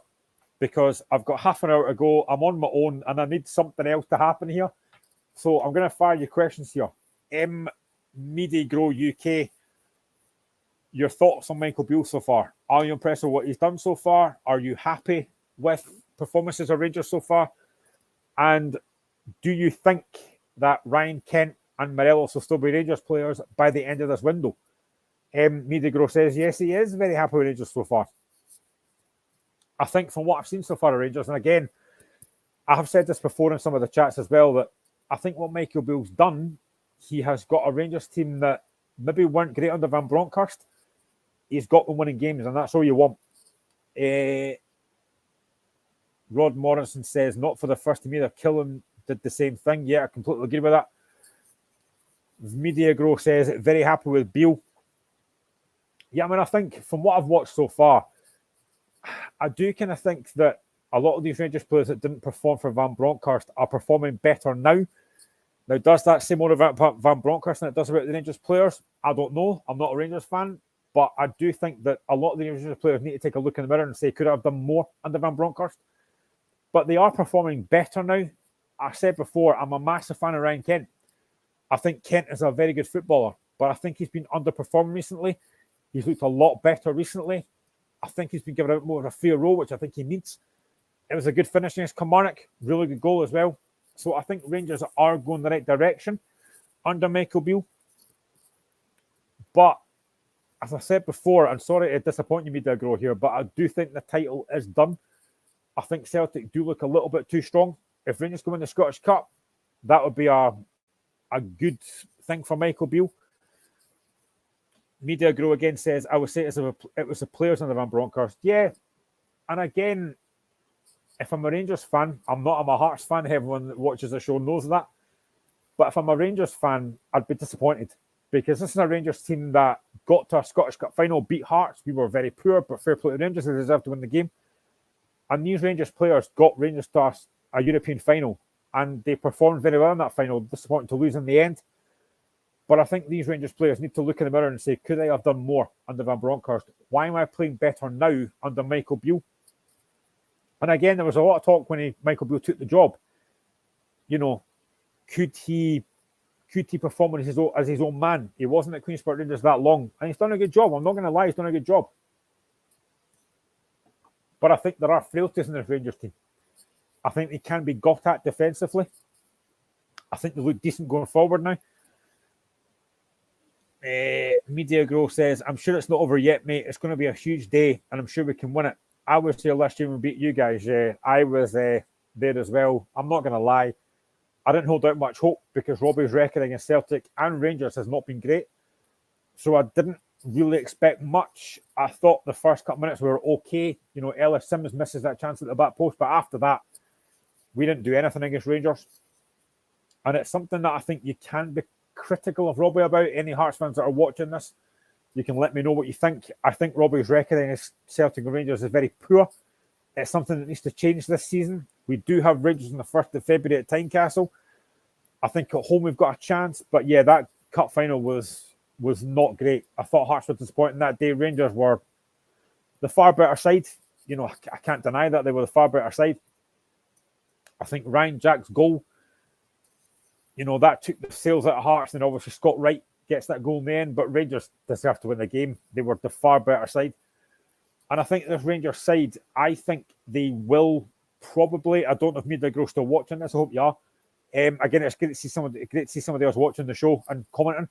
because I've got half an hour to go. I'm on my own and I need something else to happen here. So I'm going to fire you questions here. Media Grow UK, your thoughts on Michael Beale so far? Are you impressed with what he's done so far? Are you happy with performances of Rangers so far? And do you think that Ryan Kent and Morelos will still be Rangers players by the end of this window? Media Grow says, yes, he is very happy with Rangers so far. I think from what I've seen so far of Rangers, and again, I have said this before in some of the chats as well, that I think what Michael Beale's done, he has got a Rangers team that maybe weren't great under Van Bronckhorst. He's got them winning games, and that's all you want. Rod Morrison says, not for the first team either. Killen did the same thing. Yeah, I completely agree with that. Media Grow says, very happy with Beale. Yeah, I mean, I think from what I've watched so far, I do kind of think that a lot of these Rangers players that didn't perform for Van Bronckhorst are performing better now. Now, does that say more about Van Bronckhorst than it does about the Rangers players? I don't know. I'm not a Rangers fan. But I do think that a lot of the Rangers players need to take a look in the mirror and say, could I have done more under Van Bronckhorst? But they are performing better now. I said before, I'm a massive fan of Ryan Kent. I think Kent is a very good footballer, but I think he's been underperforming recently. He's looked a lot better recently. I think he's been given a bit more of a fair role, which I think he needs. It was a good finish against Kilmarnock, really good goal as well. So I think Rangers are going the right direction under Michael Beale. But as I said before, I'm sorry to disappoint you, Media Grow here, but I do think the title is done. I think Celtic do look a little bit too strong. If Rangers go win the Scottish Cup, that would be a good thing for Michael Beale. Media Grow again says, I would say it was the players under Van Bronckhorst. Yeah, and again, if I'm a Rangers fan, I'm a Hearts fan. Everyone that watches the show knows that. But if I'm a Rangers fan, I'd be disappointed because this is a Rangers team that got to a Scottish Cup final, beat Hearts. We were very poor, but fair play to Rangers. They deserved to win the game. And these Rangers players got Rangers to a European final, and they performed very well in that final. Disappointing to lose in the end. But I think these Rangers players need to look in the mirror and say, could I have done more under Van Bronckhorst? Why am I playing better now under Michael Beale? And again, there was a lot of talk when Michael Beale took the job. You know, could he perform as his own man? He wasn't at Queen's Park Rangers that long, and he's done a good job. I'm not going to lie, he's done a good job. But I think there are frailties in this Rangers team. I think they can be got at defensively. I think they look decent going forward now. Media Grow says, I'm sure it's not over yet, mate. It's going to be a huge day, and I'm sure we can win it. I was here last year when we beat you guys. I was there as well. I'm not going to lie. I didn't hold out much hope because Robbie's record against Celtic and Rangers has not been great. So I didn't really expect much. I thought the first couple of minutes were okay. You know, Ellis Simmons misses that chance at the back post, but after that, we didn't do anything against Rangers. And it's something that I think you can be critical of Robbie about. Any Hearts fans that are watching this, you can let me know what you think. I think Robbie's record against Celtic and Rangers is very poor. It's something that needs to change this season. We do have Rangers on the 1st of February at Tynecastle. I think at home we've got a chance. But yeah, that cup final was not great. I thought Hearts were disappointing that day. Rangers were the far better side. You know, I can't deny that they were the far better side. I think Ryan Jack's goal, you know, that took the sails out of Hearts, and obviously Scott Wright gets that goal in the end, but Rangers deserve to win the game. They were the far better side. And I think this Rangers side, I think they will probably, I don't know if Media Grow still watching this, I hope you are. Again, it's great to see somebody else watching the show and commenting.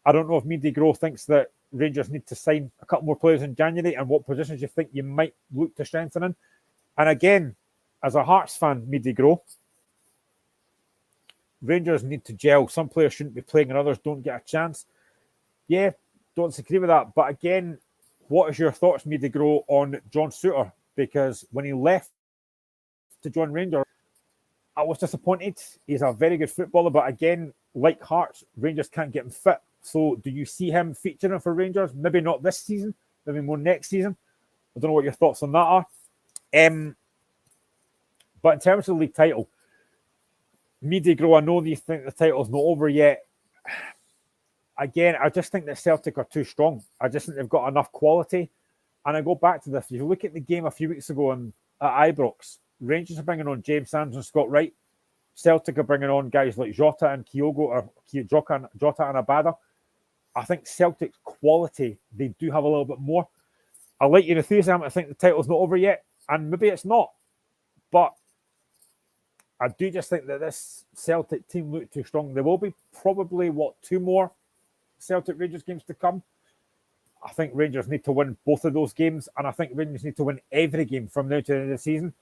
I don't know if Media Grow thinks that Rangers need to sign a couple more players in January and what positions you think you might look to strengthen in. And again, as a Hearts fan, Media Grow, Rangers need to gel. Some players shouldn't be playing and others don't get a chance. Yeah, don't disagree with that. But again, what is your thoughts, Media Grow, on John Souttar? Because when he left to join Rangers, I was disappointed. He's a very good footballer, but again, like Hearts, Rangers can't get him fit. So do you see him featuring for Rangers? Maybe not this season, maybe more next season. I don't know what your thoughts on that are. But in terms of the league title, Media Grow, I know you think the title's not over yet. Again, I just think that Celtic are too strong. I just think they've got enough quality. And I go back to this. If you look at the game a few weeks ago, and at Ibrox. Rangers are bringing on James Sands and Scott Wright. Celtic are bringing on guys like Jota and Jota and Abada. I think Celtic's quality, they do have a little bit more. I like your enthusiasm. I think the title's not over yet, and maybe it's not. But I do just think that this Celtic team look too strong. There will be probably, 2 more Celtic Rangers games to come. I think Rangers need to win both of those games, and I think Rangers need to win every game from now to the end of the season.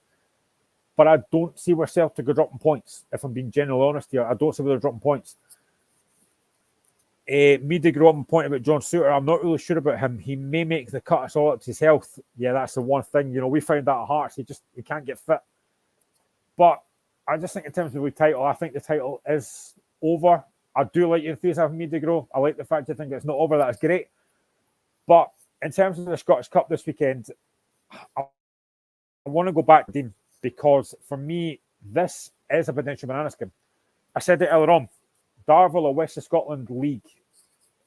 But I don't see where Celtic are dropping points, if I'm being genuinely honest here. I don't see where they're dropping points. Media grew up on point about John Souttar. I'm not really sure about him. He may make the cut. It's all up to his health. Yeah, that's the one thing. We found that at Hearts. He can't get fit. But I just think in terms of the title, I think the title is over. I do like your enthusiasm, Media Grow. I like the fact you think it's not over. That's great. But in terms of the Scottish Cup this weekend, I want to go back, Dean, because for me, this is a potential banana skin. I said it earlier on. Darvel or West of Scotland League.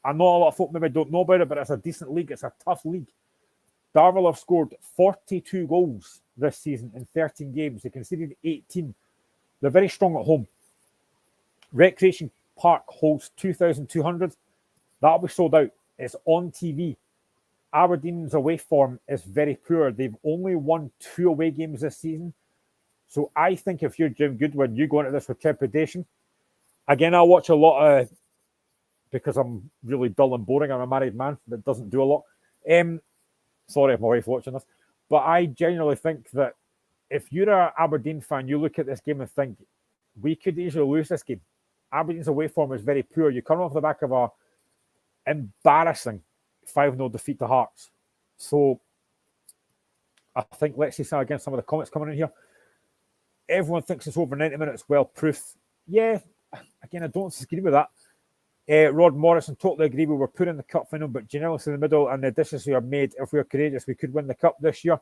I know a lot of folk maybe don't know about it, but it's a decent league. It's a tough league. Darvel have scored 42 goals this season in 13 games. They conceded 18. They're very strong at home. Recreation Park holds 2,200. That'll be sold out. It's on TV. Aberdeen's away form is very poor. They've only won 2 away games this season. So I think if you're Jim Goodwin, you go into this with trepidation. Again, I watch a lot of, because I'm really dull and boring. I'm a married man that doesn't do a lot. Sorry if my wife's watching this. But I genuinely think that if you're an Aberdeen fan, you look at this game and think, we could easily lose this game. Aberdeen's away form is very poor. You come off the back of a embarrassing 5-0 defeat to Hearts. So I think, let's see again some of the comments coming in here. Everyone thinks it's over 90 minutes. Well, proof. Yeah, again, I don't disagree with that. Rod Morrison, totally agree. We were put in the cup final, but Giannellis in the middle, and the additions we have made, if we are courageous, we could win the cup this year.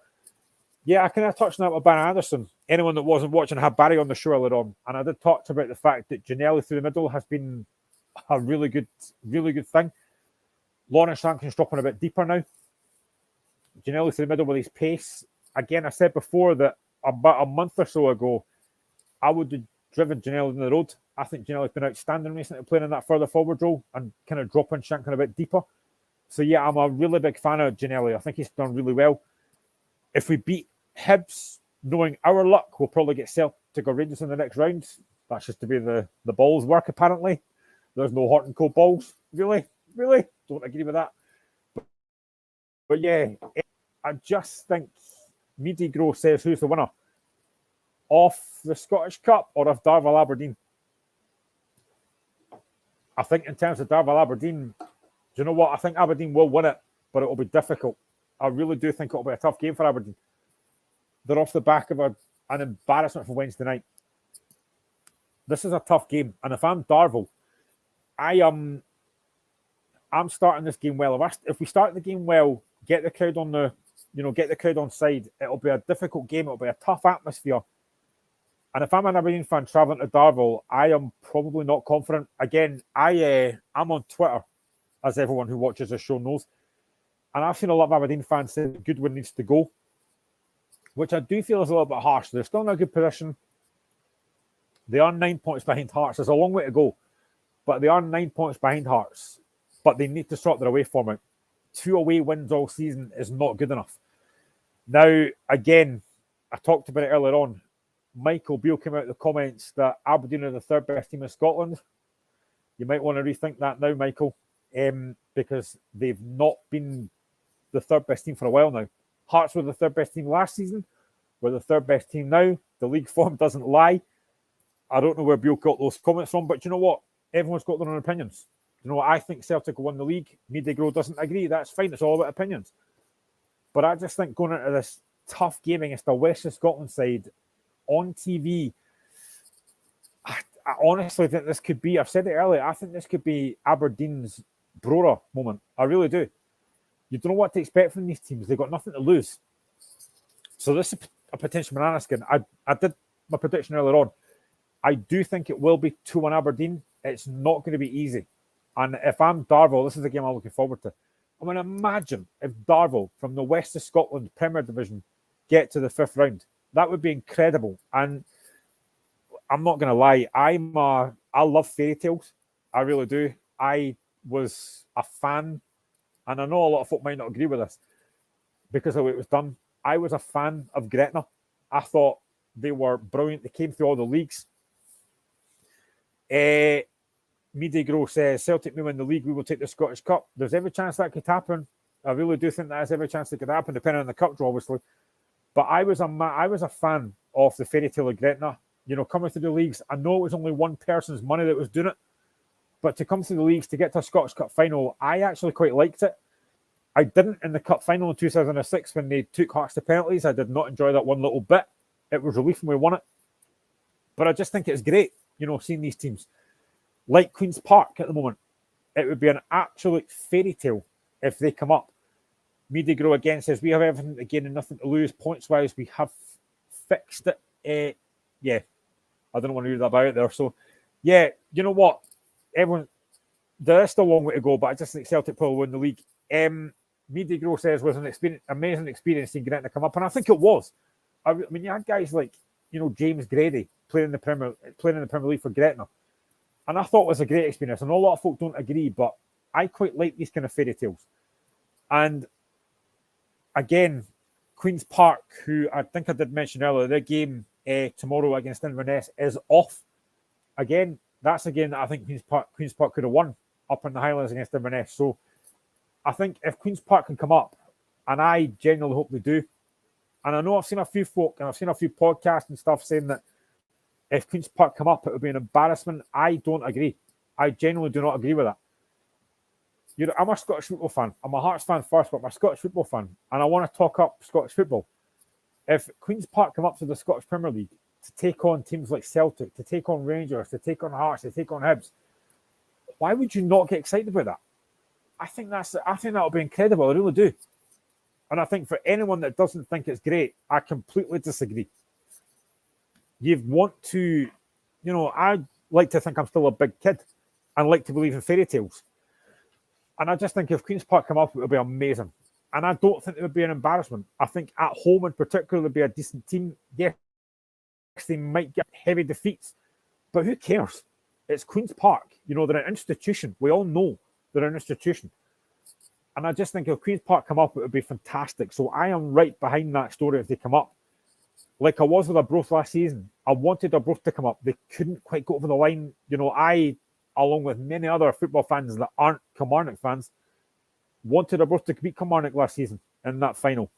Yeah, I kind of touched on that with Barry Anderson. Anyone that wasn't watching, I had Barry on the show earlier on, and I did talk about the fact that Giannelli through the middle has been a really good thing. Lawrence Rankin's dropping a bit deeper now. Giannelli through the middle with his pace. Again, I said before that about a month or so ago, I would have driven Giannelli in the road. I think Giannelli's been outstanding recently playing in that further forward role and kind of dropping Shankin a bit deeper. So yeah, I'm a really big fan of Giannelli. I think he's done really well. If we beat Hibs, knowing our luck, we'll probably get Celtic or Rangers in the next round. That's just to be the balls work, apparently. There's no hot and cold balls. Really? Don't agree with that. But yeah, I just think Media Grow says who's the winner of the Scottish Cup or of Darvel Aberdeen. I think in terms of Darvel Aberdeen, do you know what? I think Aberdeen will win it, but it will be difficult. I really do think it will be a tough game for Aberdeen. They're off the back of an embarrassment for Wednesday night. This is a tough game, and if I'm Darvel, I'm starting this game well. If we start the game well, get the crowd on side, it'll be a difficult game. It'll be a tough atmosphere. And if I'm an Aberdeen fan travelling to Darvel, I am probably not confident. Again, I'm on Twitter, as everyone who watches this show knows. And I've seen a lot of Aberdeen fans say that Goodwin needs to go, which I do feel is a little bit harsh. They're still in a good position. They are 9 points behind Hearts. There's a long way to go. But they are 9 points behind Hearts. But they need to sort their away form out. 2 away wins all season is not good enough. Now, again, I talked about it earlier on. Michael Beale came out in the comments that Aberdeen are the third best team in Scotland. You might want to rethink that now, Michael, because they've not been the third best team for a while now. Hearts were the third best team last season. We're the third best team now. The league form doesn't lie. I don't know where Beale got those comments from, but you know what? Everyone's got their own opinions. You know what? I think Celtic will win the league. Media Grow doesn't agree. That's fine. It's all about opinions. But I just think going into this tough game against the West of Scotland side on TV, I honestly think this could be, I've said it earlier, I think this could be Aberdeen's Brora moment. I really do. You don't know what to expect from these teams. They've got nothing to lose. So this is a potential banana skin. I did my prediction earlier on. I do think it will be 2-1 Aberdeen. It's not going to be easy. And if I'm Darvel, this is a game I'm looking forward to. I mean, imagine if Darvel from the West of Scotland Premier Division get to the 5th round. That would be incredible. And I'm not going to lie, I love fairy tales. I really do. I was a fan, and I know a lot of folk might not agree with this because of the way it was done. I was a fan of Gretna. I thought they were brilliant. They came through all the leagues. Media says, Celtic may win the league, we will take the Scottish Cup. There's every chance that could happen. I really do think there's every chance that could happen, depending on the cup draw, obviously. But I was a fan of the fairy tale of Gretna. You know, coming through the leagues, I know it was only one person's money that was doing it, but to come through the leagues, to get to a Scottish Cup final, I actually quite liked it. I didn't in the cup final in 2006 when they took Hearts to penalties. I did not enjoy that one little bit. It was relief when we won it. But I just think it's great, you know, seeing these teams. Like Queen's Park at the moment, it would be an absolute fairy tale if they come up. Media Grow again says, we have everything to gain and nothing to lose. Points-wise, we have fixed it. Yeah, I don't want to read that about it there. So, yeah, you know what? There is still a long way to go, but I just think Celtic will win the league. Media Grow says, was an amazing experience seeing Gretna come up, and I think it was. I mean, you had guys like, you know, James Grady playing in the Premier League for Gretna. And I thought it was a great experience. I know a lot of folk don't agree, but I quite like these kind of fairy tales. And again, Queen's Park, who I think I did mention earlier, their game tomorrow against Inverness is off. Again, that's a game that I think Queen's Park could have won up in the Highlands against Inverness. So I think if Queen's Park can come up, and I genuinely hope they do, and I know I've seen a few folk and I've seen a few podcasts and stuff saying that if Queen's Park come up, it would be an embarrassment. I don't agree. I genuinely do not agree with that. You know, I'm a Scottish football fan. I'm a Hearts fan first, but I'm a Scottish football fan, and I want to talk up Scottish football. If Queen's Park come up to the Scottish Premier League to take on teams like Celtic, to take on Rangers, to take on Hearts, to take on Hibs, why would you not get excited about that? I think that'll be incredible. I really do. And I think for anyone that doesn't think it's great, I completely disagree. You want to, you know, I like to think I'm still a big kid and like to believe in fairy tales. And I just think if Queen's Park come up, it would be amazing. And I don't think it would be an embarrassment. I think at home in particular, would be a decent team. Yes, they might get heavy defeats, but who cares? It's Queen's Park. You know, they're an institution. We all know they're an institution. And I just think if Queen's Park come up, it would be fantastic. So I am right behind that story if they come up. Like I was with Arbroath last season. I wanted Arbroath to come up. They couldn't quite go over the line. You know, I, along with many other football fans that aren't Kilmarnock fans, wanted Arbroath to beat Kilmarnock last season in that final.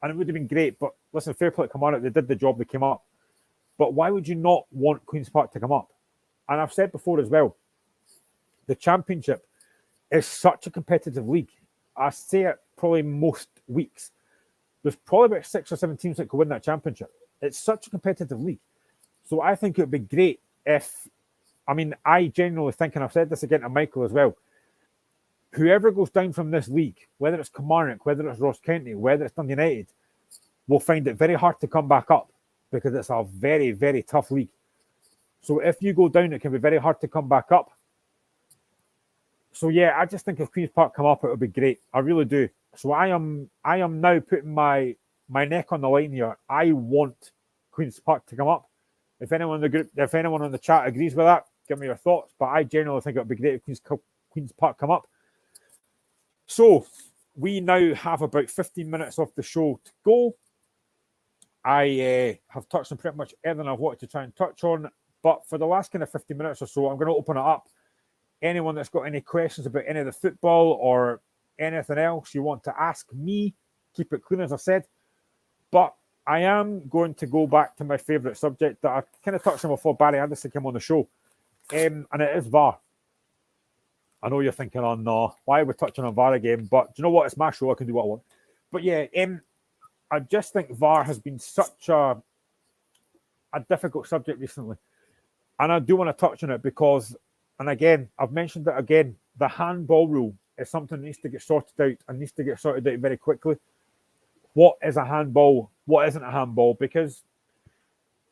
And it would have been great. But listen, fair play to Kilmarnock. They did the job. They came up. But why would you not want Queen's Park to come up? And I've said before as well, the Championship is such a competitive league. I say it probably most weeks. There's probably about 6 or 7 teams that could win that Championship. It's such a competitive league. So I think it would be great if, I mean, I genuinely think, and I've said this again to Michael as well, whoever goes down from this league, whether it's Kilmarnock, whether it's Ross County, whether it's Dundee United, will find it very hard to come back up because it's a very, very tough league. So if you go down, it can be very hard to come back up. So yeah, I just think if Queen's Park come up, it would be great. I really do. So I am now putting my neck on the line here. I want Queen's Park to come up. If anyone in the group, if anyone on the chat agrees with that, give me your thoughts. But I genuinely think it would be great if Queen's Park come up. So we now have about 15 minutes of the show to go. I have touched on pretty much everything I've wanted to try and touch on. But for the last kind of 15 minutes or so, I'm going to open it up. Anyone that's got any questions about any of the football or anything else you want to ask me, keep it clean, as I said. But I am going to go back to my favourite subject that I kind of touched on before Barry Anderson came on the show, and it is VAR. I know you're thinking, oh no, why are we touching on VAR again? But do you know what? It's my show. I can do what I want. But yeah, I just think VAR has been such a difficult subject recently. And I do want to touch on it because, and again, I've mentioned it again, the handball rule is something that needs to get sorted out and needs to get sorted out very quickly. What is a handball? What isn't a handball? Because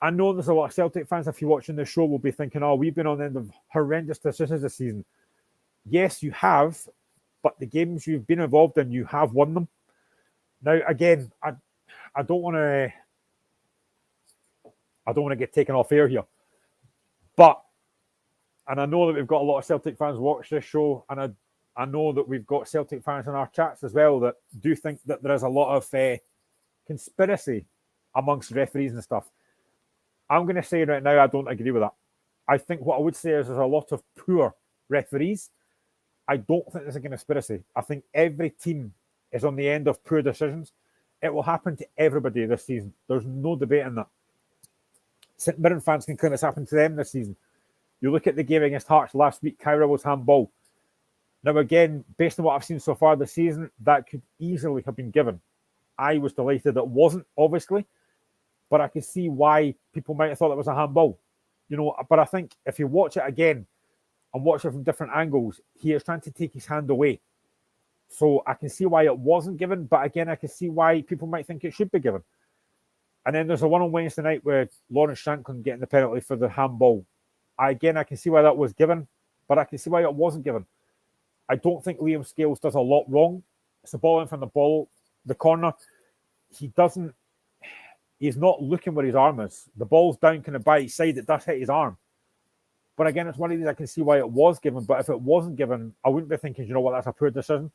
I know there's a lot of Celtic fans, if you're watching the show, will be thinking, oh, we've been on the end of horrendous decisions this season. Yes, you have, but the games you've been involved in, you have won them. Now, again, I don't want to I don't want to get taken off air here. But, and I know that we've got a lot of Celtic fans watch this show, and I know that we've got Celtic fans in our chats as well that do think that there is a lot of conspiracy amongst referees and stuff. I'm going to say right now, I don't agree with that. I think what I would say is there's a lot of poor referees. I don't think there's a conspiracy. I think every team is on the end of poor decisions. It will happen to everybody this season. There's no debate in that. St Mirren fans can claim it's happened to them this season. You look at the game against Hearts last week, Kyra was handball. Now again, based on what I've seen so far this season, that could easily have been given. I was delighted it wasn't, obviously, but I could see why people might have thought it was a handball. You know, but I think if you watch it again and watch it from different angles, he is trying to take his hand away. So I can see why it wasn't given, but again, I can see why people might think it should be given. And then there's the one on Wednesday night where Lawrence Shanklin getting the penalty for the handball. I can see why that was given, but I can see why it wasn't given. I don't think Liam Scales does a lot wrong. It's the ball in from the corner. He's not looking where his arm is. The ball's down kind of by his side. It does hit his arm. But again, it's one of these I can see why it was given. But if it wasn't given, I wouldn't be thinking, you know what, that's a poor decision.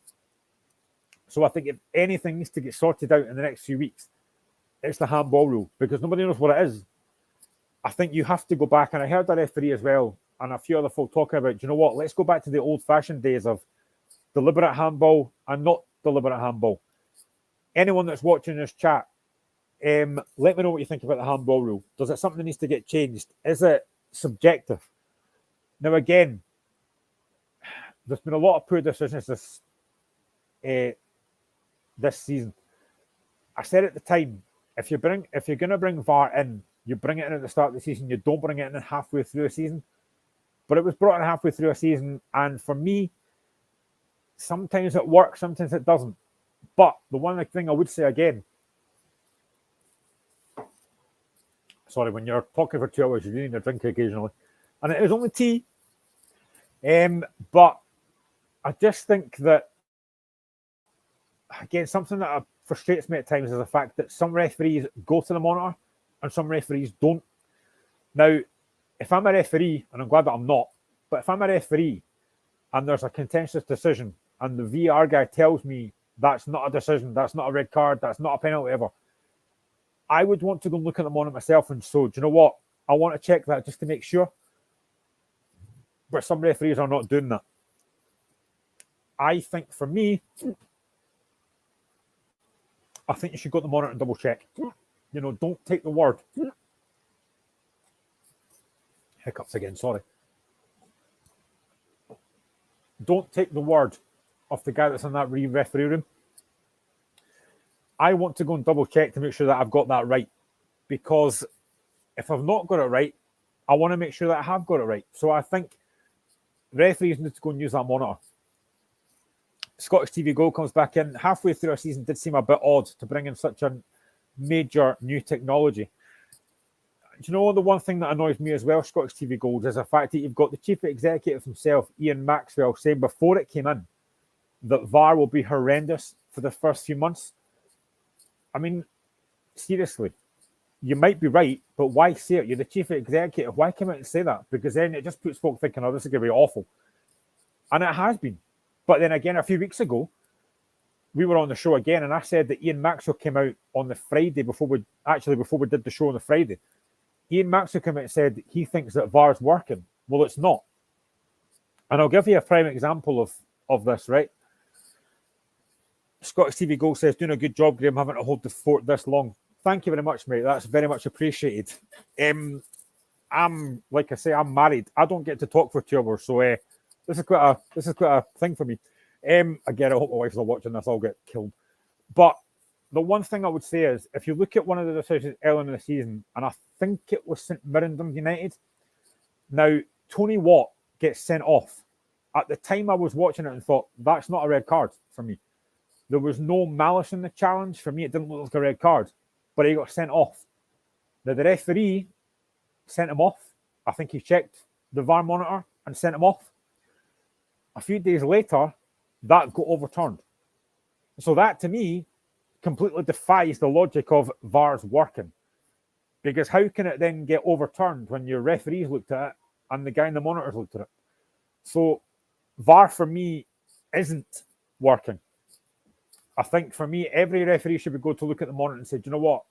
So I think if anything needs to get sorted out in the next few weeks, it's the handball rule, because nobody knows what it is. I think you have to go back, and I heard the referee as well, and a few other folk talking about, you know what, let's go back to the old-fashioned days of deliberate handball and not deliberate handball. Anyone that's watching this chat, let me know what you think about the handball rule. Does it something that needs to get changed? Is it subjective? Now, again, there's been a lot of poor decisions this season. I said at the time, if you're going to bring VAR in, you bring it in at the start of the season. You don't bring it in halfway through a season. But it was brought in halfway through a season, and for me, sometimes it works, sometimes it doesn't. But the one thing I would say again, sorry, when you're talking for 2 hours, you need a drink occasionally, and it is only tea. But I just think that, again, something that frustrates me at times is the fact that some referees go to the monitor and some referees don't. Now, if I'm a referee, and I'm glad that I'm not, but if I'm a referee and there's a contentious decision and the VAR guy tells me that's not a decision, that's not a red card, that's not a penalty, whatever, I would want to go and look at the monitor myself and so, do you know what? I want to check that just to make sure. But some referees are not doing that. I think for me, I think you should go to the monitor and double check. You know, don't take the word. Hiccups again, sorry. Don't take the word of the guy that's in that referee room. I want to go and double check to make sure that I've got that right. Because if I've not got it right, I want to make sure that I have got it right. So I think referees need to go and use that monitor. Scottish TV Gold comes back in. Halfway through our season did seem a bit odd to bring in such a major new technology. Do you know the one thing that annoys me as well, Scottish TV Gold, is the fact that you've got the chief executive himself, Ian Maxwell, saying before it came in that VAR will be horrendous for the first few months. I mean, seriously, you might be right, but why say it? You're the chief executive. Why come out and say that? Because then it just puts folk thinking, oh, this is going to be awful. And it has been. But then again, a few weeks ago, we were on the show again, and I said that Ian Maxwell came out on the Friday before we did the show on the Friday. Ian Maxwell came out and said he thinks that VAR is working. Well, it's not. And I'll give you a prime example of this, right? Scottish TV Gold says, doing a good job, Graham, having to hold the fort this long. Thank you very much, mate. That's very much appreciated. I'm, like I say, I'm married. I don't get to talk for 2 hours, so this is quite a thing for me. Again, I hope my wife's not watching this. I'll get killed. But the one thing I would say is, if you look at one of the decisions early in the season, and I think it was St Mirren United. Now, Tony Watt gets sent off. At the time I was watching it and thought, that's not a red card for me. There was no malice in the challenge. For me, it didn't look like a red card, but he got sent off. Now, the referee sent him off. I think he checked the VAR monitor and sent him off. A few days later, that got overturned. So that, to me, completely defies the logic of VAR's working. Because how can it then get overturned when your referees looked at it and the guy in the monitors looked at it? So VAR for me isn't working. I think for me, every referee should be going to look at the monitor and say, do you know what?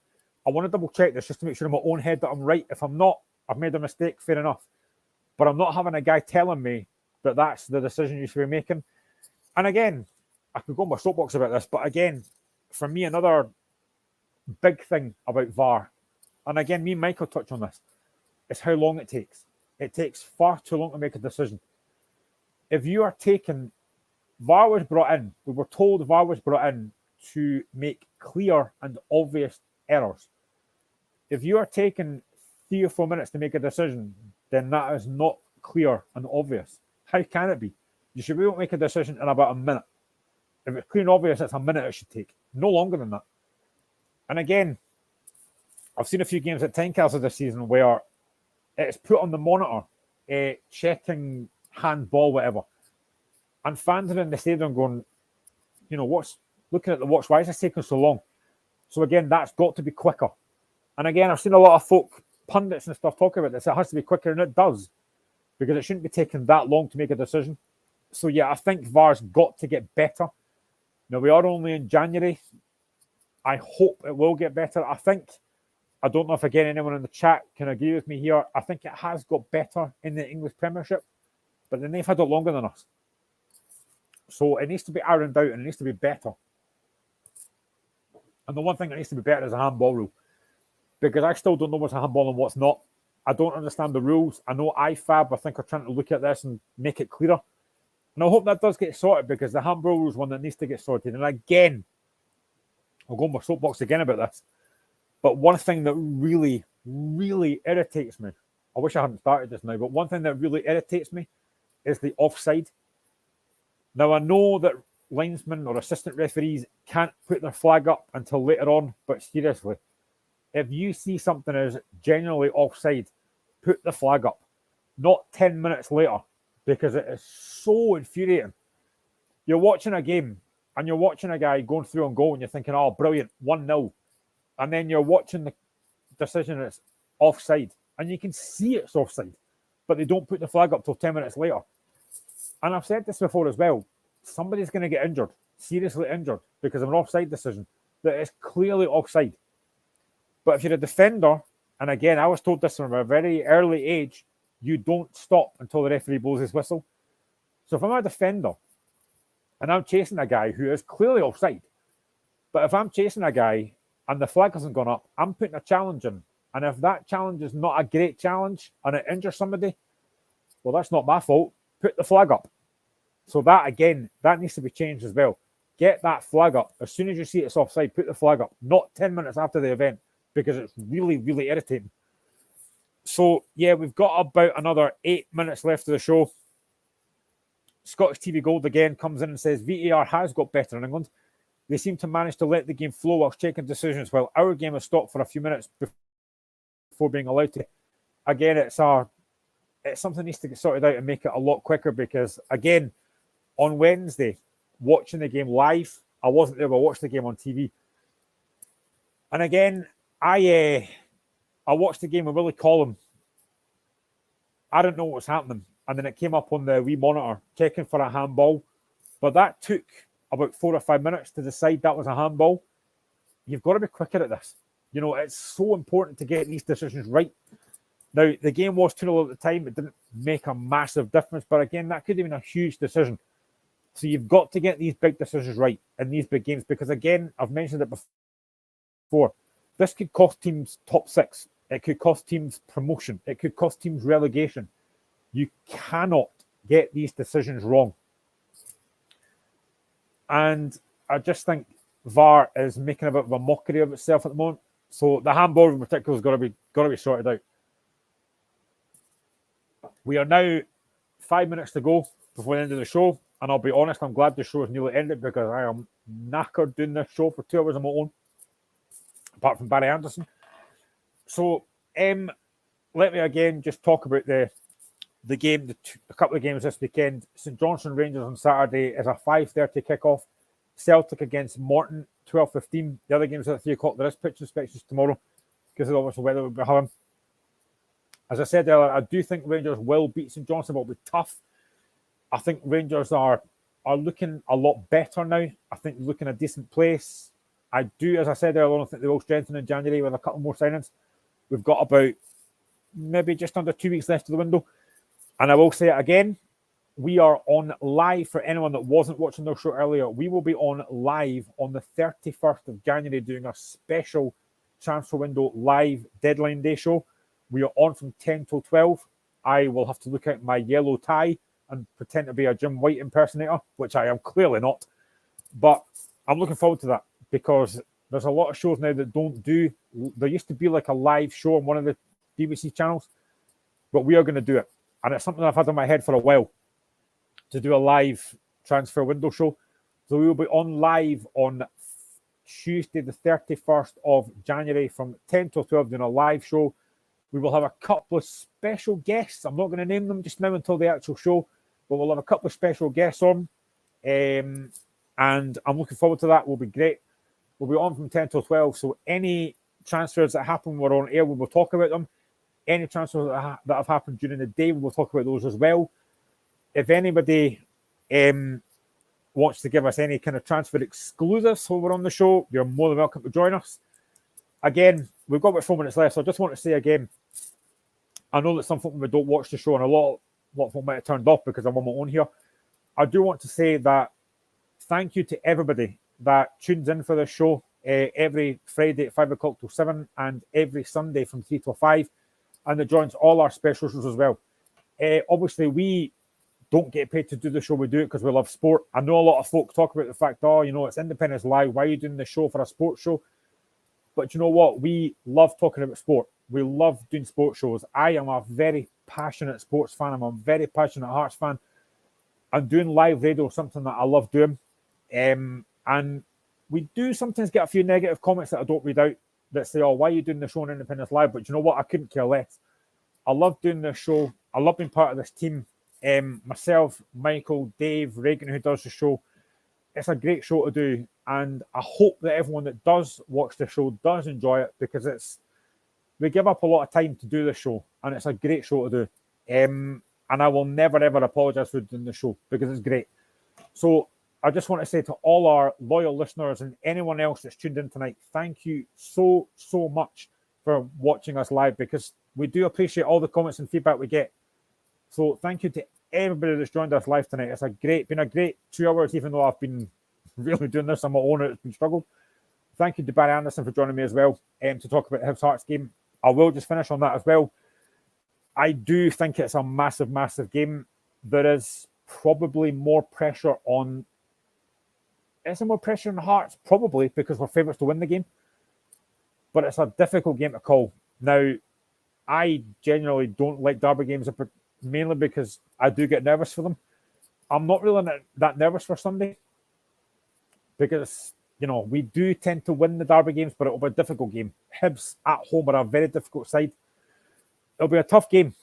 I want to double check this just to make sure in my own head that I'm right. If I'm not, I've made a mistake, fair enough. But I'm not having a guy telling me that that's the decision you should be making. And again, I could go on my soapbox about this, but again, for me, another big thing about VAR, and again, me and Michael touch on this, is how long it takes. It takes far too long to make a decision. If you are taking, VAR was brought in, we were told VAR was brought in to make clear and obvious errors. If you are taking 3 or 4 minutes to make a decision, then that is not clear and obvious. How can it be? You should be able to make a decision in about a minute. If it's clear and obvious, it's a minute it should take. No longer than that. And again, I've seen a few games at Tynecastle this season where it's put on the monitor, checking handball, whatever. And fans are in the stadium going, you know, what's looking at the watch? Why is this taking so long? So again, that's got to be quicker. And again, I've seen a lot of folk, pundits and stuff, talk about this. It has to be quicker, and it does, because it shouldn't be taking that long to make a decision. So yeah, I think VAR's got to get better. Now, we are only in January. I hope it will get better. I don't know if, again, anyone in the chat can agree with me here. I think it has got better in the English Premiership, but then they've had it longer than us. So it needs to be ironed out and it needs to be better. And the one thing that needs to be better is a handball rule, because I still don't know what's a handball and what's not. I don't understand the rules. I know IFAB, I think, are trying to look at this and make it clearer. And I hope that does get sorted, because the handball rule is one that needs to get sorted. And again, I'll go on my soapbox again about this. But one thing that really, really irritates me, I wish I hadn't started this now, but one thing that really irritates me is the offside. Now, I know that linesmen or assistant referees can't put their flag up until later on, but seriously, if you see something as genuinely offside, put the flag up, not 10 minutes later, because it is so infuriating. You're watching a game and you're watching a guy going through on goal and you're thinking, oh, brilliant, 1-0. And then you're watching the decision that's offside, and you can see it's offside, but they don't put the flag up till 10 minutes later. And I've said this before as well, somebody's going to get injured, seriously injured, because of an offside decision that is clearly offside. But if you're a defender, and again, I was told this from a very early age, you don't stop until the referee blows his whistle. So if I'm a defender and I'm chasing a guy who is clearly offside, but if I'm chasing a guy and the flag hasn't gone up, I'm putting a challenge in. And if that challenge is not a great challenge and it injures somebody, well, that's not my fault. Put the flag up. So that, again, that needs to be changed as well. Get that flag up. As soon as you see it's offside, put the flag up. Not 10 minutes after the event, because it's really, really irritating. So, yeah, we've got about another 8 minutes left of the show. Scottish TV Gold again comes in and says VAR has got better in England. They seem to manage to let the game flow whilst taking decisions, while our game has stopped for a few minutes before being allowed to. Again, it's something that needs to get sorted out and make it a lot quicker, because, again, on Wednesday, watching the game live, I wasn't there, but I watched the game on TV. And again, I watched the game with Willie Collum. I didn't know what was happening. And then it came up on the wee monitor, checking for a handball. But that took about 4 or 5 minutes to decide that was a handball. You've got to be quicker at this. You know, it's so important to get these decisions right. Now, the game was 2-0 at the time. It didn't make a massive difference. But again, that could have been a huge decision. So you've got to get these big decisions right in these big games. Because again, I've mentioned it before. This could cost teams top 6. It could cost teams promotion. It could cost teams relegation. You cannot get these decisions wrong. And I just think VAR is making a bit of a mockery of itself at the moment. So the handball in particular has got to be sorted out. We are now 5 minutes to go before the end of the show. And I'll be honest, I'm glad the show is nearly ended, because I am knackered doing this show for 2 hours on my own, apart from Barry Anderson. So let me again just talk about the game, a couple of games this weekend. St Johnstone Rangers on Saturday is a 5:30 kickoff. Celtic against Morton, 12:15. The other games are at 3 o'clock. There is pitch inspections tomorrow. because of obviously weather we'll be having. As I said earlier, I do think Rangers will beat St Johnstone, but it'll be tough. I think Rangers are looking a lot better now. I think they're looking a decent place. I do, as I said earlier, I think they will strengthen in January with a couple more signings. We've got about maybe just under 2 weeks left of the window. And I will say it again, we are on live for anyone that wasn't watching their show earlier. We will be on live on the 31st of January doing a special transfer window live deadline day show. We are on from 10 till 12. I will have to look at my yellow tie and pretend to be a Jim White impersonator, which I am clearly not. But I'm looking forward to that because there's a lot of shows now that don't do. There used to be like a live show on one of the BBC channels, but we are going to do it. And it's something I've had in my head for a while to do a live transfer window show. So we will be on live on Tuesday, the 31st of January from 10 till 12 doing a live show. We will have a couple of special guests. I'm not going to name them just now until the actual show, but we'll have a couple of special guests on. And I'm looking forward to that. Will be great. We'll be on from 10 till 12. So any transfers that happen, we're on air, we will talk about them. Any transfers that have happened during the day, we will talk about those as well. If anybody wants to give us any kind of transfer exclusives while we're on the show, you're more than welcome to join us. Again, we've got about 4 minutes left, so I just want to say again, I know that some people don't watch the show and a lot of people might have turned off because I'm on my own here. I do want to say that thank you to everybody that tunes in for this show every Friday at 5 o'clock till 7 and every Sunday from 3 till 5, and that joins all our special shows as well. Obviously, we don't get paid to do the show. We do it because we love sport. I know a lot of folks talk about the fact, it's Independence Live. Why are you doing the show for a sports show? But you know what? We love talking about sport. We love doing sports shows. I am a very passionate sports fan. I'm a very passionate Hearts fan. And doing live radio is something that I love doing. And we do sometimes get a few negative comments that I don't read out that say, why are you doing the show on Independence Live? But you know what? I couldn't care less. I love doing this show. I love being part of this team. Myself, Michael, Dave, Reagan, who does the show. It's a great show to do. And I hope that everyone that does watch the show does enjoy it because we give up a lot of time to do this show and it's a great show to do. And I will never, ever apologise for doing the show because it's great. So I just want to say to all our loyal listeners and anyone else that's tuned in tonight, thank you so, so much for watching us live because we do appreciate all the comments and feedback we get. So thank you to everybody that's joined us live tonight. It's been a great 2 hours, even though I've been really doing this on my own. It's been struggled. Thank you to Barry Anderson for joining me as well to talk about the Hibs Hearts game. I will just finish on that as well. I do think it's a massive, massive game. There is probably more pressure on... Is there more pressure on the Hearts? Probably, because we're favourites to win the game. But it's a difficult game to call. Now, I genuinely don't like derby games, mainly because I do get nervous for them. I'm not really that nervous for Sunday because, we do tend to win the derby games, but it'll be a difficult game. Hibs at home are a very difficult side. It'll be a tough game.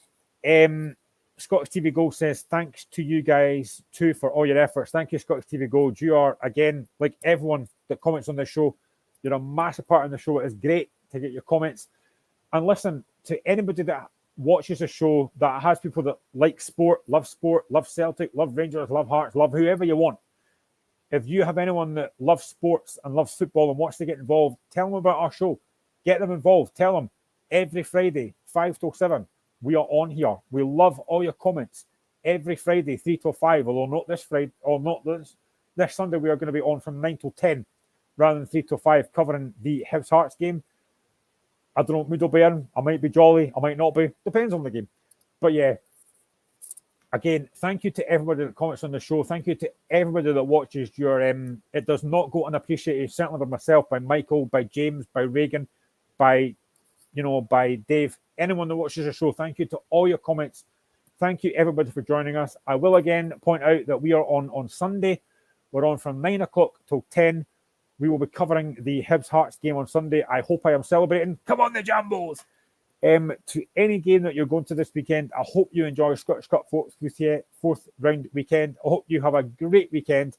Scottish TV Gold says, thanks to you guys too for all your efforts. Thank you, Scottish TV Gold. You are, again, like everyone that comments on this show, you're a massive part of the show. It is great to get your comments. And listen, to anybody that watches a show that has people that like sport, love Celtic, love Rangers, love Hearts, love whoever you want. If you have anyone that loves sports and loves football and wants to get involved, tell them about our show. Get them involved. Tell them every Friday, 5 till 7, we are on here. We love all your comments. Every Friday, 3 till 5, although not this Friday, or not this Sunday, we are going to be on from 9 till 10 rather than 3 till 5, covering the Hibs Hearts game. I don't know what mood I'll be in. I might be jolly. I might not be. Depends on the game. But yeah, again, thank you to everybody that comments on the show. Thank you to everybody that watches your... it does not go unappreciated, certainly by myself, by Michael, by James, by Reagan, by Dave. Anyone that watches the show, thank you to all your comments. Thank you, everybody, for joining us. I will again point out that we are on Sunday. We're on from 9 o'clock till 10. We will be covering the Hibs Hearts game on Sunday. I hope I am celebrating. Come on, the Jambos! To any game that you're going to this weekend, I hope you enjoy Scottish Cup fourth round weekend. I hope you have a great weekend.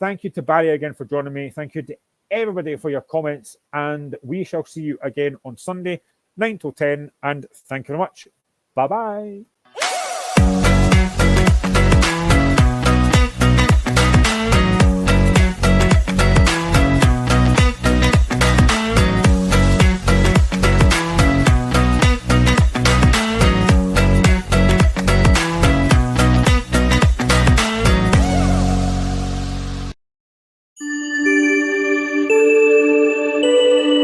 Thank you to Barry again for joining me. Thank you to everybody for your comments, and we shall see you again on Sunday, 9 till 10. And thank you very much. Bye-bye.